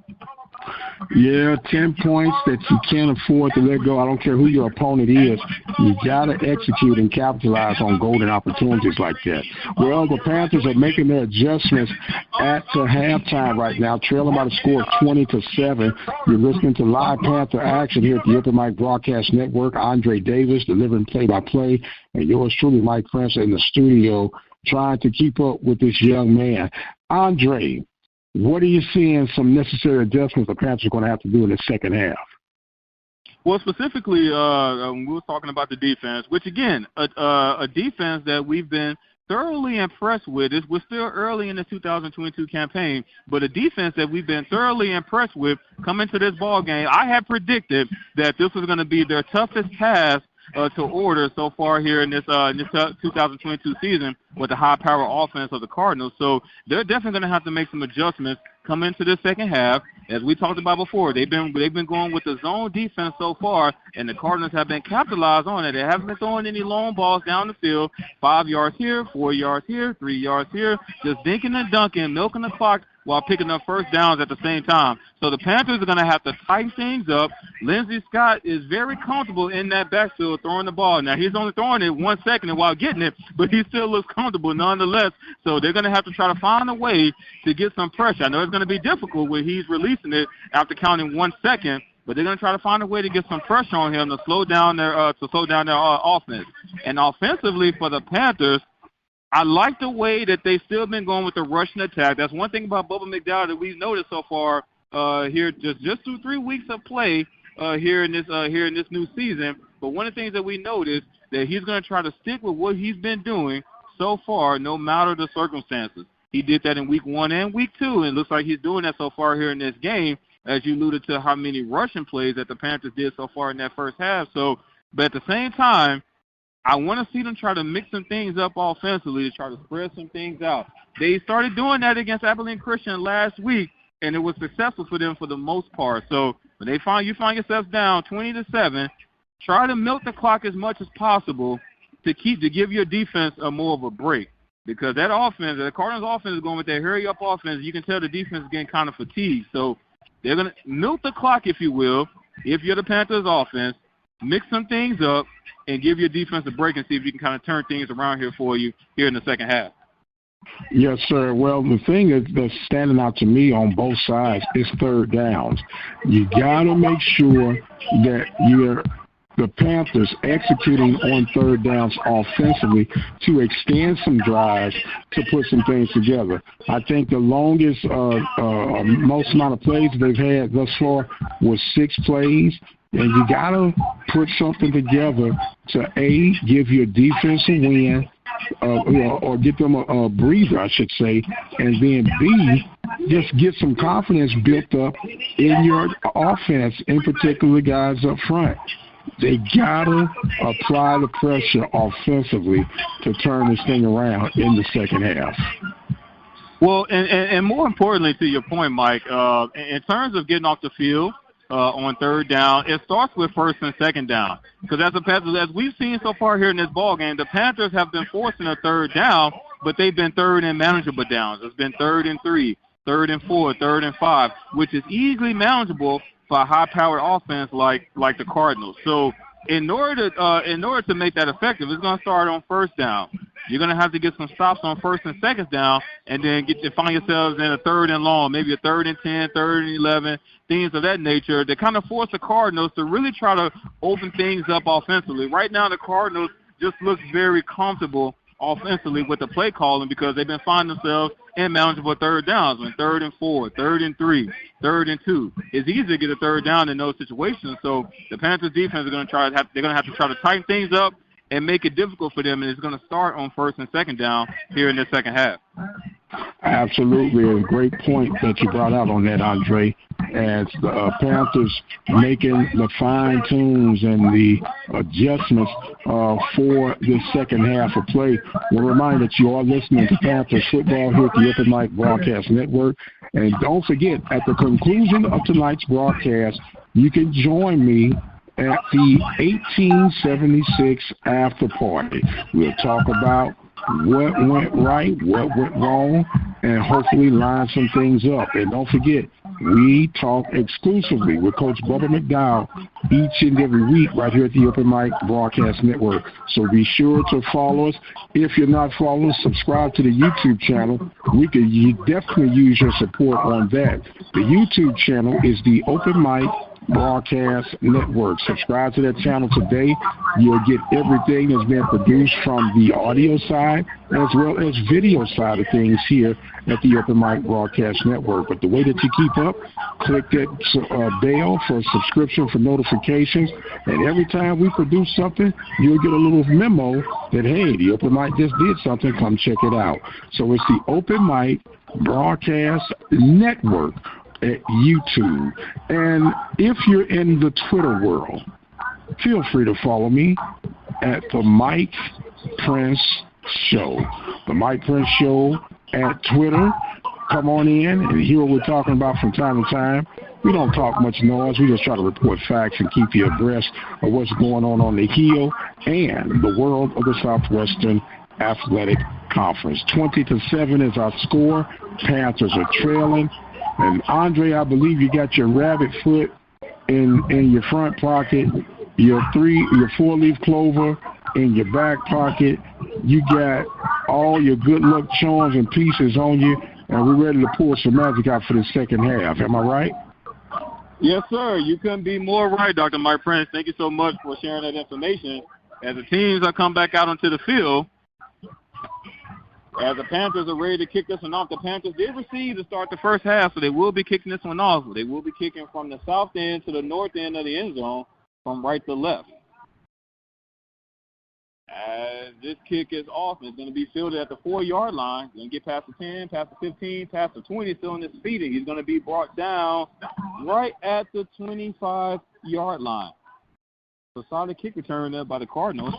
Yeah, 10 points that you can't afford to let go. I don't care who your opponent is. You got to execute and capitalize on golden opportunities like that. Well, the Panthers are making their adjustments at the halftime right now, trailing by the score of 20-7. You're listening to live Panther action here at the Open Mic Broadcast Network. Andre Davis delivering play-by-play, and yours truly, Mike Prince, in the studio trying to keep up with this young man. Andre, what are you seeing some necessary adjustments the Panthers are going to have to do in the second half? Well, specifically, we were talking about the defense, which, again, a defense that we've been thoroughly impressed with. We're still early in the 2022 campaign, but a defense that we've been thoroughly impressed with coming to this ball game. I had predicted that this was going to be their toughest task to order so far here in this 2022 season with the high-power offense of the Cardinals. So they're definitely going to have to make some adjustments come into this second half. As we talked about before, they've been going with the zone defense so far, and the Cardinals have been capitalized on it. They haven't been throwing any long balls down the field, 5 yards here, 4 yards here, 3 yards here, just dinking and dunking, milking the clock while picking up first downs at the same time. So the Panthers are going to have to tighten things up. Lindsey Scott is very comfortable in that backfield throwing the ball. Now, he's only throwing it 1 second while getting it, but he still looks comfortable nonetheless. So they're going to have to try to find a way to get some pressure. I know it's going to be difficult when he's releasing it after counting 1 second, but they're going to try to find a way to get some pressure on him to slow down their offense. And offensively for the Panthers, I like the way that they've still been going with the rushing attack. That's one thing about Bubba McDowell that we've noticed so far here just through 3 weeks of play here in this new season. But one of the things that we noticed that he's going to try to stick with what he's been doing so far, no matter the circumstances. He did that in week 1 and week 2, and it looks like he's doing that so far here in this game, as you alluded to how many rushing plays that the Panthers did so far in that first half. So, but at the same time, I want to see them try to mix some things up offensively to try to spread some things out. They started doing that against Abilene Christian last week, and it was successful for them for the most part. So when you find yourself down 20-7, try to milk the clock as much as possible to give your defense more of a break. Because that offense, the Cardinals offense is going with that hurry-up offense. You can tell the defense is getting kind of fatigued. So they're going to milk the clock, if you will, if you're the Panthers offense, mix some things up, and give your defense a break and see if you can kind of turn things around here for you here in the second half. Yes, sir. Well, the thing that's standing out to me on both sides is third downs. You got to make sure that the Panthers executing on third downs offensively to extend some drives to put some things together. I think the longest, most amount of plays they've had thus far was 6 plays. And you got to put something together to, A, give your defense a win, or get them a breather, I should say, and then, B, just get some confidence built up in your offense, in particular guys up front. They got to apply the pressure offensively to turn this thing around in the second half. Well, and more importantly, to your point, Mike, in terms of getting off the field, on third down, it starts with first and second down. Because as we've seen so far here in this ball game, the Panthers have been forcing a third down, but they've been third and manageable downs. It's been 3rd and 3, 3rd and 4, 3rd and 5, which is easily manageable for a high-powered offense like the Cardinals. So in order to make that effective, it's going to start on first down. You're going to have to get some stops on first and second down, and then find yourselves in a 3rd and long, maybe a 3rd and 10, 3rd and 11, things of that nature that kind of force the Cardinals to really try to open things up offensively. Right now, the Cardinals just look very comfortable offensively with the play calling because they've been finding themselves in manageable third downs, when 3rd and 4, 3rd and 3, 3rd and 2. It's easy to get a third down in those situations. So the Panthers defense is going to have to try to tighten things up and make it difficult for them, and it's going to start on first and second down here in the second half. Absolutely. A great point that you brought out on that, Andre, as the Panthers making the fine-tunes and the adjustments for this second half of play. We'll remind that you are listening to Panthers football here at the Open Mic Broadcast Network. And don't forget, at the conclusion of tonight's broadcast, you can join me at the 1876 after party. We'll talk about what went right, what went wrong, and hopefully line some things up. And don't forget, we talk exclusively with Coach Bubba McDowell each and every week right here at the Open Mic Broadcast Network. So be sure to follow us. If you're not following us, subscribe to the YouTube channel. We could definitely use your support on that. The YouTube channel is the Open Mic Broadcast Network. Subscribe to that channel today. You'll get everything that's been produced from the audio side as well as video side of things here at the Open Mic Broadcast Network. But the way that you keep up, click that bell for subscription for notifications, and every time we produce something, you'll get a little memo that, hey, the Open Mic just did something, come check it out. So it's the Open Mic Broadcast Network at YouTube. And if you're in the Twitter world, feel free to follow me at the Mike Prince Show. The Mike Prince Show at Twitter. Come on in and hear what we're talking about from time to time. We don't talk much noise. We just try to report facts and keep you abreast of what's going on the Hill and the world of the Southwestern Athletic Conference. 20-7 is our score. Panthers are trailing. And Andre, I believe you got your rabbit foot in your front pocket, your 4-leaf clover in your back pocket. You got all your good luck charms and pieces on you, and we're ready to pull some magic out for the second half. Am I right? Yes, sir. You couldn't be more right, Dr. Mike Prince. Thank you so much for sharing that information. As the teams are come back out onto the field, as the Panthers are ready to kick this one off, the Panthers did receive to start the first half, so they will be kicking this one off. They will be kicking from the south end to the north end of the end zone, from right to left. As this kick is off, it's going to be fielded at the 4-yard line. Going to get past the 10, past the 15, past the 20, still on his feet. He's going to be brought down right at the 25-yard line. So solid kick return there by the Cardinals.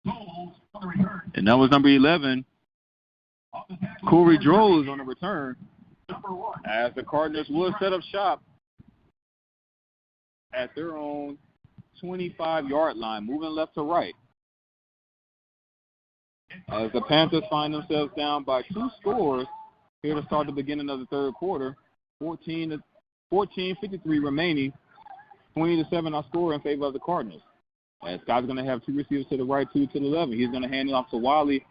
And that was number 11. Corey Droz on the return, as the Cardinals will set up shop at their own 25-yard line, moving left to right. As the Panthers find themselves down by 2 scores here to start the beginning of the third quarter, 14-53 remaining, 20-7 our score in favor of the Cardinals. As Scott's going to have 2 receivers to the right, 2 to the left. He's going to hand it off to Wiley.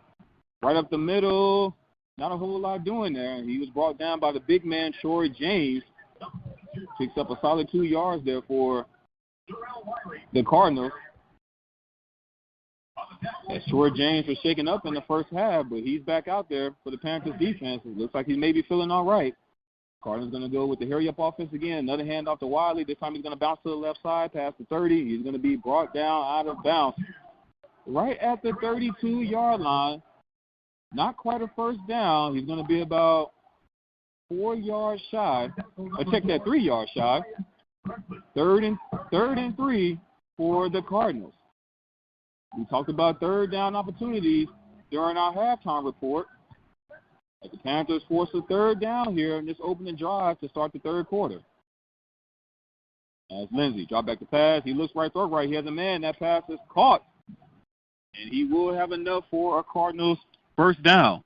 Right up the middle, not a whole lot doing there. He was brought down by the big man, Troy James. Picks up a solid 2 yards there for the Cardinals. As Troy James was shaken up in the first half, but he's back out there for the Panthers defense. It looks like he may be feeling all right. Cardinals going to go with the hurry-up offense again. Another handoff to Wiley. This time he's going to bounce to the left side past the 30. He's going to be brought down out of bounds right at the 32-yard line. Not quite a first down. He's going to be about 4 yards shy. Or check that, 3 yards shy. Third and 3 for the Cardinals. We talked about third down opportunities during our halftime report. As the Panthers force a third down here in this opening drive to start the third quarter. As Lindsey drop back the pass, he looks right, throw right. He has a man. That pass is caught. And he will have enough for a Cardinals first down.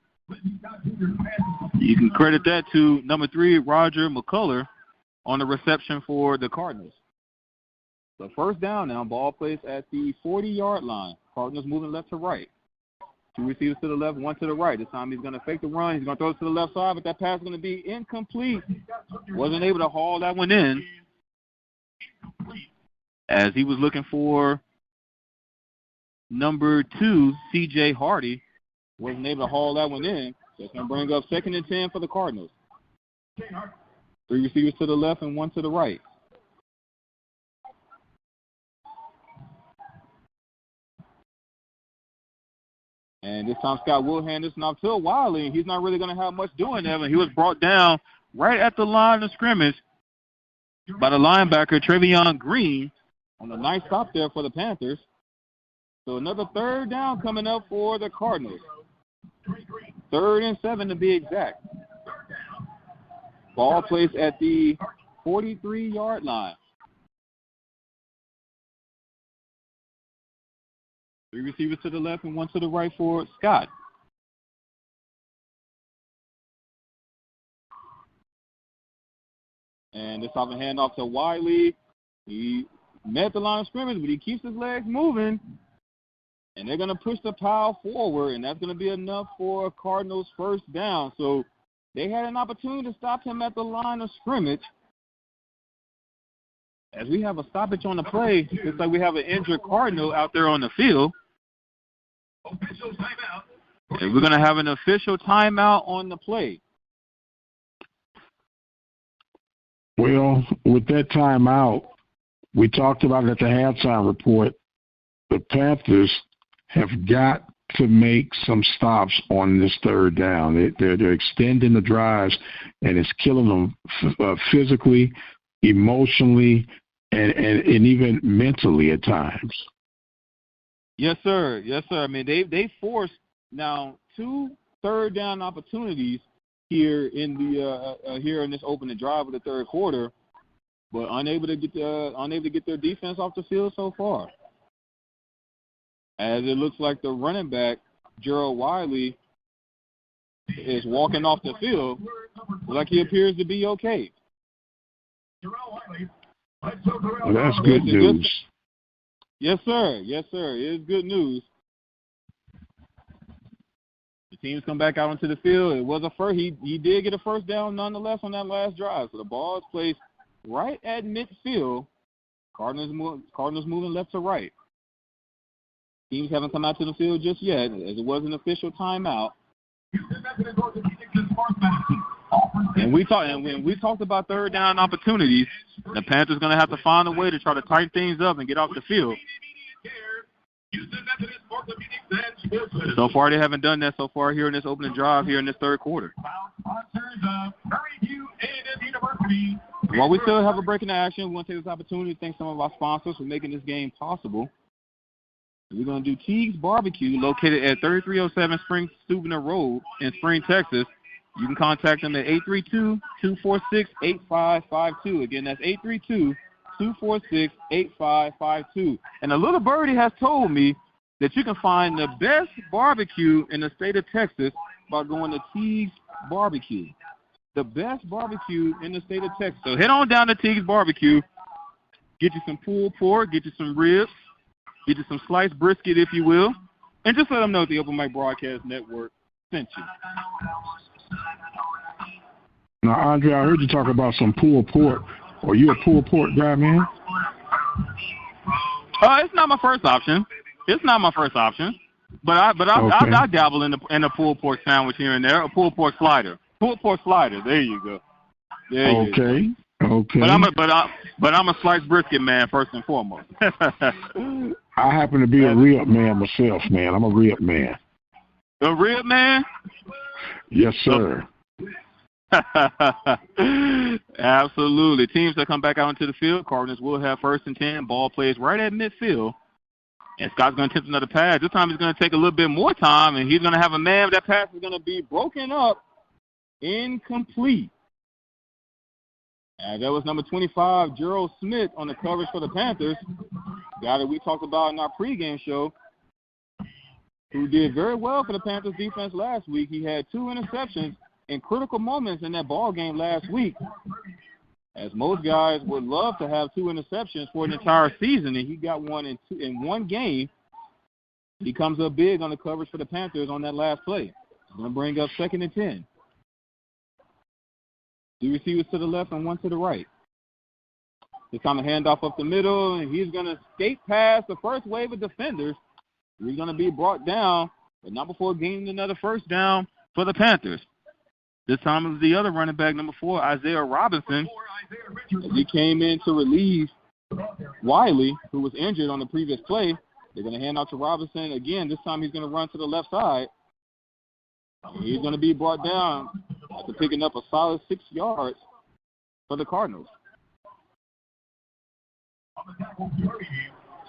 You can credit that to number 3, Roger McCullough, on the reception for the Cardinals. The first down now, ball placed at the 40-yard line. Cardinals moving left to right. 2 receivers to the left, 1 to the right. This time he's going to fake the run. He's going to throw it to the left side, but that pass is going to be incomplete. Wasn't able to haul that one in, as he was looking for number 2, C.J. Hardy. Wasn't able to haul that one in. So it's going to bring up 2nd and 10 for the Cardinals. 3 receivers to the left and 1 to the right. And this time Scott will hand this off to Wiley, and he's not really going to have much doing there. But he was brought down right at the line of scrimmage by the linebacker, Travion Green, on a nice stop there for the Panthers. So another third down coming up for the Cardinals. 3rd and 7 to be exact. Ball placed at the 43-yard line. Three receivers to the left and one to the right for Scott. And this off a handoff to Wiley. He met the line of scrimmage, but he keeps his legs moving. And they're going to push the pile forward, and that's going to be enough for Cardinals' first down. So they had an opportunity to stop him at the line of scrimmage. As we have a stoppage on the play, looks like we have an injured Cardinal out there on the field. And we're going to have an official timeout on the play. Well, with that timeout, we talked about it at the halftime report. The Panthers have got to make some stops on this third down. They're extending the drives, and it's killing them physically, emotionally, and even mentally at times. Yes, sir. Yes, sir. I mean, they forced now 2 third down opportunities here in this opening drive of the third quarter, but unable to get their defense off the field so far. As it looks like the running back, Gerald Wiley, is walking off the field like he appears to be okay. Well, that's good news. Yes, sir. Yes, sir. It is good news. The team's come back out onto the field. It was a first. He did get a first down nonetheless on that last drive. So the ball is placed right at midfield. Cardinals moving left to right. Teams haven't come out to the field just yet, as it was an official timeout. And we talked about third down opportunities. The Panthers going to have to find a way to try to tighten things up and get off the field. So far, they haven't done that so far here in this opening drive here in this third quarter. While we still have a break in the action, we want to take this opportunity to thank some of our sponsors for making this game possible. We're going to do Teague's Barbecue, located at 3307 Spring Souvenir Road in Spring, Texas. You can contact them at 832-246-8552. Again, that's 832-246-8552. And a little birdie has told me that you can find the best barbecue in the state of Texas by going to Teague's Barbecue. The best barbecue in the state of Texas. So head on down to Teague's Barbecue. Get you some pulled pork, get you some ribs, get you some sliced brisket, if you will, and just let them know that the Open Mic Broadcast Network sent you. Now, Andre, I heard you talk about some pulled pork. Are you a pulled pork guy, man? It's not my first option. But I dabble in a pulled pork sandwich here and there, a pulled pork slider. Pulled pork slider. There you go. Okay. But I'm a sliced brisket man first and foremost. I happen to be a rib man myself, man. I'm a rib man. A rib man? Yes, sir. Absolutely. Teams that come back out into the field, Cardinals will have 1st and 10. Ball plays right at midfield. And Scott's going to attempt another pass. This time he's going to take a little bit more time, and he's going to have a man. That pass is going to be broken up, incomplete. And that was number 25, Gerald Smith, on the coverage for the Panthers. Guy that we talked about in our pregame show, who did very well for the Panthers defense last week. He had 2 interceptions in critical moments in that ball game last week. As most guys would love to have 2 interceptions for an entire season, and he got one in one game. He comes up big on the coverage for the Panthers on that last play. He's going to bring up 2nd and 10. 2 receivers to the left and 1 to the right. This time a handoff up the middle, and he's going to skate past the first wave of defenders. He's going to be brought down, but not before gaining another first down for the Panthers. This time it was the other running back, number 4, Isaiah Robinson. He came in to relieve Wiley, who was injured on the previous play. They're going to hand out to Robinson again. This time he's going to run to the left side. He's going to be brought down after picking up a solid 6 yards for the Cardinals.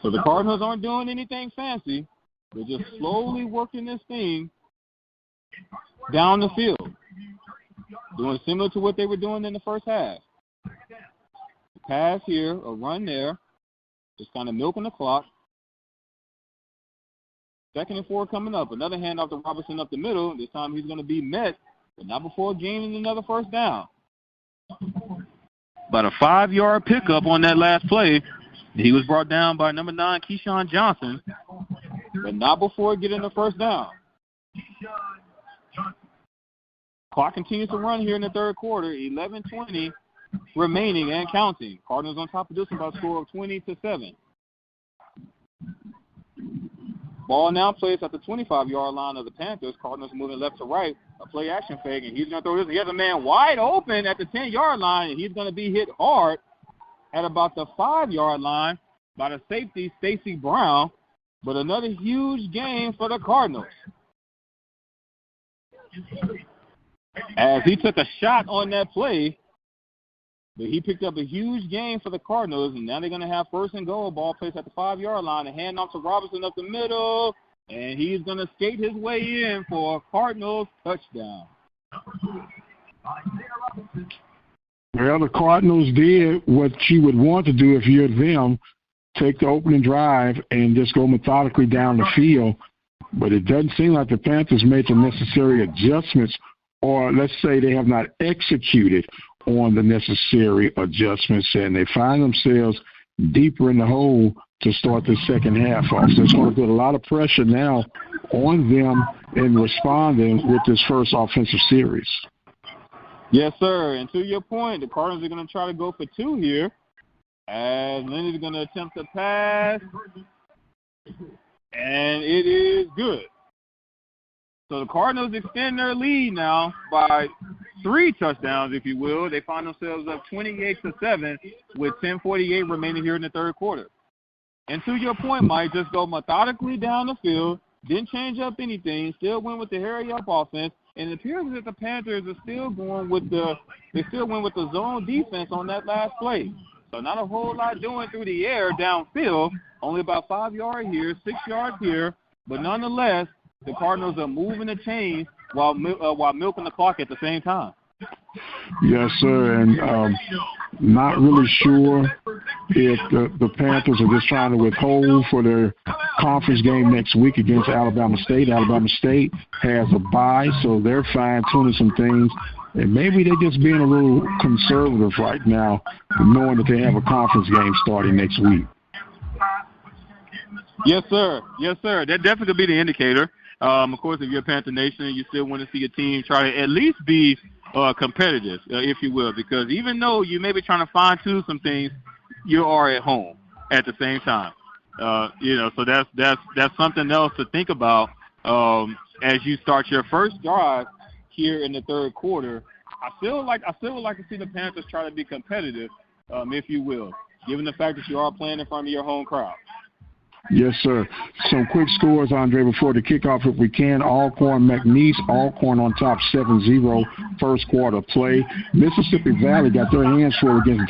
So the Cardinals aren't doing anything fancy. They're just slowly working this thing down the field, doing similar to what they were doing in the first half. A pass here, a run there, just kind of milking the clock. 2nd and 4 coming up. Another handoff to Robinson up the middle. This time he's going to be met, but not before gaining another first down. About a 5-yard pickup on that last play. He was brought down by number 9, Keyshawn Johnson, but not before getting the first down. Clock continues to run here in the third quarter. 11:20 remaining and counting. Cardinals on top of this one by a score of 20-7. Ball now plays at the 25-yard line of the Panthers. Cardinals moving left to right. A play action fake, and he's going to throw this. He has a man wide open at the 10-yard line, and he's going to be hit hard at about the 5-yard line by the safety, Stacy Brown. But another huge game for the Cardinals, as he took a shot on that play, but he picked up a huge gain for the Cardinals, and now they're going to have first and goal. Ball placed at the 5-yard line. A handoff to Robinson up the middle, and he's going to skate his way in for a Cardinals touchdown. Well, the Cardinals did what you would want to do if you're them, take the opening drive and just go methodically down the field. But it doesn't seem like the Panthers made the necessary adjustments, or let's say they have not executed on the necessary adjustments, and they find themselves deeper in the hole to start the second half off. So it's going to put a lot of pressure now on them in responding with this first offensive series. Yes, sir. And to your point, the Cardinals are going to try to go for 2 here, as Leonard's going to attempt to pass, and it is good. So the Cardinals extend their lead now by 3 touchdowns, if you will. They find themselves up 28-7 with 10:48 remaining here in the third quarter. And to your point, Mike, just go methodically down the field, didn't change up anything, still went with the hurry-up offense, and it appears that the Panthers are still going with the zone defense on that last play. So not a whole lot doing through the air downfield, only about 5 yards here, 6 yards here, but nonetheless, the Cardinals are moving the chains while milking the clock at the same time. Yes, sir, and not really sure if the Panthers are just trying to withhold for their conference game next week against Alabama State. Alabama State has a bye, so they're fine-tuning some things. And maybe they're just being a little conservative right now, knowing that they have a conference game starting next week. Yes, sir. Yes, sir. That definitely could be the indicator. Of course, if you're a Panther Nation, you still want to see your team try to at least be competitive, if you will, because even though you may be trying to fine-tune some things, you are at home at the same time. So that's something else to think about as you start your first drive here in the third quarter. I still would like to see the Panthers try to be competitive, if you will, given the fact that you are playing in front of your home crowd. Yes, sir. Some quick scores, Andre, before the kickoff, if we can. Alcorn McNeese, Alcorn on top 7-0 first quarter play. Mississippi Valley got their hands full against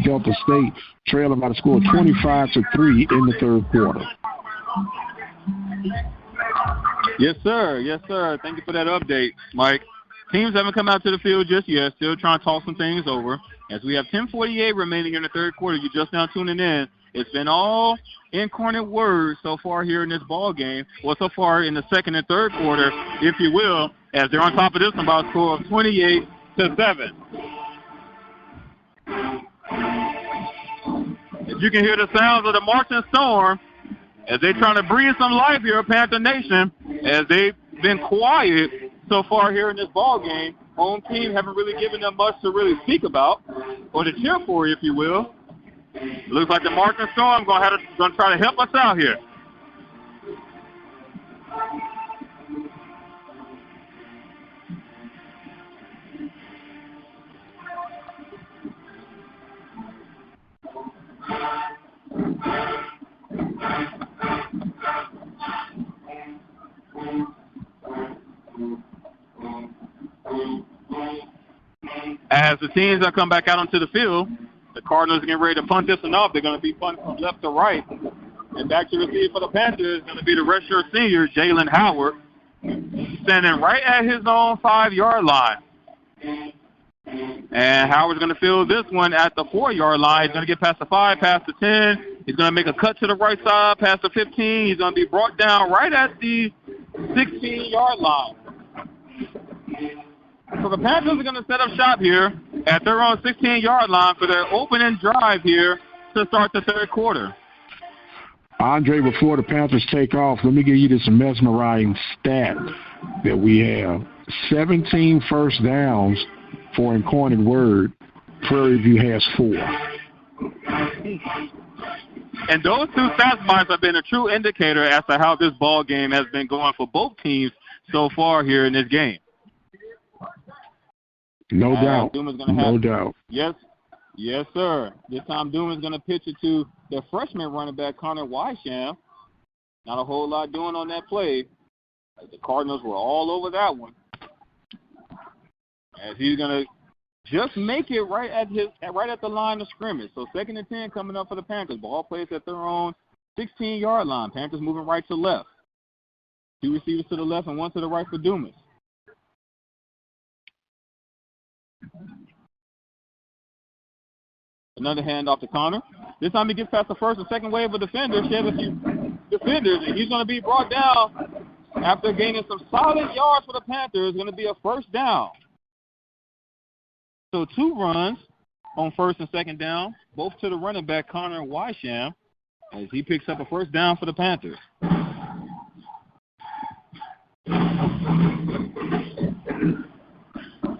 Delta State, trailing by the score 25-3 in the third quarter. Yes, sir. Yes, sir. Thank you for that update, Mike. Teams haven't come out to the field just yet. Still trying to talk some things over. As we have 10:48 remaining in the third quarter, you're just now tuning in. It's been all Incarnate Word so far here in this ball game. Well, so far in the second and third quarter, if you will, as they're on top of this one by a score of 28-7. As you can hear the sounds of the marching storm as they're trying to breathe some life here, Panther Nation, as they've been quiet so far here in this ball game. Home team haven't really given them much to really speak about or to cheer for, if you will. Looks like the marching storm going to try to help us out here. As the teams come back out onto the field, the Cardinals are getting ready to punt this one off. They're going to be punting from left to right. And back to receive for the Panthers is going to be the redshirt senior, Jalen Howard, standing right at his own 5-yard line. And Howard's going to field this one at the 4-yard line. He's going to get past the 5, past the 10, He's going to make a cut to the right side past the 15. He's going to be brought down right at the 16-yard line. So the Panthers are going to set up shop here at their own 16-yard line for their opening drive here to start the third quarter. Andre, before the Panthers take off, let me give you this mesmerizing stat that we have. 17 first downs for Incarnate Word. Prairie View has 4. And those two stats lines have been a true indicator as to how this ball game has been going for both teams so far here in this game. No doubt. No doubt. Yes, sir. This time Dooman's going to pitch it to the freshman running back, Connor Wysham. Not a whole lot doing on that play. The Cardinals were all over that one. As he's going to just make it right at the line of scrimmage. So 2nd and 10 coming up for the Panthers. Ball plays at their own 16-yard line. Panthers moving right to left. 2 receivers to the left and 1 to the right for Dumas. Another handoff to Connor. This time he gets past the first and second wave of defenders. He has a few defenders, and he's going to be brought down after gaining some solid yards for the Panthers. It's going to be a first down. So 2 runs on first and second down, both to the running back, Connor Wysham, as he picks up a first down for the Panthers.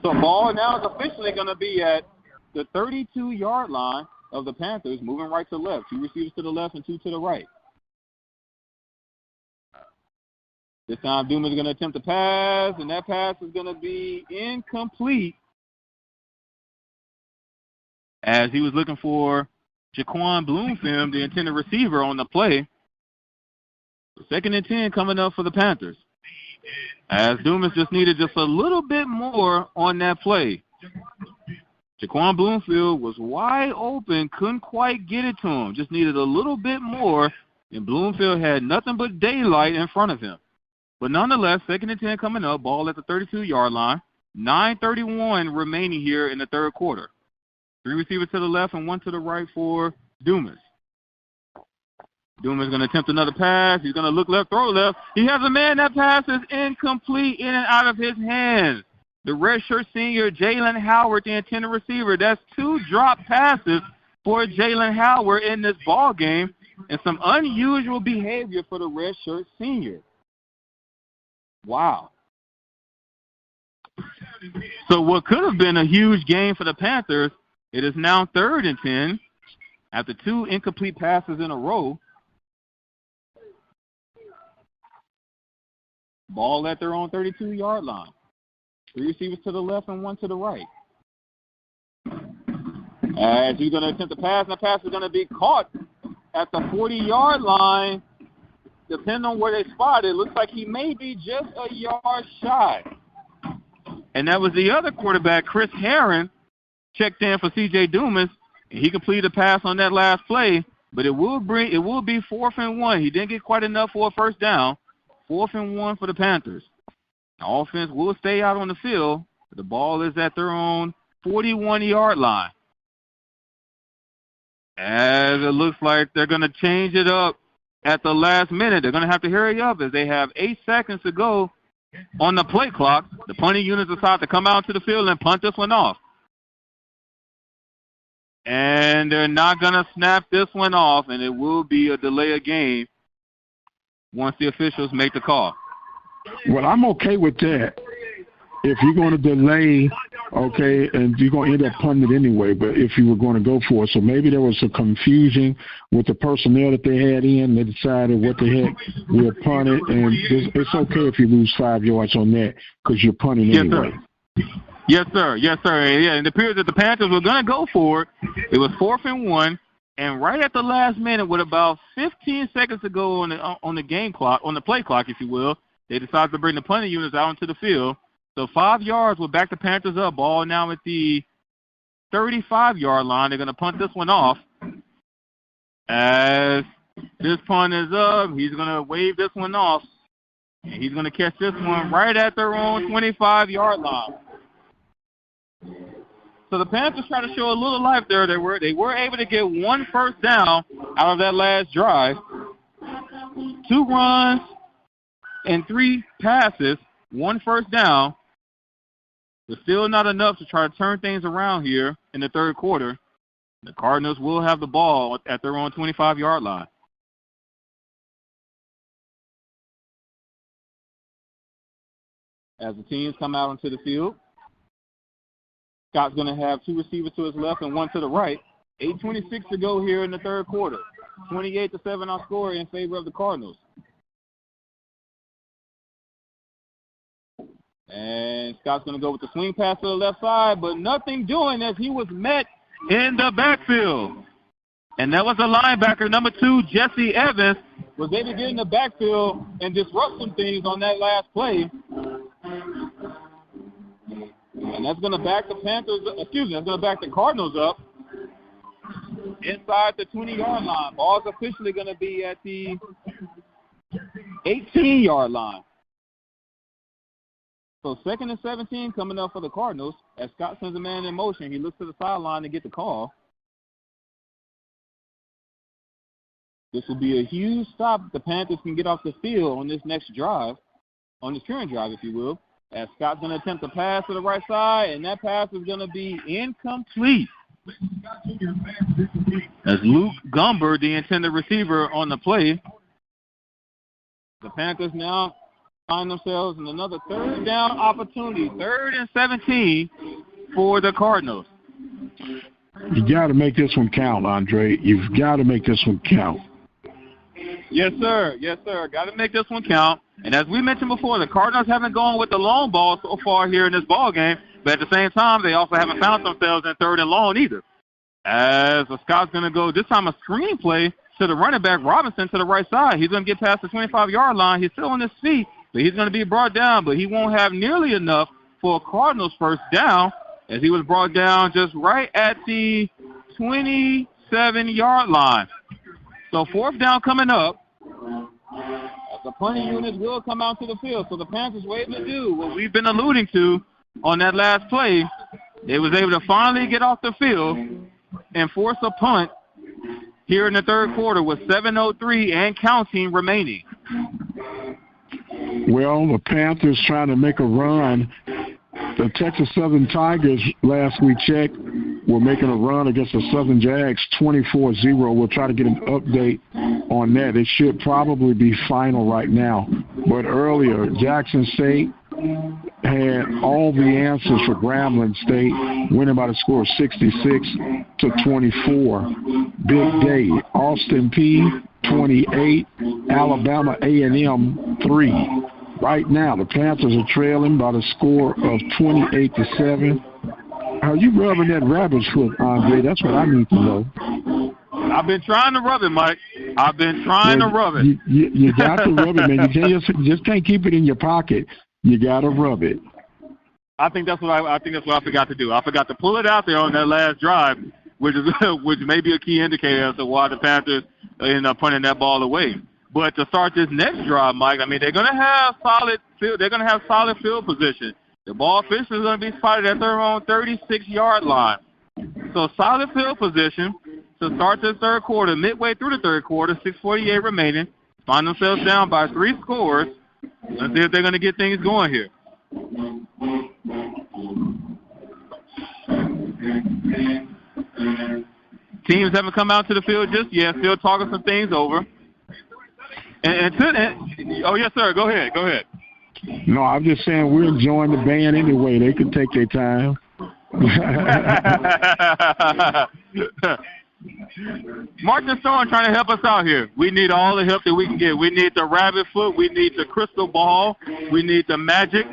So ball now is officially going to be at the 32-yard line of the Panthers, moving right to left. 2 receivers to the left and 2 to the right. This time Dumas is going to attempt to pass, and that pass is going to be incomplete as he was looking for Jaquan Bloomfield, the intended receiver, on the play. 2nd and 10 coming up for the Panthers, as Dumas just needed just a little bit more on that play. Jaquan Bloomfield was wide open, couldn't quite get it to him, just needed a little bit more, and Bloomfield had nothing but daylight in front of him. But nonetheless, 2nd and 10 coming up, ball at the 32-yard line, 9:31 remaining here in the third quarter. 3 receivers to the left and 1 to the right for Dumas. Dumas is going to attempt another pass. He's going to look left, throw left. He has a man. That pass is incomplete, in and out of his hands. The redshirt senior, Jalen Howard, the intended receiver. That's 2 drop passes for Jalen Howard in this ball game, and some unusual behavior for the redshirt senior. Wow. So what could have been a huge game for the Panthers, it is now 3rd and 10 after 2 incomplete passes in a row. Ball at their own 32-yard line. 3 receivers to the left and 1 to the right. As he's going to attempt to pass, and the pass is going to be caught at the 40-yard line. Depending on where they spot it, looks like he may be just a yard shy. And that was the other quarterback, Chris Herron, checked in for C.J. Dumas, and he completed a pass on that last play, but it will be 4th and 1. He didn't get quite enough for a first down. 4th and 1 for the Panthers. The offense will stay out on the field, but the ball is at their own 41-yard line. As it looks like they're going to change it up at the last minute. They're going to have to hurry up as they have 8 seconds to go on the play clock. The punting units decide to come out to the field and punt this one off. And they're not going to snap this one off, and it will be a delay of game once the officials make the call. Well, I'm okay with that. If you're going to delay, okay, and you're going to end up punting it anyway, but if you were going to go for it. So maybe there was some confusion with the personnel that they had in. They decided, what the heck, we'll punt it, and it's okay if you lose 5 yards on that because you're punting anyway. Yes, sir. Yes, sir. Yeah, and it appears that the Panthers were going to go for it. It was 4th and 1, and right at the last minute, with about 15 seconds to go on the game clock, on the play clock, if you will, they decided to bring the punting units out into the field. So 5 yards will back the Panthers up. Ball now at the 35-yard line. They're going to punt this one off. As this punt is up, he's going to wave this one off, and he's going to catch this one right at their own 25-yard line. So the Panthers try to show a little life there. They were able to get 1 first down out of that last drive. 2 runs and 3 passes, 1 first down. But still not enough to try to turn things around here in the third quarter. The Cardinals will have the ball at their own 25-yard line. As the teams come out onto the field, Scott's going to have 2 receivers to his left and 1 to the right. 8:26 to go here in the third quarter. 28-7 our score in favor of the Cardinals. And Scott's going to go with the swing pass to the left side, but nothing doing as he was met in the backfield. And that was the linebacker, number 2, Jesse Evans, was able to get in the backfield and disrupt some things on that last play. And that's going to back the that's going to back the Cardinals up inside the 20-yard line. Ball's officially going to be at the 18-yard line. So 2nd and 17 coming up for the Cardinals. As Scott sends a man in motion, he looks to the sideline to get the call. This will be a huge stop. The Panthers can get off the field on this next drive, on this current drive, if you will. As Scott's going to attempt to pass to the right side, and that pass is going to be incomplete. As Luke Gumber, the intended receiver on the play, the Panthers now find themselves in another 3rd down opportunity, 3rd and 17 for the Cardinals. You got to make this one count, Andre. You've got to make this one count. Yes, sir. Yes, sir. Got to make this one count. And as we mentioned before, the Cardinals haven't gone with the long ball so far here in this ball game, but at the same time, they also haven't found themselves in 3rd and long either. As Scott's going to go this time a screen play to the running back, Robinson, to the right side. He's going to get past the 25-yard line. He's still on his feet, but he's going to be brought down, but he won't have nearly enough for a Cardinals first down, as he was brought down just right at the 27-yard line. So 4th down coming up. The punting units will come out to the field. So the Panthers were able to do what we've been alluding to on that last play. They was able to finally get off the field and force a punt here in the third quarter with 7:03 and counting remaining. Well, the Panthers trying to make a run. The Texas Southern Tigers, last we checked, were making a run against the Southern Jags 24-0. We'll try to get an update on that. It should probably be final right now. But earlier, Jackson State had all the answers for Grambling State, winning by the score of 66-24. Big day. Austin Peay 28, Alabama A&M 3. Right now, the Panthers are trailing by the score of 28-7. Are you rubbing that rabbit's foot, Andre? That's what I need to know. I've been trying to rub it, Mike. I've been trying to rub it. You got to rub it, man. You just can't keep it in your pocket. You got to rub it. I think that's what I forgot to do. I forgot to pull it out there on that last drive, which may be a key indicator as to why the Panthers end up punting that ball away. But to start this next drive, Mike, I mean, they're going to have solid field. They're going to have solid field position. The ball officially is going to be spotted at their own 36-yard line. So solid field position to start this third quarter. Midway through the third quarter, 6:48 remaining. Find themselves down by 3 scores. Let's see if they're going to get things going here. Teams haven't come out to the field just yet. Still talking some things over. Oh, yes, sir. Go ahead. No, I'm just saying we're enjoying the band anyway. They can take their time. Martin Stone trying to help us out here. We need all the help that we can get. We need the rabbit foot. We need the crystal ball. We need the magic.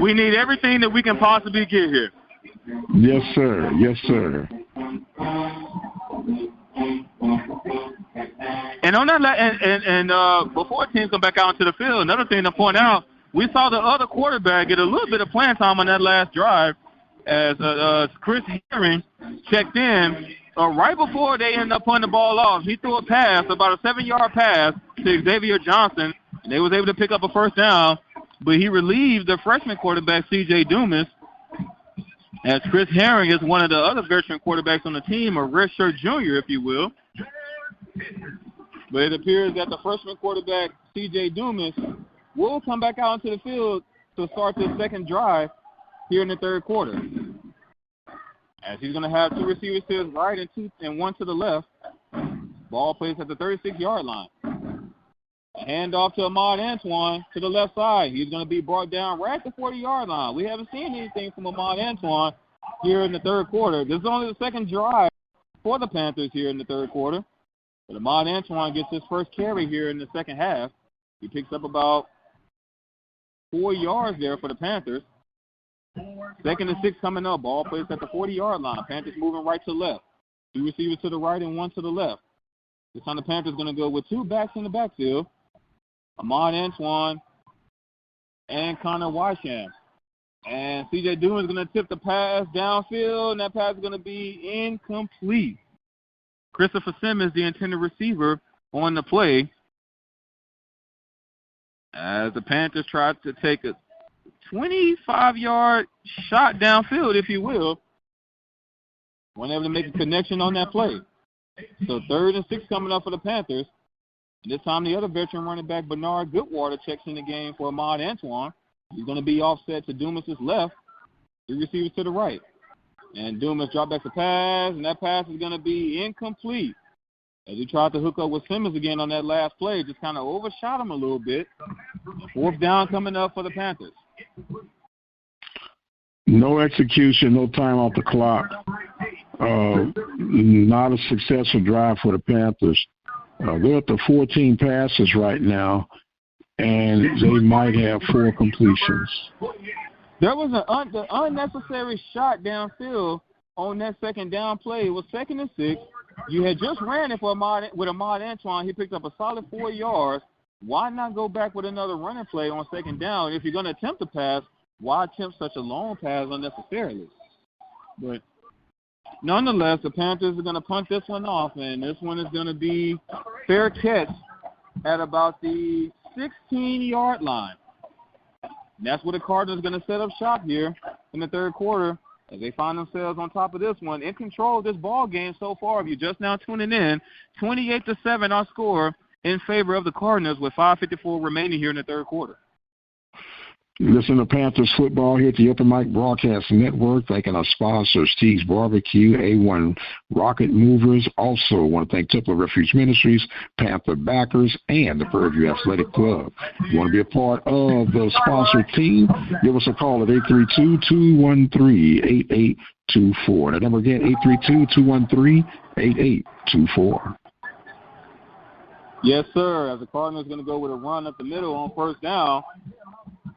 We need everything that we can possibly get here. Yes, sir. Yes, sir. And on that, before teams come back out into the field, another thing to point out, we saw the other quarterback get a little bit of playing time on that last drive as Chris Herring checked in right before they ended up putting the ball off. He threw a pass, about a 7-yard pass to Xavier Johnson, and they was able to pick up a first down, but he relieved the freshman quarterback, C.J. Dumas, as Chris Herring is one of the other veteran quarterbacks on the team, a redshirt junior, if you will. But it appears that the freshman quarterback, C.J. Dumas, will come back out into the field to start this second drive here in the third quarter. As he's going to have 2 receivers to his right and 1 to the left. Ball plays at the 36-yard line. A handoff to Ahmad Antoine to the left side. He's going to be brought down right at the 40-yard line. We haven't seen anything from Ahmad Antoine here in the third quarter. This is only the second drive for the Panthers here in the third quarter. But Ahmad Antoine gets his first carry here in the second half. He picks up about 4 yards there for the Panthers. 2nd and 6 coming up. Ball plays at the 40-yard line. Panthers moving right to left. 2 receivers to the right and 1 to the left. This time the Panthers going to go with 2 backs in the backfield. Ahmad Antoine and Connor Wysham. And C.J. Dumas is going to tip the pass downfield, and that pass is going to be incomplete. Christopher Simmons, the intended receiver, on the play. As the Panthers try to take a 25-yard shot downfield, if you will. Weren't able to make a connection on that play. So 3rd and 6 coming up for the Panthers. And this time the other veteran running back, Bernard Goodwater, checks in the game for Ahmad Antoine. He's going to be offset to Dumas' left. 3 receivers to the right. And Dumas dropped back the pass, and that pass is going to be incomplete. As he tried to hook up with Simmons again on that last play, just kind of overshot him a little bit. 4th down coming up for the Panthers. No execution, no time off the clock. Not a successful drive for the Panthers. They're up to 14 passes right now, and they might have 4 completions. There was an unnecessary shot downfield on that second down play. It was 2nd and 6. You had just ran it with Ahmad Antoine. He picked up a solid 4 yards. Why not go back with another running play on 2nd down? If you're going to attempt a pass, why attempt such a long pass unnecessarily? But nonetheless, the Panthers are going to punt this one off, and this one is going to be fair catch at about the 16-yard line. And that's where the Cardinals are going to set up shop here in the third quarter as they find themselves on top of this one, in control of this ball game so far. If you're just now tuning in, 28-7 our score in favor of the Cardinals with 5:54 remaining here in the third quarter. Listen to Panthers football here at the Open Mic Broadcast Network. Thanking our sponsors, Teague's Barbecue, A1 Rocket Movers. Also want to thank Temple Refuge Ministries, Panther Backers, and the Prairie View Athletic Club. If you want to be a part of the sponsored team, give us a call at 832-213-8824. That number again, 832-213-8824. Yes, sir. As the Cardinals are going to go with a run up the middle on 1st down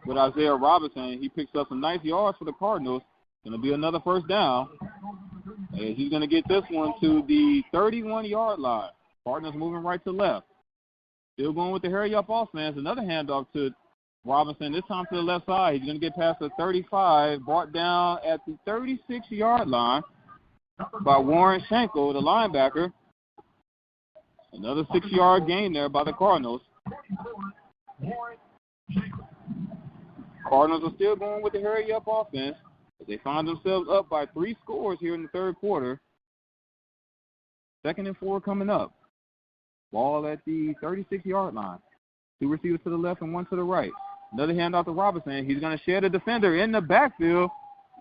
with Isaiah Robinson. He picks up some nice yards for the Cardinals. Going to be another 1st down. And he's going to get this one to the 31-yard line. Cardinals moving right to left. Still going with the hurry-up offense. Another handoff to Robinson, this time to the left side. He's going to get past the 35, brought down at the 36-yard line by Warren Schenkel, the linebacker. Another 6-yard gain there by the Cardinals. Cardinals are still going with the hurry-up offense as they find themselves up by 3 scores here in the third quarter. 2nd and 4 coming up. Ball at the 36-yard line. 2 receivers to the left and 1 to the right. Another handoff to Robinson. He's going to share the defender in the backfield,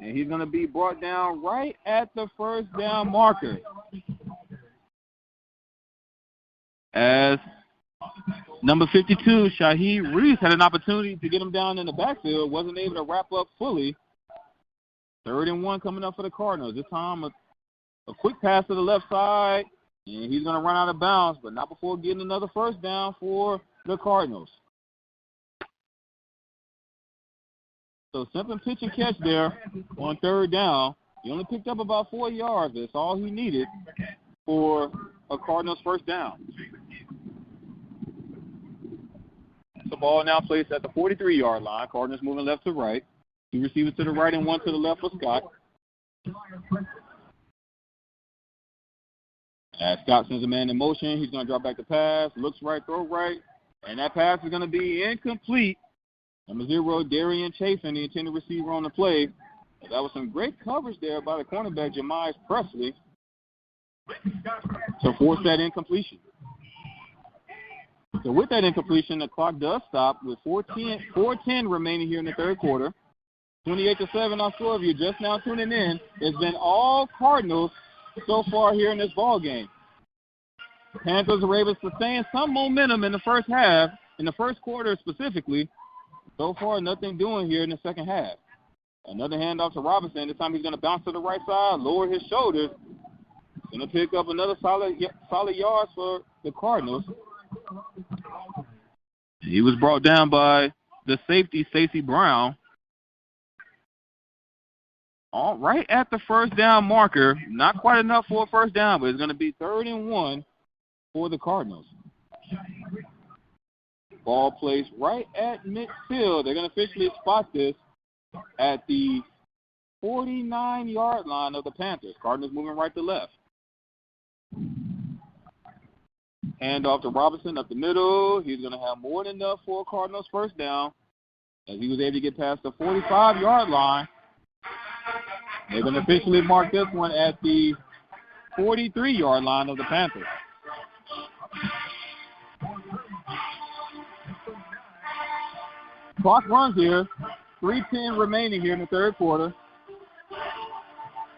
and he's going to be brought down right at the 1st down marker. As number 52, Shaheed Reese, had an opportunity to get him down in the backfield, wasn't able to wrap up fully. 3rd and 1 coming up for the Cardinals. This time a quick pass to the left side, and he's going to run out of bounds, but not before getting another 1st down for the Cardinals. So simple pitch and catch there on 3rd down. He only picked up about 4 yards. That's all he needed for a Cardinals 1st down. The ball now placed at the 43-yard line. Cardinals moving left to right. 2 receivers to the right and 1 to the left for Scott. As Scott sends a man in motion, he's going to drop back the pass. Looks right, throw right. And that pass is going to be incomplete. Number 0, Darian Chafin, the intended receiver on the play. That was some great coverage there by the cornerback, Jemias Presley, to force that incompletion. So with that incompletion, the clock does stop with 4:10 remaining here in the third quarter. 28-7 our score. If you're just now tuning in, it's been all Cardinals so far here in this ball game. The Panthers were able to sustain some momentum in the first half, in the first quarter specifically. So far, nothing doing here in the second half. Another handoff to Robinson. This time he's going to bounce to the right side, lower his shoulders. Going to pick up another solid yards for the Cardinals. He was brought down by the safety, Stacey Brown. All right at the first down marker. Not quite enough for a first down, but it's going to be 3rd and 1 for the Cardinals. Ball placed right at midfield. They're going to officially spot this at the 49-yard line of the Panthers. Cardinals moving right to left. Hand off to Robinson up the middle. He's going to have more than enough for a Cardinals first down as he was able to get past the 45-yard line. They're going to officially mark this one at the 43-yard line of the Panthers. Clock runs here. 3:10 remaining here in the third quarter.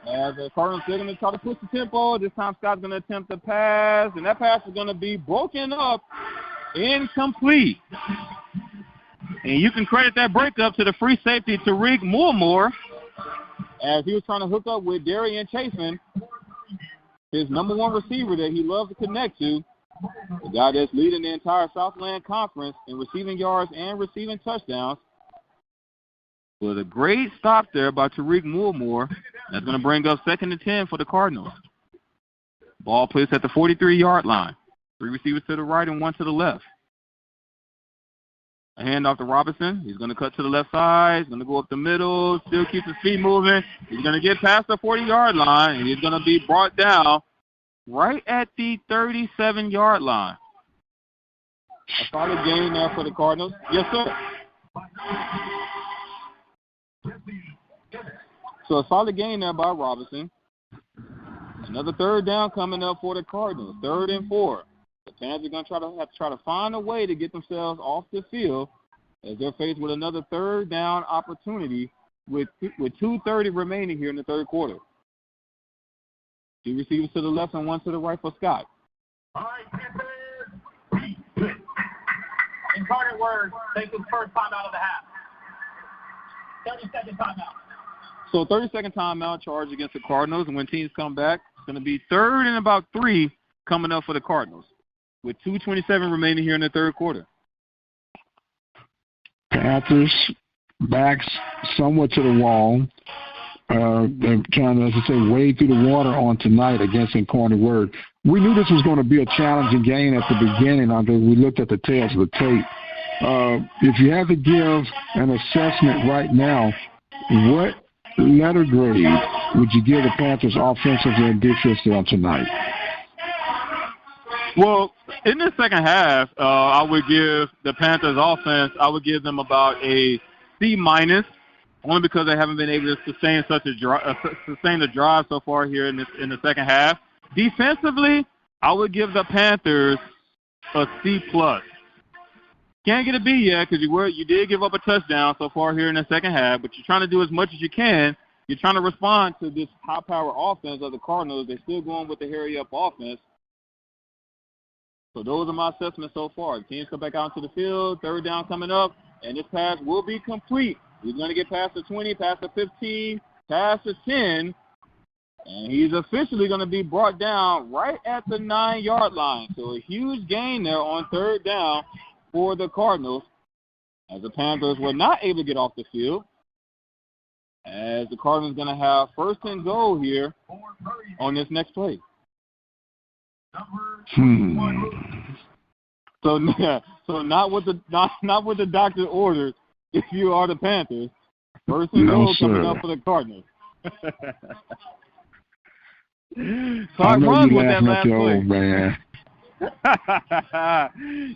As the Cardinals are going to try to push the tempo. This time Scott's going to attempt the pass, and that pass is going to be broken up, incomplete. And you can credit that breakup to the free safety, Tariq Moore, as he was trying to hook up with Darian Chafin, his number one receiver that he loves to connect to, the guy that's leading the entire Southland Conference in receiving yards and receiving touchdowns. With a great stop there by Tariq Moore. That's going to bring up 2nd and 10 for the Cardinals. Ball placed at the 43-yard line. 3 receivers to the right and 1 to the left. A handoff to Robinson. He's going to cut to the left side. He's going to go up the middle. Still keeps his feet moving. He's going to get past the 40-yard line, and he's going to be brought down right at the 37-yard line. A solid gain there for the Cardinals. Yes, sir. So a solid gain there by Robinson. Another third down coming up for the Cardinals. 3rd and 4. The Panthers are going to try to find a way to get themselves off the field as they're faced with another third down opportunity with 2:30 remaining here in the third quarter. 2 receivers to the left and 1 to the right for Scott. All right, Panthers. Incarnate Word takes his first timeout of the half. 30-second timeout. So 30-second timeout charge against the Cardinals, and when teams come back, it's going to be 3rd and about 3 coming up for the Cardinals with 2:27 remaining here in the third quarter. Panthers backs somewhat to the wall. They're trying to, as I say, wade through the water on tonight against Incarnate Word. We knew this was going to be a challenging game at the beginning until we looked at the tails of the tape. If you had to give an assessment right now, what letter grade would you give the Panthers offensively and defensively on tonight? Well, in the second half, I would give the Panthers offense, I would give them about a C-, only because they haven't been able to sustain the drive so far here in the second half. Defensively, I would give the Panthers a C+. Can't get a B yet because you did give up a touchdown so far here in the second half, but you're trying to do as much as you can. You're trying to respond to this high-power offense of the Cardinals. They're still going with the hurry-up offense. So those are my assessments so far. The teams come back out into the field, third down coming up, and this pass will be complete. He's going to get past the 20, past the 15, past the 10, and he's officially going to be brought down right at the 9-yard line. So a huge gain there on third down for the Cardinals, as the Panthers were not able to get off the field, as the Cardinals going to have 1st and goal here on this next play. So not what the doctor ordered if you are the Panthers. 1st and goal coming up for the Cardinals. Clock runs with that last play. Man.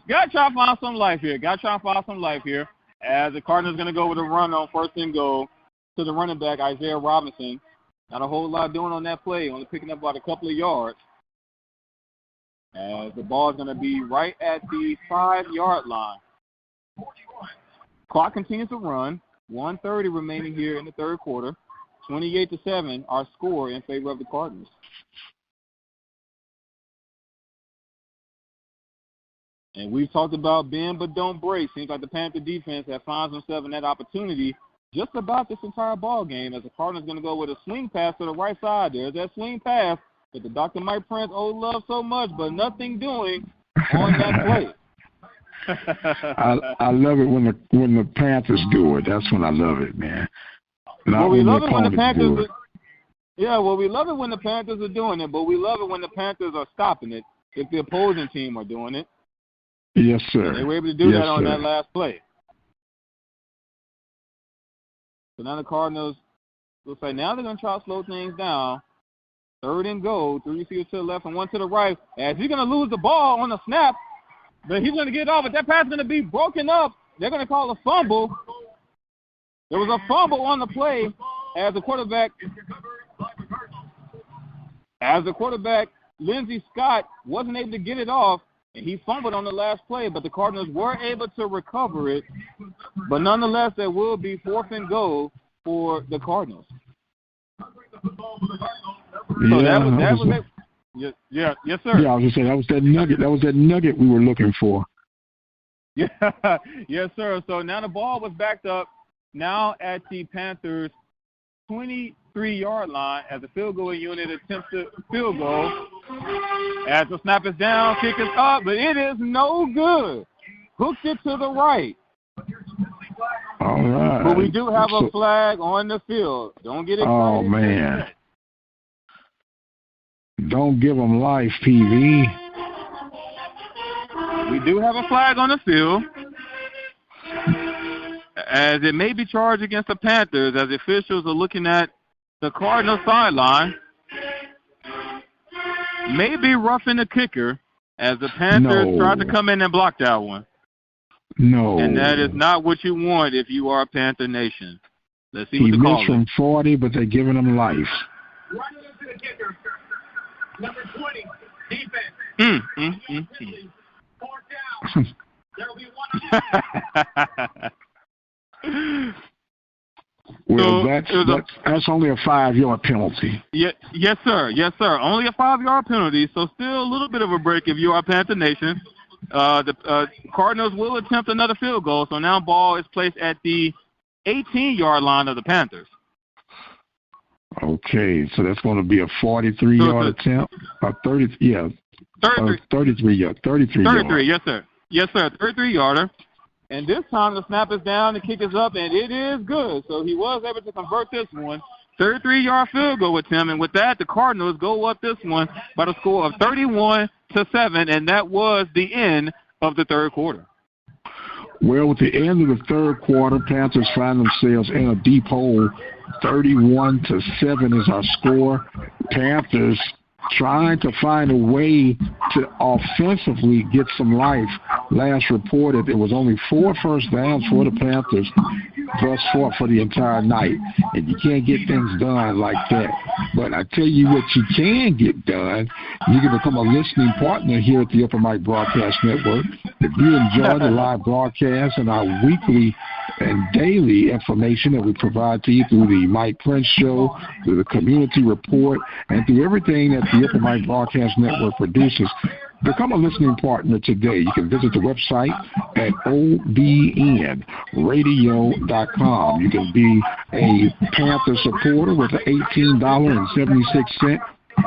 Gotta try to find some life here. As the Cardinals going to go with a run on 1st and goal. to the running back, Isaiah Robinson. Not a whole lot doing on that play, only picking up about a couple of yards. As the ball is going to be right at the 5-yard line. Clock continues to run. 1:30 remaining here in the third quarter. 28-7, our score in favor of the Cardinals. And we've talked about bend but don't break. Seems like the Panther defense that finds themselves in that opportunity just about this entire ball game, as the Cardinals going to go with a swing pass to the right side. There's that swing pass that the Dr. Mike Prince love so much, but nothing doing on that play. I love it when the Panthers do it. That's when I love it, man. Well, we love it when the Panthers. We love it when the Panthers are doing it, but we love it when the Panthers are stopping it if the opposing team are doing it. Yes, sir. And they were able to do that on that last play. So now the Cardinals looks like now they're going to try to slow things down. 3rd and goal, 3 receivers to the left and 1 to the right. As he's going to lose the ball on the snap, but he's going to get it off. But that pass is going to be broken up. They're going to call a fumble. There was a fumble on the play as the quarterback, Lindsey Scott, wasn't able to get it off, and he fumbled on the last play, but the Cardinals were able to recover it. But nonetheless, there will be 4th and goal for the Cardinals. So that was it. Yes, sir. Yeah, I was going to say, that was that nugget. That was that nugget we were looking for. Yeah, yes, sir. So now the ball was backed up now at the Panthers' 23-yard line as the field goal unit attempts the field goal. As the snap is down, kick is up, but it is no good. Hooked it to the right. All right. But we do have a flag on the field. Don't get excited. Oh, man. Don't give them life, PV. We do have a flag on the field, as it may be charged against the Panthers, as the officials are looking at the Cardinals sideline. Maybe roughing the kicker, as the Panthers tried to come in and block that one. No. And that is not what you want if you are a Panther Nation. Let's see what the call is. He missed from 40, but they're giving him life. Right to the kicker. Number 20, defense. 4th down. There will be 1 Well, that's only a 5-yard penalty. Yes, sir. Yes, sir. Only a 5-yard penalty, so still a little bit of a break if you are Panther Nation. The Cardinals will attempt another field goal, so now ball is placed at the 18-yard line of the Panthers. Okay, so that's going to be a 43-yard attempt. 33 yard. 33, yes, sir. Yes, sir, 33-yarder. And this time the snap is down, the kick is up, and it is good. So he was able to convert this one. 33-yard field goal attempt, and with that, the Cardinals go up this one by the score of 31-7, and that was the end of the third quarter. Well, with the end of the third quarter, Panthers find themselves in a deep hole. 31-7 is our score. Panthers trying to find a way to offensively get some life. Last reported, it was only 4 first downs for the Panthers thus far for the entire night. And you can't get things done like that. But I tell you what you can get done. You can become a listening partner here at the Upper Mike Broadcast Network. If you enjoy the live broadcast and our weekly and daily information that we provide to you through the Mike Prince Show, through the Community Report, and through everything that the Upper Mike Broadcast Network produces, become a listening partner today. You can visit the website at obnradio.com. You can be a Panther supporter with an $18.76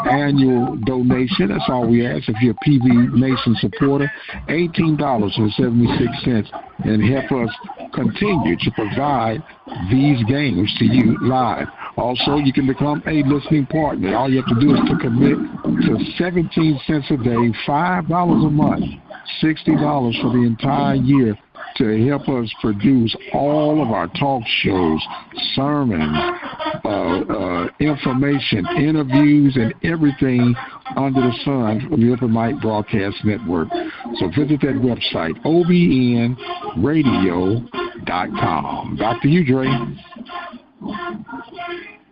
annual donation. That's all we ask. If you're a PV Nation supporter, $18.76, and help us continue to provide these games to you live. Also, you can become a listening partner. All you have to do is to commit to 17 cents a day, $5 a month, $60 for the entire year, to help us produce all of our talk shows, sermons, information, interviews, and everything under the sun from the Upper Mike Broadcast Network. So visit that website, obnradio.com. Back to you, Dre.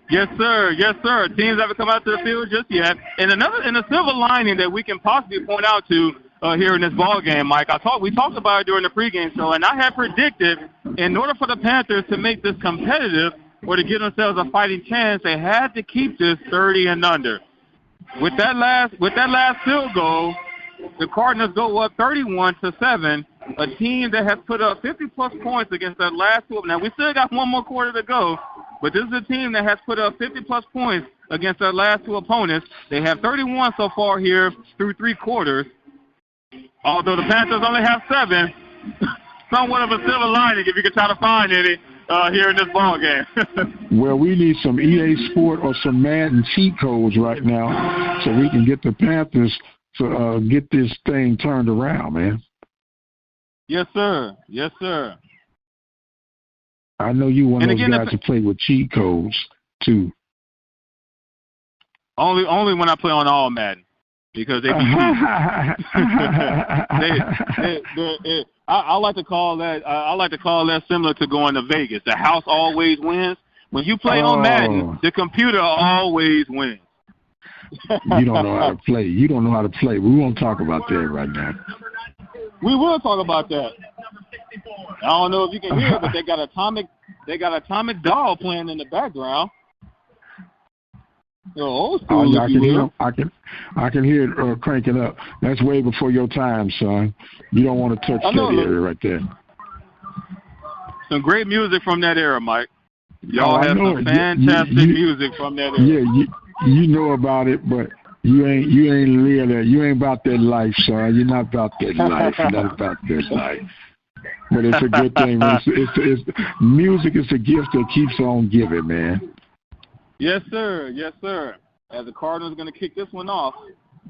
Yes, sir. Yes, sir. Teams haven't come out to the field just yet. And a silver lining that we can possibly point out to here in this ball game, Mike. We talked about it during the pregame show, and I had predicted in order for the Panthers to make this competitive or to give themselves a fighting chance, they had to keep this 30 and under. With that last field goal, the Cardinals go up 31-7. A team that has put up 50-plus points against that last two. Now, we still got one more quarter to go, but this is a team that has put up 50-plus points against their last two opponents. They have 31 so far here through three quarters. Although the Panthers only have 7, somewhat of a silver lining if you can try to find any here in this ball game. Well, we need some EA Sport or some Madden cheat codes right now so we can get the Panthers to get this thing turned around, man. Yes, sir. Yes, sir. I know you one of those guys who play with cheat codes, too. Only when I play on all Madden. Because they be I like to call that similar to going to Vegas. The house always wins. When you play on Madden, the computer always wins. You don't know how to play. You don't know how to play. We won't talk about that right now. We will talk about that. I don't know if you can hear it, but they got Atomic Doll playing in the background. Old school, I can hear it cranking up. That's way before your time, son. You don't want to touch that area right there. Some great music from that era, Mike. Y'all have some fantastic music from that era. Yeah, you know about it, but you ain't live that. You ain't about that life, son. You're not about that life. You're not about that life. But it's a good thing. It's music is a gift that keeps on giving, man. Yes, sir. Yes, sir. As the Cardinals are going to kick this one off,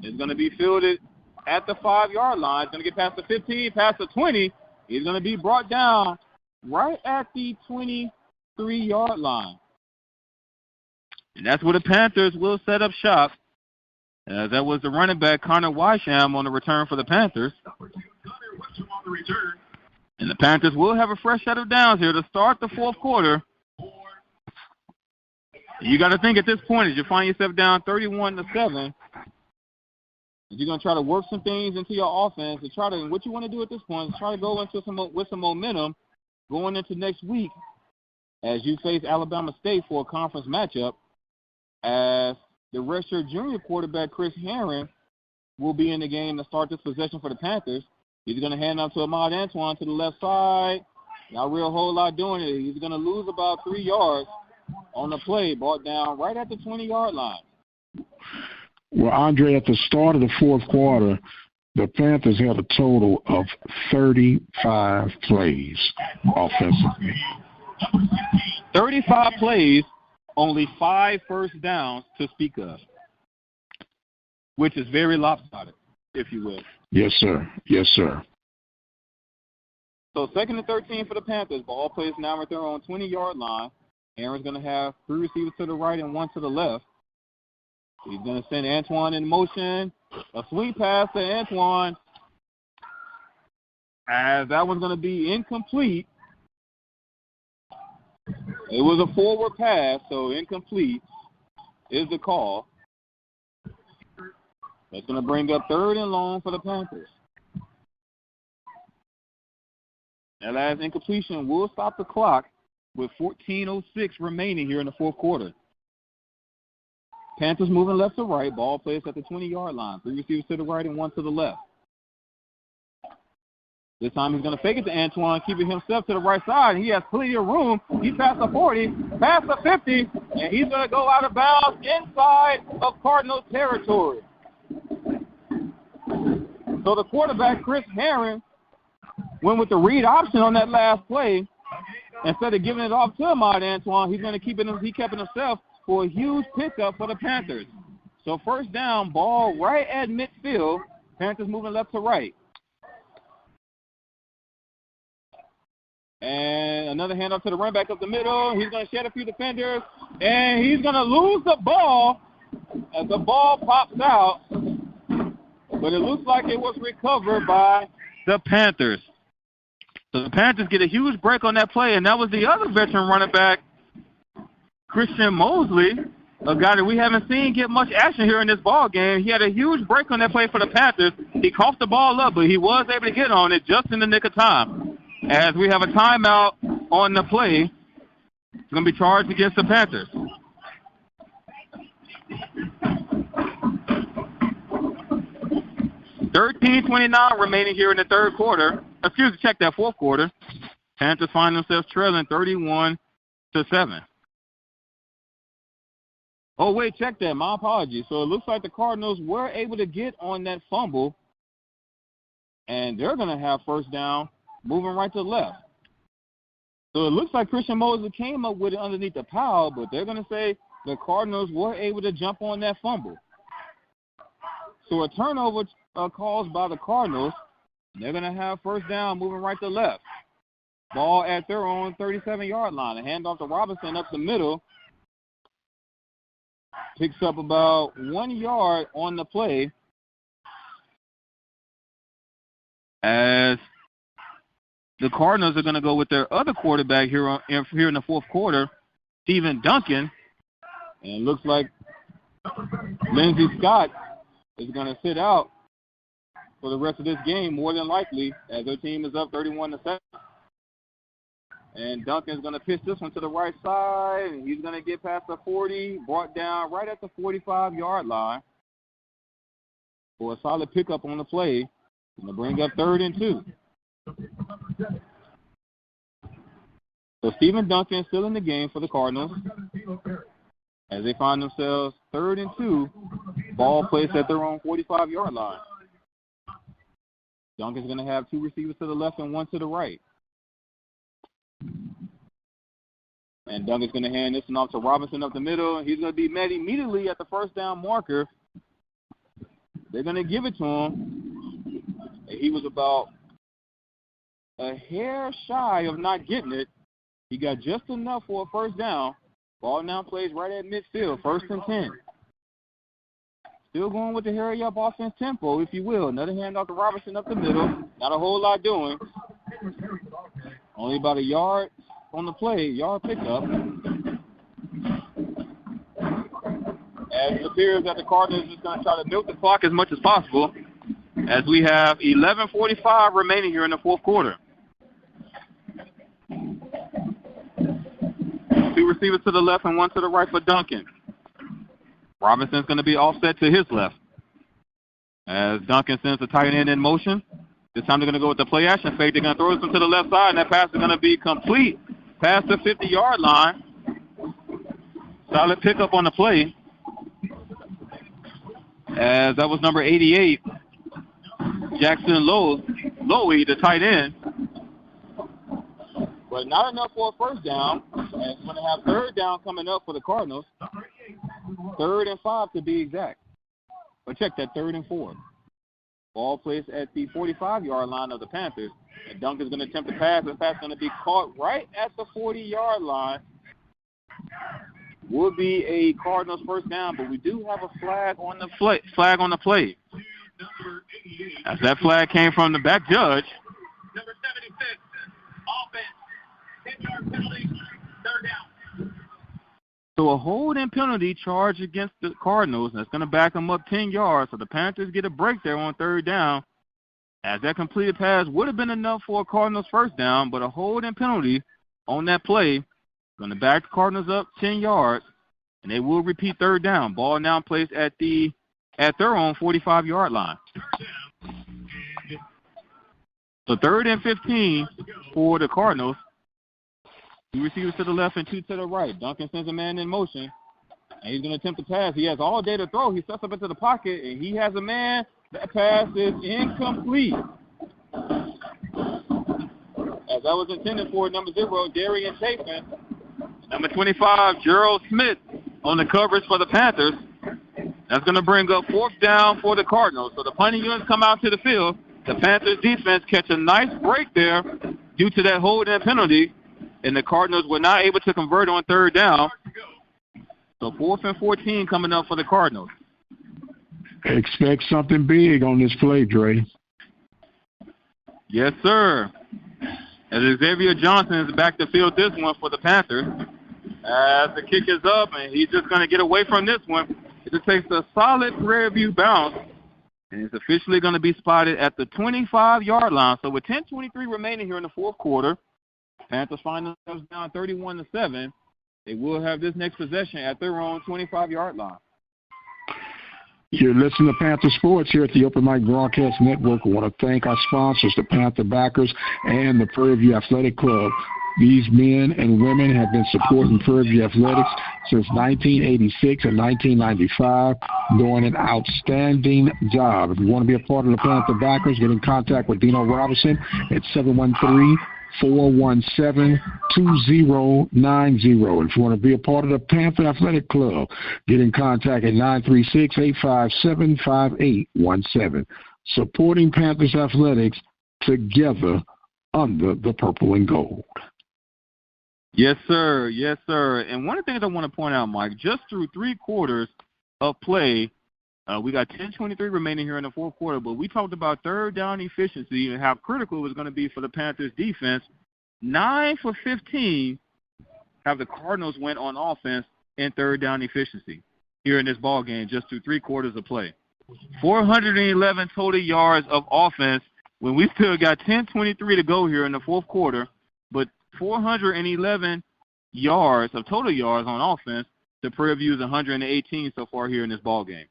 it's going to be fielded at the 5-yard line. It's going to get past the 15, past the 20. He's going to be brought down right at the 23-yard line. And that's where the Panthers will set up shop. That was the running back, Connor Wysham, on the return for the Panthers. And the Panthers will have a fresh set of downs here to start the fourth quarter. You got to think at this point, as you find yourself down 31-7, you're going to try to work some things into your offense and what you want to do at this point is try to go into with some momentum going into next week as you face Alabama State for a conference matchup, as the redshirt junior quarterback Chris Herring will be in the game to start this possession for the Panthers. He's going to hand off to Ahmad Antoine to the left side. Not a real whole lot doing it. He's going to lose about 3 yards on the play, brought down right at the 20-yard line. Well, Andre, at the start of the fourth quarter, the Panthers had a total of 35 plays offensively. 35 plays, only 5 first downs to speak of, which is very lopsided, if you will. Yes, sir. Yes, sir. So 2nd and 13 for the Panthers. Ball plays now right there on 20-yard line. Aaron's going to have 3 receivers to the right and 1 to the left. He's going to send Antoine in motion. A sweet pass to Antoine. As that one's going to be incomplete. It was a forward pass, so incomplete is the call. That's going to bring up 3rd and long for the Panthers. That last incompletion will stop the clock with 14:06 remaining here in the fourth quarter. Panthers moving left to right. Ball plays at the 20-yard line. 3 receivers to the right and 1 to the left. This time he's going to fake it to Antoine, keeping himself to the right side. He has plenty of room. He's past the 40, past the 50, and he's going to go out of bounds inside of Cardinals territory. So the quarterback, Chris Herring, went with the read option on that last play. Instead of giving it off to Ahmad Antoine, he's going to keep it himself for a huge pickup for the Panthers. So first down, ball right at midfield. Panthers moving left to right. And another handoff to the running back up the middle. He's going to shed a few defenders. And he's going to lose the ball as the ball pops out. But it looks like it was recovered by the Panthers. So the Panthers get a huge break on that play, and that was the other veteran running back, Christian Mosley, a guy that we haven't seen get much action here in this ball game. He had a huge break on that play for the Panthers. He coughed the ball up, but he was able to get on it just in the nick of time. As we have a timeout on the play, it's going to be charged against the Panthers. $13:29 remaining here in the third quarter. Check that fourth quarter. Panthers find themselves trailing 31-7. Oh, wait, check that. My apologies. So it looks like the Cardinals were able to get on that fumble, and they're going to have first down moving right to the left. So it looks like Christian Mosley came up with it underneath the pile, but they're going to say the Cardinals were able to jump on that fumble. So a turnover caused by the Cardinals. They're going to have first down moving right to left. Ball at their own 37-yard line. A handoff to Robinson up the middle. Picks up about 1 yard on the play. As the Cardinals are going to go with their other quarterback here in the fourth quarter, Stephen Duncan. And it looks like Lindsey Scott is going to sit out for the rest of this game, more than likely, as their team is up 31-7. And Duncan's going to pitch this one to the right side, and he's going to get past the 40, brought down right at the 45-yard line for a solid pickup on the play. Going to bring up 3rd and 2. So Stephen Duncan still in the game for the Cardinals as they find themselves 3rd and 2, ball placed at their own 45-yard line. Duncan's going to have 2 receivers to the left and 1 to the right. And Duncan's going to hand this one off to Robinson up the middle. He's going to be met immediately at the first down marker. They're going to give it to him. He was about a hair shy of not getting it. He got just enough for a first down. Ball now plays right at midfield, 1st and 10. Still going with the hurry-up offense tempo, if you will. Another handoff to Robinson up the middle. Not a whole lot doing. Only about a yard on the play, yard pickup. As it appears that the Cardinals is going to try to milk the clock as much as possible, as we have 11:45 remaining here in the fourth quarter. 2 receivers to the left and 1 to the right for Duncan. Robinson's going to be offset to his left. As Duncan sends the tight end in motion. This time they're going to go with the play action fake. They're going to throw this one to the left side, and that pass is going to be complete past the 50-yard line. Solid pickup on the play. As that was number 88, Jackson Lowy, the tight end. But not enough for a first down. And it's going to have 3rd down coming up for the Cardinals. 3rd and 5 to be exact. But check that, 3rd and 4. Ball placed at the 45-yard line of the Panthers. And Duncan's going to attempt to pass. The pass is going to be caught right at the 40-yard line. Will be a Cardinals first down, but we do have a flag on the play. As that flag came from the back judge. Number 76, offense, 10-yard penalty, 3rd down. So a holding penalty charge against the Cardinals, and that's going to back them up 10 yards. So the Panthers get a break there on 3rd down. As that completed pass would have been enough for a Cardinals first down, but a holding penalty on that play going to back the Cardinals up 10 yards, and they will repeat 3rd down. Ball now placed at their own 45-yard line. So 3rd and 15 for the Cardinals. 2 receivers to the left and 2 to the right. Duncan sends a man in motion, and he's going to attempt to pass. He has all day to throw. He steps up into the pocket, and he has a man. That pass is incomplete. As that was intended for number 0, Darian Chapin. Number 25, Gerald Smith on the coverage for the Panthers. That's going to bring up 4th down for the Cardinals. So the punting units come out to the field. The Panthers defense catch a nice break there due to that holding penalty. And the Cardinals were not able to convert on 3rd down. So 4th and 14 coming up for the Cardinals. Expect something big on this play, Dre. Yes, sir. As Xavier Johnson is back to field this one for the Panthers. As the kick is up, and he's just going to get away from this one. It just takes a solid Prairie View bounce, and it's officially going to be spotted at the 25-yard line. So with 10:23 remaining here in the fourth quarter, Panthers find themselves down 31-7. They will have this next possession at their own 25-yard line. You're listening to Panther Sports here at the Open Mic Broadcast Network. I want to thank our sponsors, the Panther Backers and the Prairie View Athletic Club. These men and women have been supporting Prairie View Athletics since 1986 and 1995, doing an outstanding job. If you want to be a part of the Panther Backers, get in contact with Dino Robinson at 713-417-2090. If you want to be a part of the Panther Athletic Club, get in contact at 936-857-5817. Supporting Panthers Athletics together under the purple and gold. Yes, sir. Yes, sir. And one of the things I want to point out, Mike, just through 3 quarters of play, we got 10:23 remaining here in the fourth quarter, but we talked about third down efficiency and how critical it was going to be for the Panthers defense. 9 for 15 have the Cardinals went on offense in third down efficiency here in this ball game just through 3 quarters of play. 411 total yards of offense when we still got 10:23 to go here in the fourth quarter, but 411 yards of total yards on offense. The Prairie View's 118 so far here in this ball game.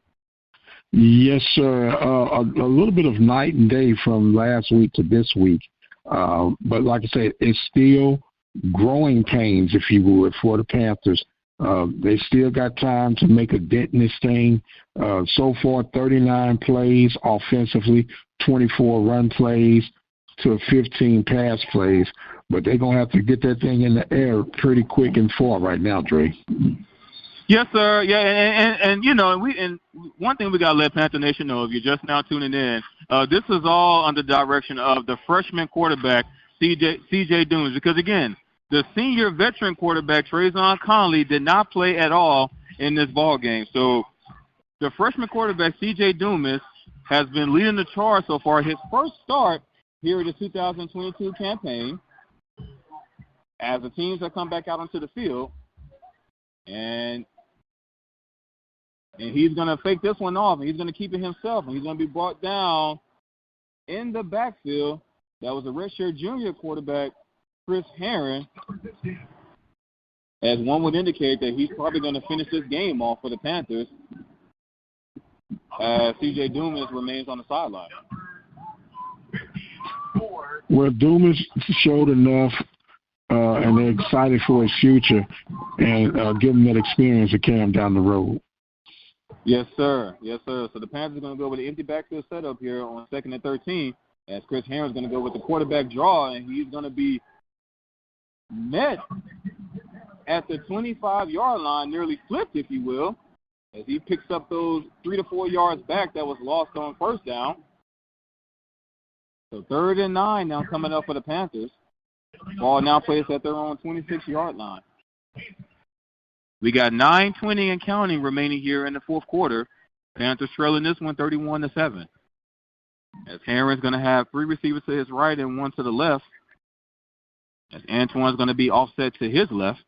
Yes, sir. A little bit of night and day from last week to this week. But like I said, it's still growing pains, if you would, for the Panthers. They still got time to make a dent in this thing. So far, 39 plays offensively, 24 run plays to 15 pass plays. But they're going to have to get that thing in the air pretty quick and far right now, Dre. Yes, sir. Yeah, and you know, and one thing we got to let Panther Nation know, if you're just now tuning in, this is all under the direction of the freshman quarterback, C.J. Dooms. Because, again, the senior veteran quarterback, Trayvon Conley, did not play at all in this ball game. So the freshman quarterback, C.J. Dooms, has been leading the charge so far. His first start here in the 2022 campaign, as the teams have come back out onto the field, and he's going to fake this one off, and he's going to keep it himself, and he's going to be brought down in the backfield. That was a redshirt junior quarterback, Chris Herron, as one would indicate that he's probably going to finish this game off for the Panthers, as C.J. Dooms remains on the sideline. Well, Dooms showed enough, and they're excited for his future, and give him that experience to carry him down the road. Yes, sir. Yes, sir. So the Panthers are going to go with the empty backfield setup here on 2nd and 13, as Chris Herron's going to go with the quarterback draw, and he's going to be met at the 25-yard line, nearly flipped, if you will, as he picks up those 3 to 4 yards back that was lost on first down. So 3rd and 9 now coming up for the Panthers. Ball now placed at their own 26-yard line. We got 9:20 and counting remaining here in the fourth quarter. Panthers trailing this one 31-7. As Herron's going to have 3 receivers to his right and 1 to the left. As Antoine's going to be offset to his left.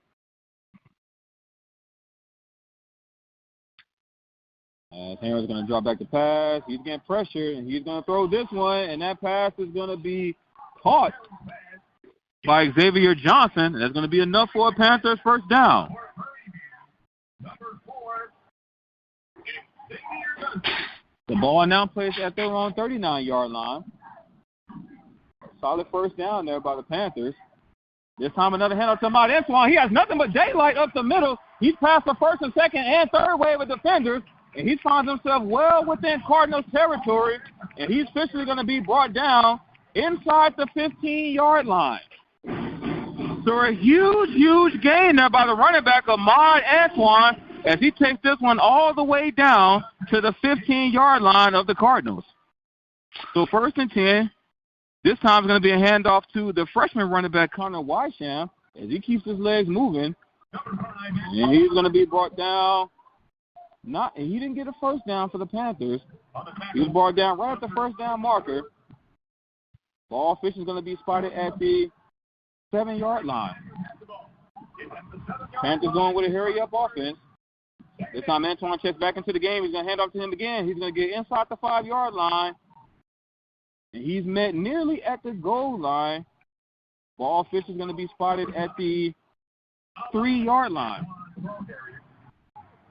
As Herron's going to drop back the pass. He's getting pressure, and he's going to throw this one, and that pass is going to be caught by Xavier Johnson. That's going to be enough for a Panthers first down. The ball now placed at their own 39-yard line. Solid first down there by the Panthers. This time another handoff to Mount Antoine. He has nothing but daylight up the middle. He's past the first and second and third wave of defenders, and he finds himself well within Cardinals territory, and he's officially going to be brought down inside the 15-yard line. So a huge gain there by the running back, Ahmad Antoine, as he takes this one all the way down to the 15-yard line of the Cardinals. So 1st and 10. This time it's going to be a handoff to the freshman running back, Connor Wysham, as he keeps his legs moving. And he's going to be brought down. He didn't get a first down for the Panthers. He was brought down right at the first down marker. Ball official is going to be spotted at the 7-yard line. Panthers going with a hurry-up offense. This time Antoine checks back into the game. He's going to hand off to him again. He's going to get inside the 5-yard line. And he's met nearly at the goal line. Ball official is going to be spotted at the 3-yard line.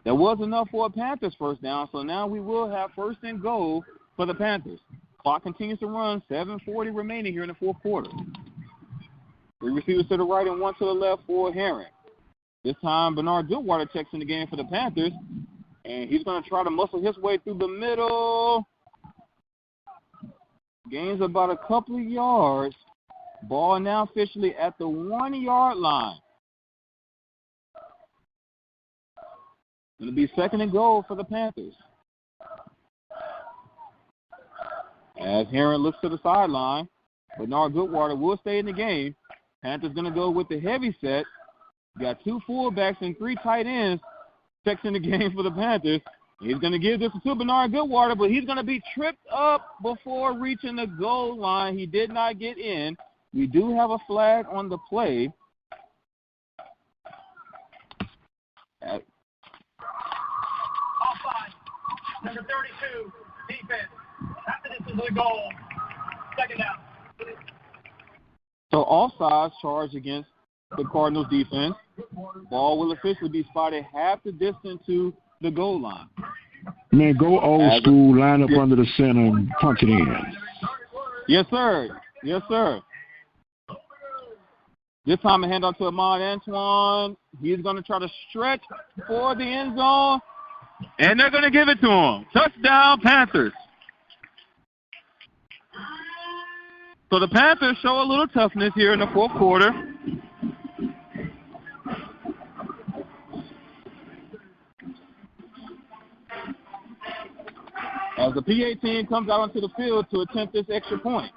That was enough for a Panthers first down, so now we will have first and goal for the Panthers. Clock continues to run, 7:40 remaining here in the fourth quarter. 3 receivers to the right and 1 to the left for Herring. This time Bernard Goodwater checks in the game for the Panthers, and he's going to try to muscle his way through the middle. Gains about a couple of yards. Ball now officially at the 1-yard line. Going to be second and goal for the Panthers. As Herring looks to the sideline, Bernard Goodwater will stay in the game. Panthers going to go with the heavy set. Got 2 fullbacks and 3 tight ends. Checks in the game for the Panthers. He's going to give this to Bernard Goodwater, but he's going to be tripped up before reaching the goal line. He did not get in. We do have a flag on the play. Offside. Number 32, defense. After this is the goal. Second down. So offside charge against the Cardinals defense. Ball will officially be spotted half the distance to the goal line. Man, go old school, line up under the center and punch it in. Yes, sir. Yes, sir. This time a handoff to Ahmad Antoine. He's going to try to stretch for the end zone, and they're going to give it to him. Touchdown, Panthers. So the Panthers show a little toughness here in the fourth quarter. As the PA team comes out onto the field to attempt this extra point.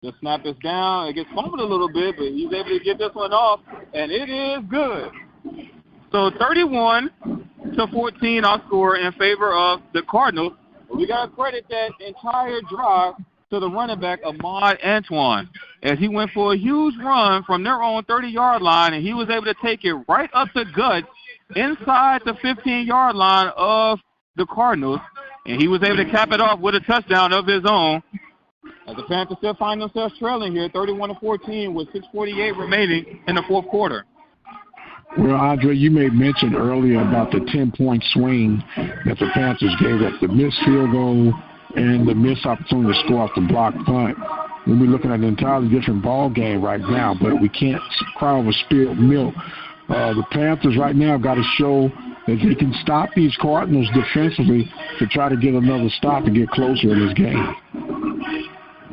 The snap is down. It gets fumbled a little bit, but he's able to get this one off, and it is good. So 31-14 our score in favor of the Cardinals. We got to credit that entire drive to the running back, Ahmad Antoine, as he went for a huge run from their own 30-yard line, and he was able to take it right up the gut inside the 15-yard line of the Cardinals, and he was able to cap it off with a touchdown of his own. As the Panthers still find themselves trailing here, 31-14 with 6:48 remaining in the fourth quarter. Well, Andre, you made mention earlier about the 10-point swing that the Panthers gave up, the missed field goal and the missed opportunity to score off the block punt. We'll be looking at an entirely different ball game right now, but we can't cry over spilled milk. The Panthers right now got to show that they can stop these Cardinals defensively to try to get another stop and get closer in this game.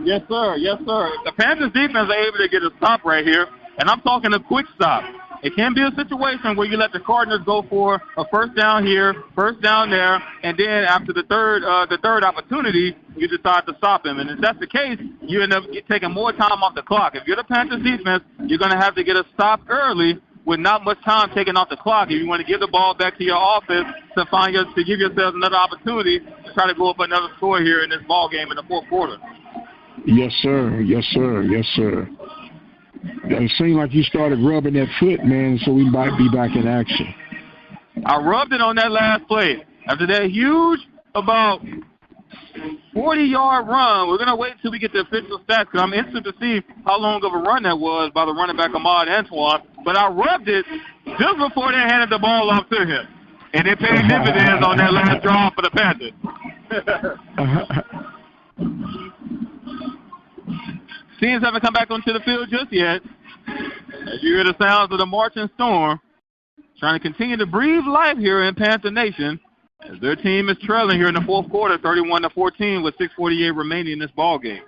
Yes, sir. Yes, sir. If the Panthers defense are able to get a stop right here, and I'm talking a quick stop, it can be a situation where you let the Cardinals go for a first down here, first down there, and then after the third opportunity, you decide to stop him. And if that's the case, you end up taking more time off the clock. If you're the Panthers defense, you're going to have to get a stop early with not much time taken off the clock. If you want to give the ball back to your offense to give yourselves another opportunity to try to go up another score here in this ball game in the fourth quarter. Yes, sir. Yes, sir. Yes, sir. It seemed like you started rubbing that foot, man, so we might be back in action. I rubbed it on that last play. After that huge, about 40-yard run, we're going to wait until we get the official stats, because I'm interested to see how long of a run that was by the running back Ahmad Antoine. But I rubbed it just before they handed the ball off to him. And it paid dividends on that last drive for the Panthers. Teams haven't come back onto the field just yet. As you hear the sounds of the marching storm, trying to continue to breathe life here in Panther Nation, as their team is trailing here in the fourth quarter, 31-14, with 6:48 remaining in this ball game.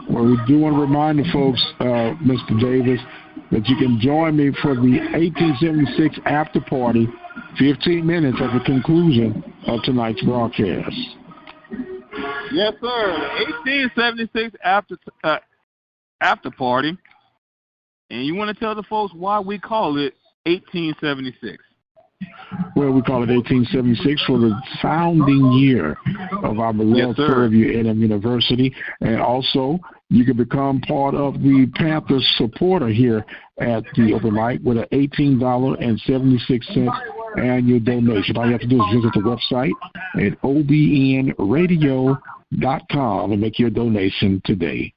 Well, we do want to remind the folks, Mr. Davis, that you can join me for the 1876 after party, 15 minutes at the conclusion of tonight's broadcast. Yes, sir. The 1876 after party. And you want to tell the folks why we call it 1876? Well, we call it 1876 for the founding year of our beloved Prairie View A&M University. And also, you can become part of the Panthers supporter here at the open mic with an $18.76 annual donation. All you have to do is visit the website at obnradio.com and make your donation today.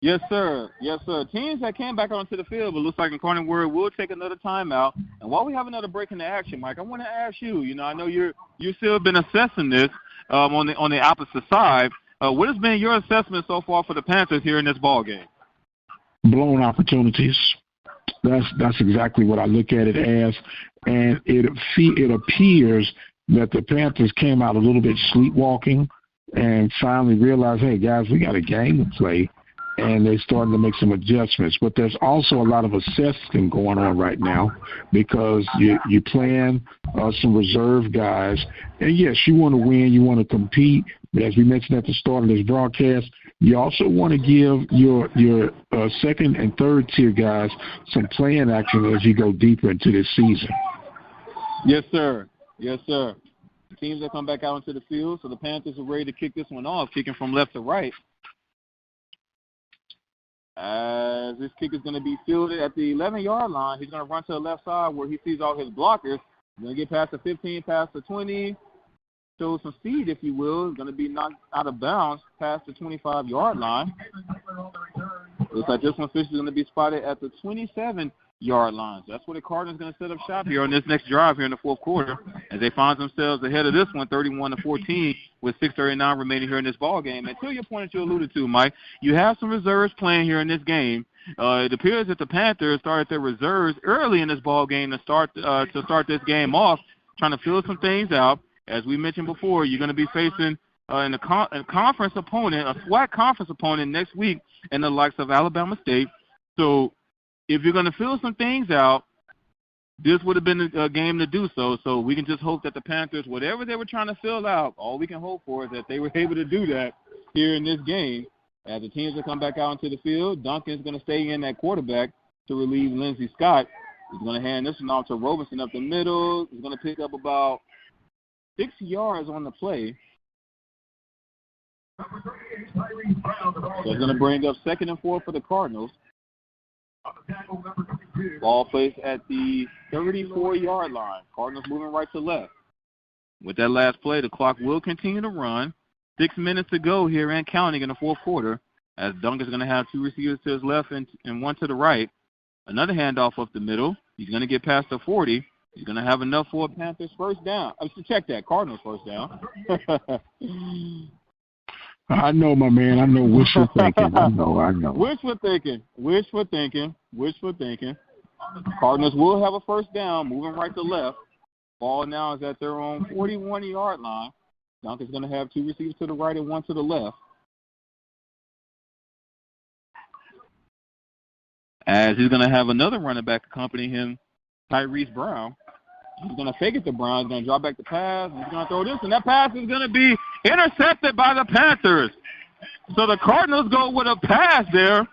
Yes, sir. Yes, sir. Teams that came back onto the field, but looks like Incarnate Word will take another timeout. And while we have another break in the action, Mike, I want to ask you. I know you still been assessing this on the opposite side. What has been your assessment so far for the Panthers here in this ball game? Blown opportunities. That's exactly what I look at it as, and it appears that the Panthers came out a little bit sleepwalking and finally realized, hey guys, we got a game to play. And they're starting to make some adjustments. But there's also a lot of assessing going on right now because you're playing some reserve guys. And, yes, you want to win, you want to compete. But as we mentioned at the start of this broadcast, you also want to give your second and third tier guys some playing action as you go deeper into this season. Yes, sir. Yes, sir. Teams that come back out into the field, so the Panthers are ready to kick this one off, kicking from left to right. As this kick is going to be fielded at the 11-yard line, he's going to run to the left side where he sees all his blockers. He's going to get past the 15, past the 20, show some speed, if you will. He's going to be knocked out of bounds past the 25-yard line. Looks like this one fish is going to be spotted at the 27-yard line. So that's where the Cardinals are going to set up shop here on this next drive here in the fourth quarter as they find themselves ahead of this one, 31-14, with 6:39 remaining here in this ball game. And to your point that you alluded to, Mike, you have some reserves playing here in this game. It appears that the Panthers started their reserves early in this ball game to start this game off, trying to fill some things out. As we mentioned before, you're going to be facing a conference opponent, a SWAC conference opponent next week in the likes of Alabama State. So if you're going to fill some things out, this would have been a game to do so. So we can just hope that the Panthers, whatever they were trying to fill out, all we can hope for is that they were able to do that here in this game. As the teams will come back out into the field, Duncan's going to stay in at quarterback to relieve Lindsey Scott. He's going to hand this one off to Robinson up the middle. He's going to pick up about 6 yards on the play. So it's going to bring up 2nd and 4 for the Cardinals. Ball placed at the 34-yard line. Cardinals moving right to left. With that last play, the clock will continue to run. 6 minutes to go here and counting in the fourth quarter as Duncan's going to have 2 receivers to his left and 1 to the right. Another handoff up the middle. He's going to get past the 40. He's going to have enough for a Panthers first down. Check that, Cardinals first down. I know, my man. I know wishful thinking. I know. Wishful thinking. Cardinals will have a first down, moving right to left. Ball now is at their own 41-yard line. Duncan's going to have 2 receivers to the right and 1 to the left. As he's going to have another running back accompany him, Tyrese Brown. He's going to fake it to Brown. He's going to drop back the pass. He's going to throw this, and that pass is going to be intercepted by the Panthers. So the Cardinals go with a pass there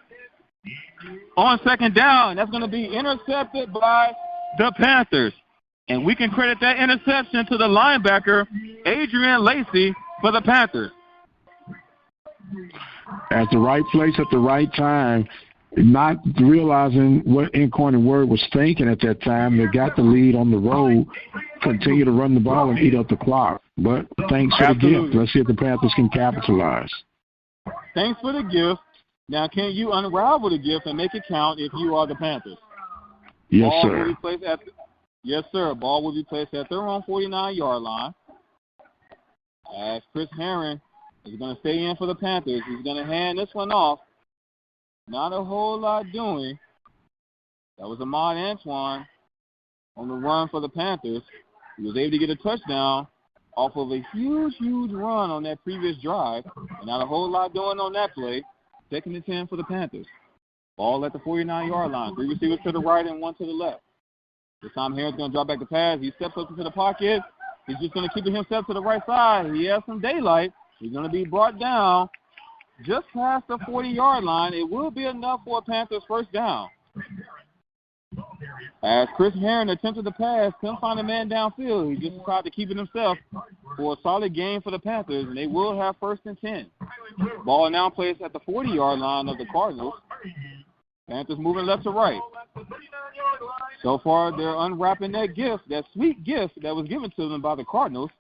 on 2nd down. That's going to be intercepted by the Panthers. And we can credit that interception to the linebacker, Adrian Lacey, for the Panthers. At the right place at the right time, not realizing what Incarnate Word was thinking at that time. They got the lead on the road, continue to run the ball and eat up the clock. But thanks for the gift. Let's see if the Panthers can capitalize. Thanks for the gift. Now, can you unravel the gift and make it count if you are the Panthers? Yes, sir. Ball will be placed at their own 49-yard line. As Chris Herron is going to stay in for the Panthers. He's going to hand this one off. Not a whole lot doing. That was Ahmad Antoine on the run for the Panthers. He was able to get a touchdown off of a huge run on that previous drive. Not a whole lot doing on that play. 2nd and 10 for the Panthers. Ball at the 49-yard line. 3 receivers to the right and 1 to the left. This time Herron's going to drop back the pass. He steps up into the pocket. He's just going to keep it himself to the right side. He has some daylight. He's going to be brought down just past the 40-yard line. It will be enough for a Panthers first down. As Chris Herron attempted the pass, couldn't find a man downfield. He just decided to keep it himself for a solid game for the Panthers, and they will have first and 10. Ball now placed at the 40-yard line of the Cardinals. Panthers moving left to right. So far, they're unwrapping that gift, that sweet gift that was given to them by the Cardinals.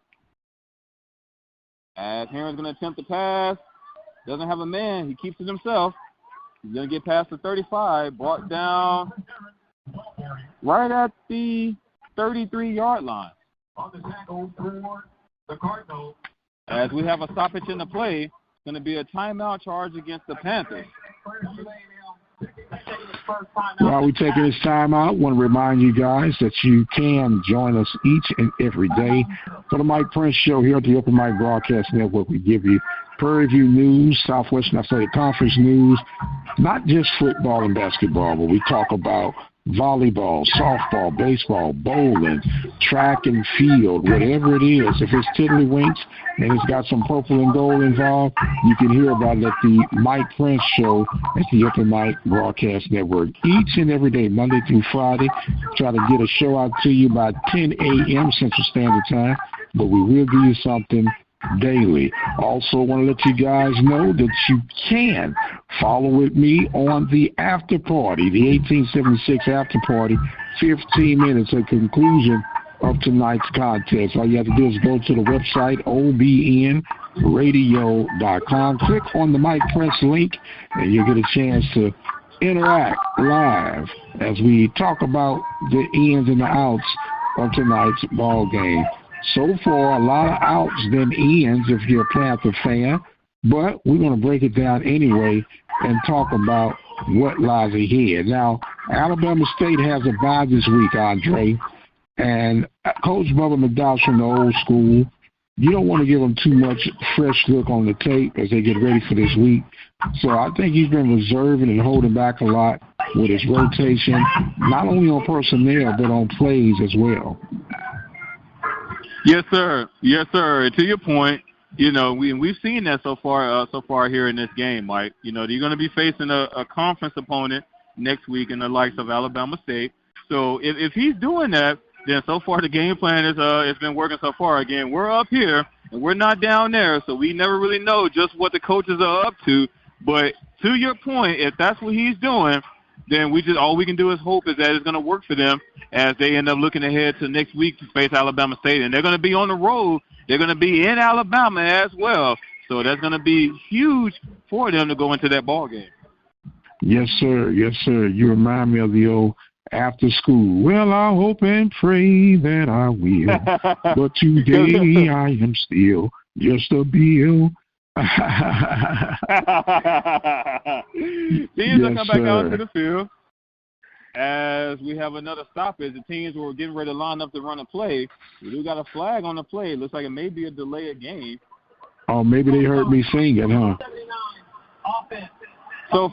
As Herron's going to attempt the pass. Doesn't have a man. He keeps it himself. He's going to get past the 35, brought down right at the 33-yard line. As we have a stoppage in the play, it's going to be a timeout charge against the Panthers. While we're taking this time out, I want to remind you guys that you can join us each and every day for the Mike Prince Show here at the Open Mic Broadcast Network. We give you Prairie View news, Southwestern Athletic Conference news, not just football and basketball, but we talk about volleyball, softball, baseball, bowling, track and field, whatever it is. If it's tiddlywinks and it's got some purple and gold involved, you can hear about it at the Mike Prince Show at the Open Mic Broadcast Network. Each and every day, Monday through Friday, try to get a show out to you by 10 a.m. Central Standard Time, but we will give you something daily. Also want to let you guys know that you can follow with me on the after party, the 1876 after party, 15 minutes at conclusion of tonight's contest. All you have to do is go to the website, obnradio.com, click on the Mike Prince link, and you'll get a chance to interact live as we talk about the ins and the outs of tonight's ball game. So far, a lot of outs than ends if you're a Panther fan, but we're going to break it down anyway and talk about what lies ahead. Now, Alabama State has a bye this week, Andre, and Coach Bubba McDowell's from the old school. You don't want to give them too much fresh look on the tape as they get ready for this week. So I think he's been reserving and holding back a lot with his rotation, not only on personnel but on plays as well. Yes, sir. Yes, sir. To your point, you know, we've seen that so far here in this game, Mike. You know, you're going to be facing a conference opponent next week in the likes of Alabama State. So if he's doing that, then so far the game plan it's been working so far. Again, we're up here and we're not down there, so we never really know just what the coaches are up to. But to your point, if that's what he's doing, then all we can do is hope is that it's going to work for them as they end up looking ahead to next week to face Alabama State. And they're going to be on the road. They're going to be in Alabama as well. So that's going to be huge for them to go into that ball game. Yes, sir. Yes, sir. You remind me of the old after school. Well, I hope and pray that I will. But today I am still just a bill. Teams will come back out to the field as we have another stoppage. The teams were getting ready to line up to run a play. We do got a flag on the play. It looks like it may be a delay of game. Oh, maybe they heard me singing, huh? So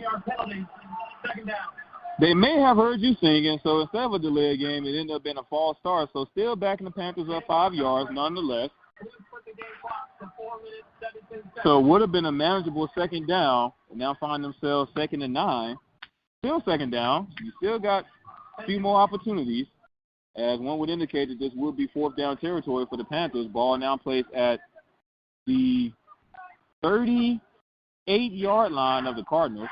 they may have heard you singing, so instead of a delay of game, it ended up being a false start. So still backing the Panthers up 5 yards nonetheless. So it would have been a manageable second down, and now find themselves 2nd and 9. Still second down. You still got a few more opportunities, as one would indicate that this would be 4th down territory for the Panthers. Ball now placed at the 38-yard line of the Cardinals.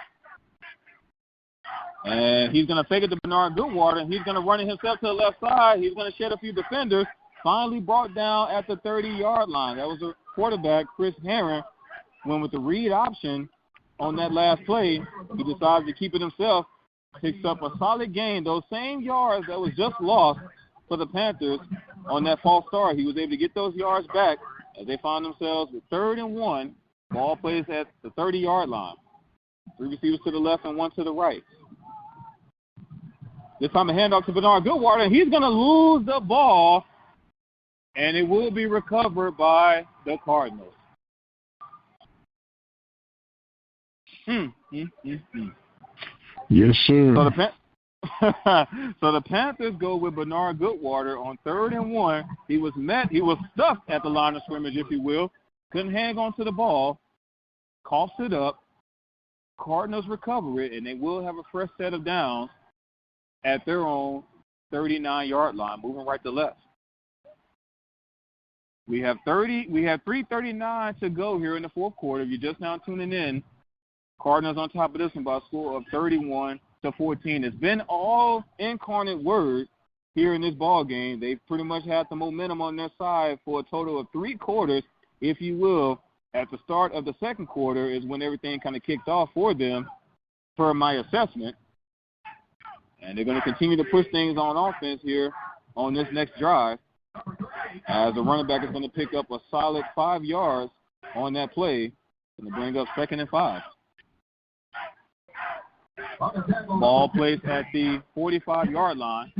And he's going to fake it to Bernard Goodwater, and he's going to run it himself to the left side. He's going to shed a few defenders. Finally brought down at the 30-yard line. That was a quarterback, Chris Herron, went with the read option on that last play. He decided to keep it himself, picks up a solid gain. Those same yards that was just lost for the Panthers on that false start, he was able to get those yards back as they found themselves with 3rd and 1. Ball plays at the 30-yard line. 3 receivers to the left and 1 to the right. This time a handoff to Bernard Goodwater, and he's going to lose the ball, and it will be recovered by the Cardinals. Yes, sir. So the Panthers go with Bernard Goodwater on 3rd and 1. He was stuffed at the line of scrimmage, if you will, couldn't hang on to the ball, coughs it up. Cardinals recover it, and they will have a fresh set of downs at their own 39-yard line, moving right to left. We have 3:39 to go here in the fourth quarter. If you're just now tuning in, Cardinals on top of this one by a score of 31-14. It's been all Incarnate Word here in this ball game. They've pretty much had the momentum on their side for a total of 3 quarters, if you will. At the start of the second quarter is when everything kind of kicked off for them, per my assessment. And they're going to continue to push things on offense here on this next drive, as the running back is going to pick up a solid 5 yards on that play and to bring up 2nd and 5. Ball placed at the 45-yard line.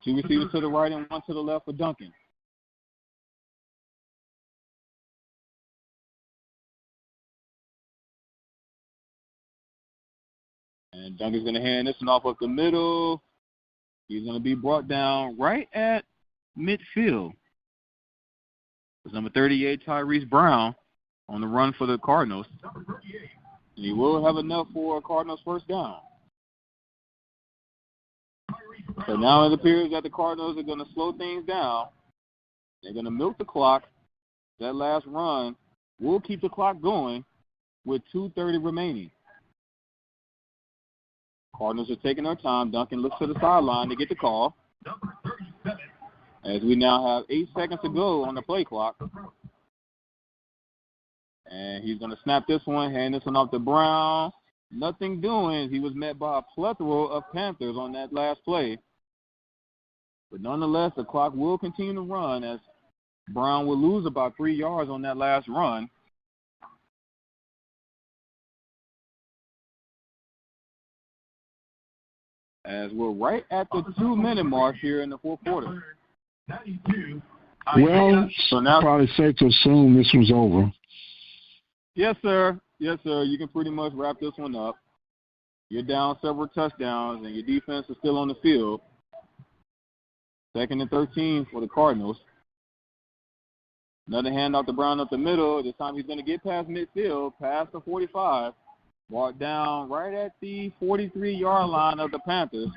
2 receivers to the right and 1 to the left for Duncan. And Duncan's going to hand this one off up the middle. He's going to be brought down right at midfield. It's number 38, Tyrese Brown, on the run for the Cardinals. And he will have enough for a Cardinals first down. So now it appears that the Cardinals are going to slow things down. They're going to milk the clock. That last run will keep the clock going with 2:30 remaining. Cardinals are taking their time. Duncan looks to the sideline to get the call. As we now have 8 seconds to go on the play clock. And he's going to snap this one, hand this one off to Brown. Nothing doing. He was met by a plethora of Panthers on that last play. But nonetheless, the clock will continue to run as Brown will lose about 3 yards on that last run. As we're right at the 2-minute mark here in the fourth quarter. Well, so now probably safe to assume this one's over. Yes, sir. Yes, sir. You can pretty much wrap this one up. You're down several touchdowns, and your defense is still on the field. 2nd and 13 for the Cardinals. Another handoff to Brown up the middle. This time he's going to get past midfield, past the 45. Walked down right at the 43-yard line of the Panthers.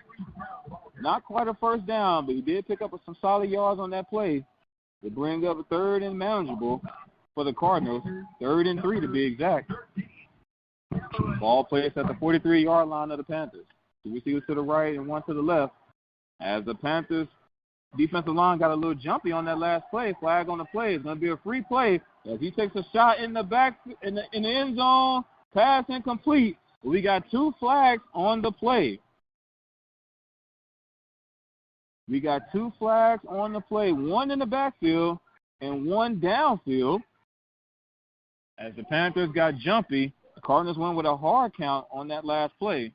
Not quite a first down, but he did pick up some solid yards on that play to bring up a 3rd and manageable for the Cardinals. 3rd and 3 to be exact. Ball placed at the 43-yard line of the Panthers. 2 receivers to the right and 1 to the left. As the Panthers defensive line got a little jumpy on that last play. Flag on the play. It's going to be a free play as he takes a shot in the back in the end zone. Pass incomplete. We got 2 flags on the play. We got 2 flags on the play, 1 in the backfield and 1 downfield. As the Panthers got jumpy, the Cardinals went with a hard count on that last play.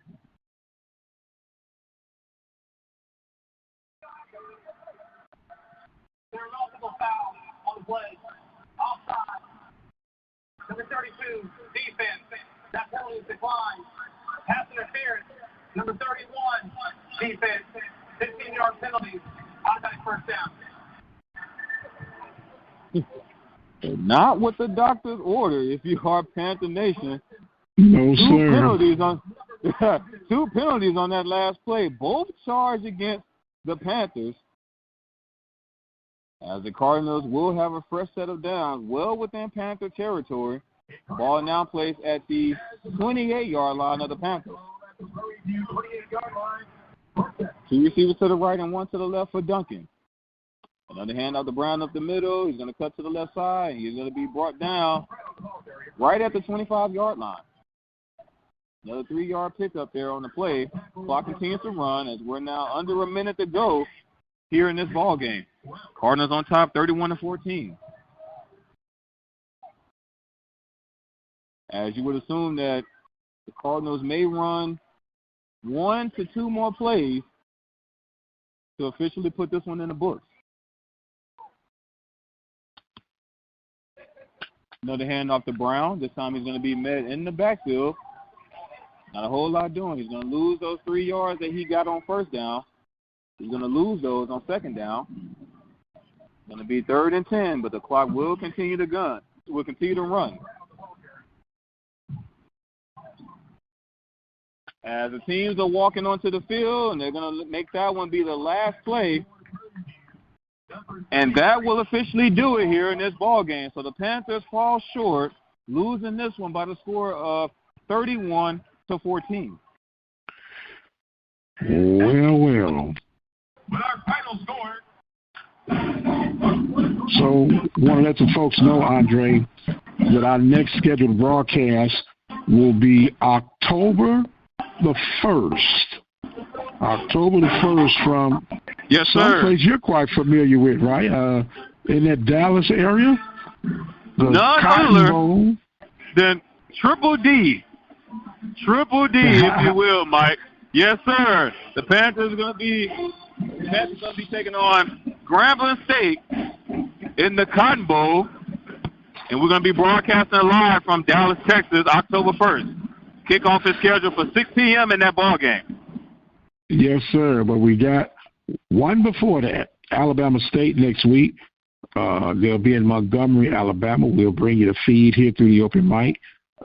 There are multiple fouls on the play. Offside. Number 32, defense. That penalty is declined. Pass interference. Number 31, defense. 15-yard penalties. Automatic first down. Not what the doctors order if you are Panther Nation. No, Two sir. Two penalties on that last play, both charged against the Panthers. As the Cardinals will have a fresh set of downs well within Panther territory. Ball now placed at the 28-yard line of the Panthers. 2 receivers to the right and 1 to the left for Duncan. Another handoff to Brown up the middle. He's going to cut to the left side. He's going to be brought down right at the 25-yard line. Another 3-yard pickup there on the play. Clock continues to run as we're now under a minute to go here in this ball game. Cardinals on top, 31-14. As you would assume that the Cardinals may run 1 to 2 more plays to officially put this one in the books. Another handoff to Brown. This time he's going to be met in the backfield. Not a whole lot doing. He's going to lose those 3 yards that he got on first down. He's going to lose those on second down. Going to be 3rd and 10, but the clock will continue to will continue to run. As the teams are walking onto the field, and they're going to make that one be the last play. And that will officially do it here in this ball game. So the Panthers fall short, losing this one by the score of 31-14. Well. With our final score. So want to let the folks know, Andre, that our next scheduled broadcast will be October the 1st. October the 1st from someplace you're quite familiar with, right? In that Dallas area? None other than Triple D. Triple D, if you will, Mike. Yes, sir. The Panthers are going to be taking on Grambling State in the Cotton Bowl, and we're going to be broadcasting live from Dallas, Texas, October 1st. Kickoff is scheduled for 6 p.m. in that ball game. Yes, sir. But we got one before that, Alabama State next week. They'll be in Montgomery, Alabama. We'll bring you the feed here through the open mic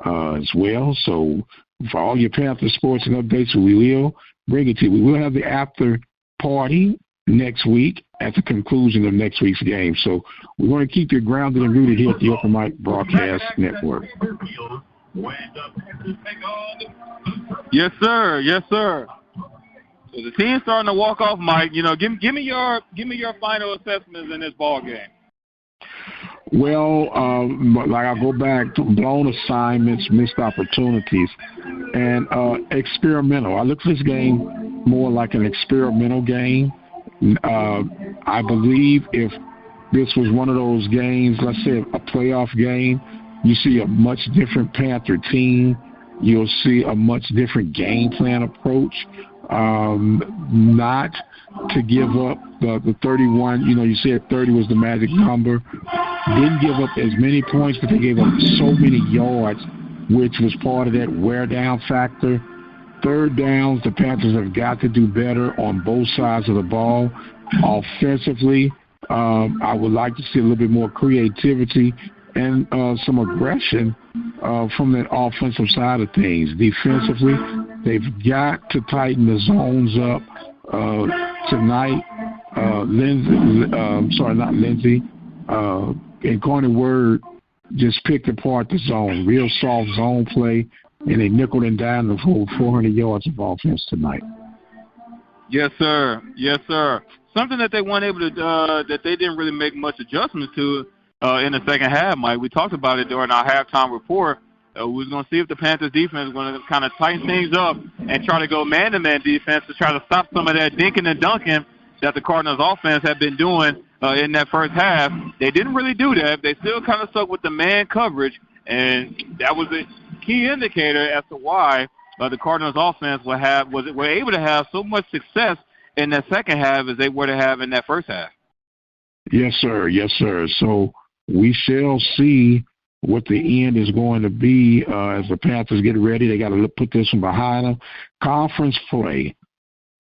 as well. So for all your Panther sports and updates, we will bring it to you. We will have the after party next week at the conclusion of next week's game. So we're going to keep you grounded and rooted here at the Open Mic Broadcast Network. Yes, sir. Yes, sir. So the team's starting to walk off, Mike. You know, give me your final assessments in this ball game. Well, like I go back to blown assignments, missed opportunities, and experimental. I look at this game more like an experimental game. I believe if this was one of those games, let's say a playoff game, you see a much different Panther team. You'll see a much different game plan approach. Not to give up the 31. You know, you said 30 was the magic number. Didn't give up as many points, but they gave up so many yards, which was part of that wear down factor. Third downs, the Panthers have got to do better on both sides of the ball. Offensively, I would like to see a little bit more creativity and some aggression from that offensive side of things. Defensively, they've got to tighten the zones up tonight. Incarnate Word just picked apart the zone, real soft zone play, and they nickeled and dimed the full 400 yards of offense tonight. Yes, sir. Yes, sir. Something that they weren't able to, that they didn't really make much adjustments to in the second half, Mike. We talked about it during our halftime report. We was going to see if the Panthers defense was going to kind of tighten things up and try to go man-to-man defense to try to stop some of that dinking and dunking that the Cardinals offense had been doing in that first half. They didn't really do that. They still kind of stuck with the man coverage, and that was a key indicator as to why the Cardinals offense were able to have so much success in that second half as they were to have in that first half. Yes, sir. Yes, sir. So we shall see what the end is going to be as the Panthers get ready. They got to put this one behind them. Conference play.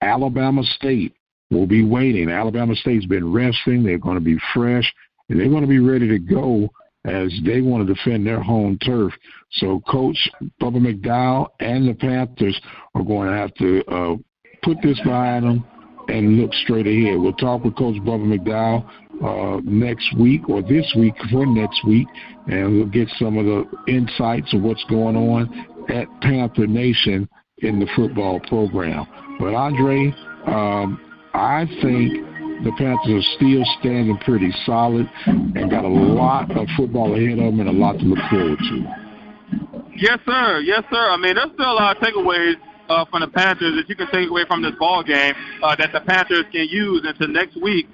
Alabama State will be waiting. Alabama State's been resting. They're going to be fresh, and they're going to be ready to go as they want to defend their home turf. So Coach Bubba McDowell and the Panthers are going to have to put this behind them and look straight ahead. We'll talk with Coach Bubba McDowell next week or this week for next week, and we'll get some of the insights of what's going on at Panther Nation in the football program. But, Andre, I think the Panthers are still standing pretty solid and got a lot of football ahead of them and a lot to look forward to. Yes, sir. Yes, sir. I mean, there's still a lot of takeaways from the Panthers that you can take away from this ball game that the Panthers can use into next week.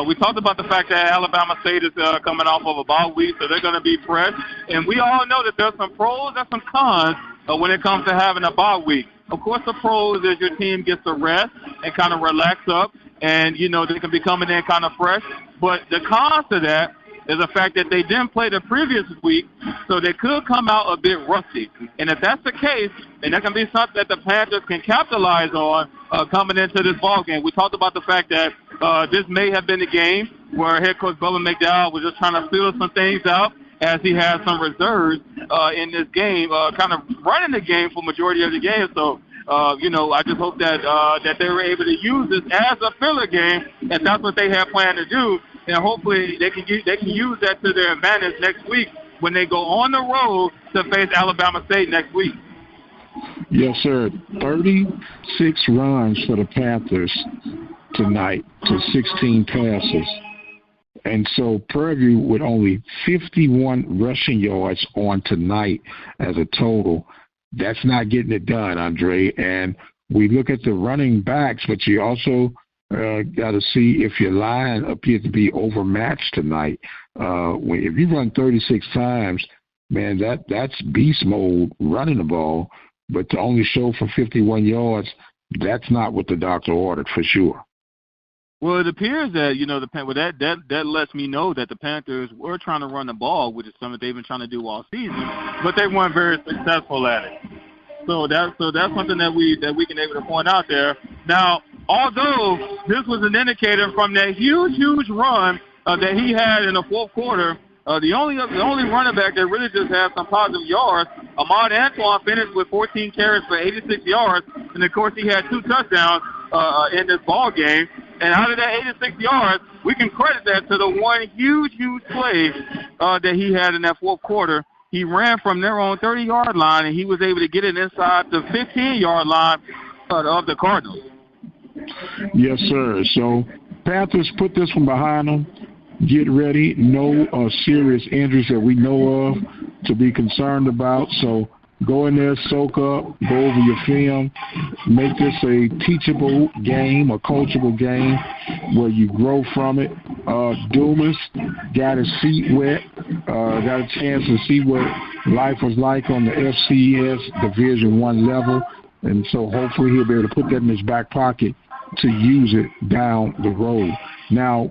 We talked about the fact that Alabama State is coming off of a bye week, so they're going to be fresh. And we all know that there's some pros and some cons when it comes to having a bye week. Of course, the pros is your team gets to rest and kind of relax up, and, you know, they can be coming in kind of fresh. But the cons to that is the fact that they didn't play the previous week, so they could come out a bit rusty. And if that's the case, then that can be something that the Panthers can capitalize on coming into this ball game. We talked about the fact that this may have been a game where head coach Bubba McDowell was just trying to feel some things out as he has some reserves in this game, kind of running the game for majority of the game. So, I just hope that that they were able to use this as a filler game, and that's what they have planned to do. And hopefully they can use that to their advantage next week when they go on the road to face Alabama State next week. Yes, sir. 36 runs for the Panthers tonight to 16 passes. And so Prairie View with only 51 rushing yards on tonight as a total. That's not getting it done, Andre. And we look at the running backs, but you also got to see if your line appears to be overmatched tonight. If you run 36 times, man, that's beast mode running the ball. But to only show for 51 yards, that's not what the doctor ordered for sure. Well, it appears that, that lets me know that the Panthers were trying to run the ball, which is something they've been trying to do all season, but they weren't very successful at it. So that's something that we can able to point out there. Now, although this was an indicator from that huge run that he had in the fourth quarter, the only running back that really just had some positive yards, Ahmad Antoine, finished with 14 carries for 86 yards, and of course he had 2 touchdowns in this ball game. And out of that 86 yards, we can credit that to the one huge play that he had in that fourth quarter. He ran from their own 30-yard line, and he was able to get it inside the 15-yard line of the Cardinals. Yes, sir. So Panthers put this one behind them. Get ready. No serious injuries that we know of to be concerned about. So go in there, soak up, go over your film, make this a teachable game, a coachable game where you grow from it. Dumas got his feet wet, got a chance to see what life was like on the FCS Division I level, and so hopefully he'll be able to put that in his back pocket to use it down the road. Now,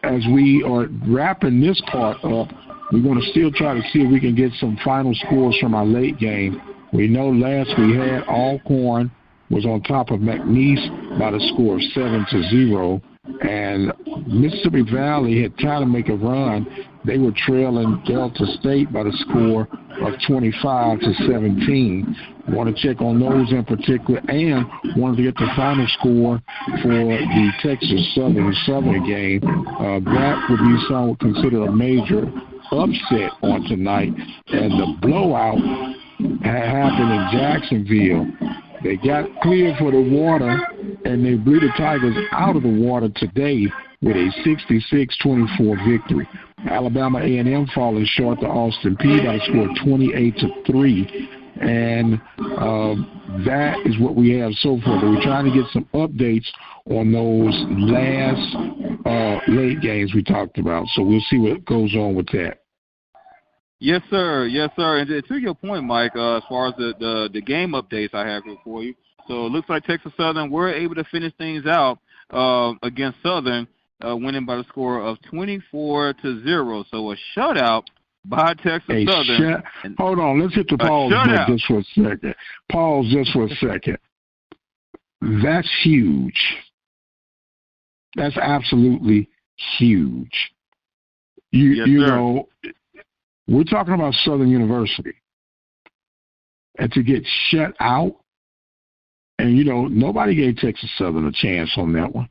as we are wrapping this part up, we're going to still try to see if we can get some final scores from our late game. We know last we had Alcorn was on top of McNeese by the score of 7-0, and Mississippi Valley had tried to make a run. They were trailing Delta State by the score of 25-17. Want to check on those in particular, and wanted to get the final score for the Texas Southern game. That would be somewhat considered a major upset on tonight, and the blowout happened in Jacksonville. They got clear for the water, and they blew the Tigers out of the water today with a 66-24 victory. Alabama A&M falling short to Austin Peay by the score of 28-3. And that is what we have so far. But we're trying to get some updates on those last late games we talked about. So we'll see what goes on with that. Yes, sir. Yes, sir. And to your point, Mike, as far as the game updates I have here for you. So it looks like Texas Southern were able to finish things out against Southern, winning by the score of 24-0. So a shutout by Texas Southern. Hold on. Let's hit the pause just for a second. Pause just for a second. That's huge. That's absolutely huge. You know, we're talking about Southern University. And to get shut out, and, nobody gave Texas Southern a chance on that one.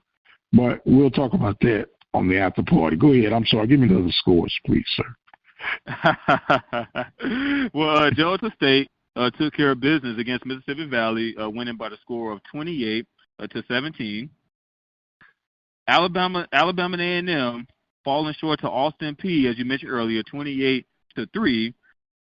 But we'll talk about that on the after party. Go ahead. I'm sorry. Give me the other scores, please, sir. Well, Delta State took care of business against Mississippi Valley, winning by the score of 28-17. Alabama A&M falling short to Austin Peay, as you mentioned earlier, 28-3.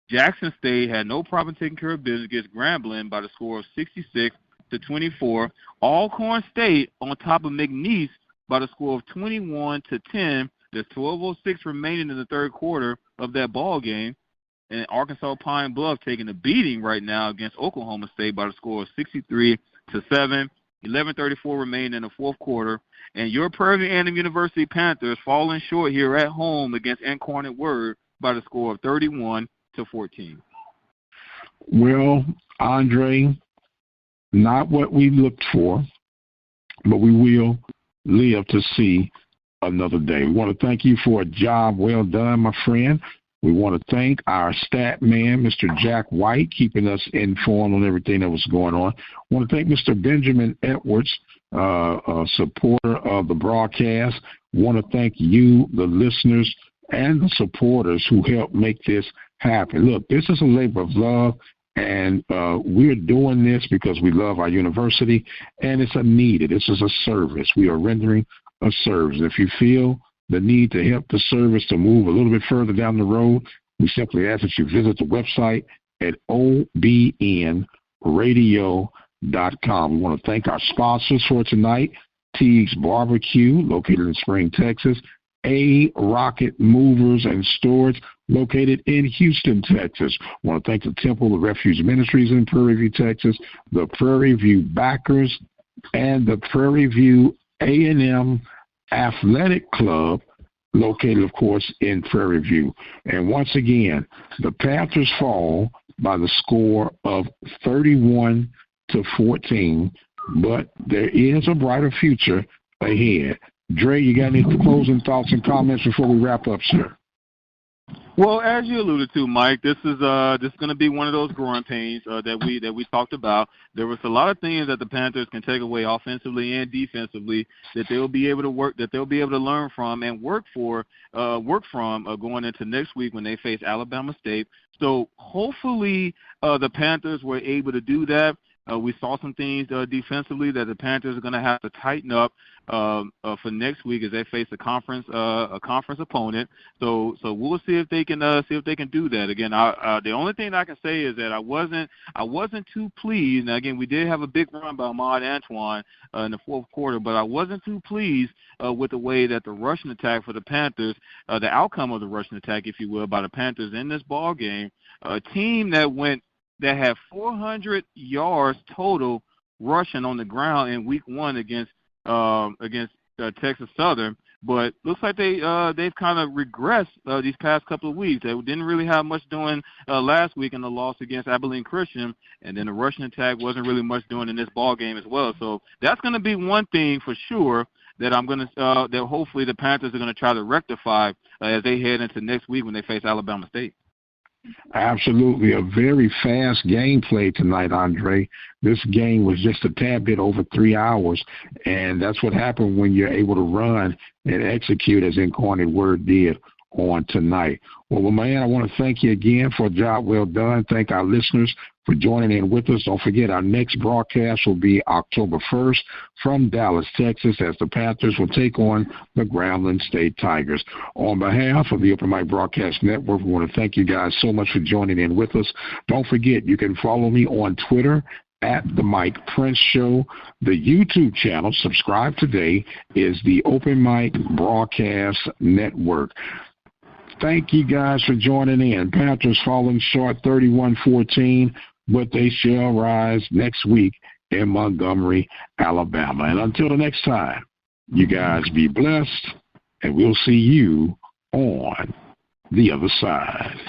Jackson State had no problem taking care of business against Grambling by the score of 66-24. Alcorn State on top of McNeese by the score of 21-10. There's 12:06 remaining in the third quarter of that ball game, and Arkansas Pine Bluff taking a beating right now against Oklahoma State by the score of 63-7. 11:34 remaining in the fourth quarter, and your Prairie View A&M University Panthers falling short here at home against Incarnate Word by the score of 31-14. Well, Andre, not what we looked for, but we will live to see another day. We want to thank you for a job well done, my friend. We want to thank our stat man, Mr. Jack White, keeping us informed on everything that was going on. I want to thank Mr. Benjamin Edwards, a supporter of the broadcast. I want to thank you, the listeners, and the supporters who helped make this happen. Look, this is a labor of love, and we're doing this because we love our university, and it's a need. This is a service. We are rendering a service. If you feel the need to help the service to move a little bit further down the road, we simply ask that you visit the website at obnradio.com. We want to thank our sponsors for tonight: Teague's Barbecue, located in Spring, Texas; A Rocket Movers and Storage, located in Houston, Texas. I want to thank the Temple of Refuge Ministries in Prairie View, Texas; the Prairie View Backers; and the Prairie View A&M Athletic Club, located, of course, in Prairie View. And once again, the Panthers fall by the score of 31-14, but there is a brighter future ahead. Dre, you got any closing thoughts and comments before we wrap up, sir? Well, as you alluded to, Mike, this is going to be one of those growing pains that we talked about. There was a lot of things that the Panthers can take away offensively and defensively that they'll be able to work, that they'll be able to learn from and work from going into next week when they face Alabama State. So hopefully the Panthers were able to do that. We saw some things defensively that the Panthers are going to have to tighten up for next week as they face a conference opponent. So we'll see if they can do that. Again, the only thing I can say is that I wasn't too pleased. Now again, we did have a big run by Ahmad Antoine in the fourth quarter, but I wasn't too pleased with the way that the rushing attack for the Panthers, the outcome of the rushing attack, if you will, by the Panthers in this ball game, a team that had 400 yards total rushing on the ground in week one against Texas Southern, but looks like they've kind of regressed these past couple of weeks. They didn't really have much doing last week in the loss against Abilene Christian, and then the rushing attack wasn't really much doing in this ball game as well. So that's going to be one thing for sure that that hopefully the Panthers are going to try to rectify as they head into next week when they face Alabama State. Absolutely. A very fast gameplay tonight, Andre. This game was just a tad bit over 3 hours, and that's what happened when you're able to run and execute as Incarnate Word did on tonight. Well, man, I want to thank you again for a job well done. Thank our listeners for joining in with us. Don't forget, our next broadcast will be October 1st from Dallas, Texas, as the Panthers will take on the Grambling State Tigers. On behalf of the Open Mic Broadcast Network, we want to thank you guys so much for joining in with us. Don't forget, you can follow me on Twitter at The Mike Prince Show. The YouTube channel, subscribe today, is the Open Mic Broadcast Network. Thank you guys for joining in. Panthers falling short 31-14, but they shall rise next week in Montgomery, Alabama. And until the next time, you guys be blessed, and we'll see you on the other side.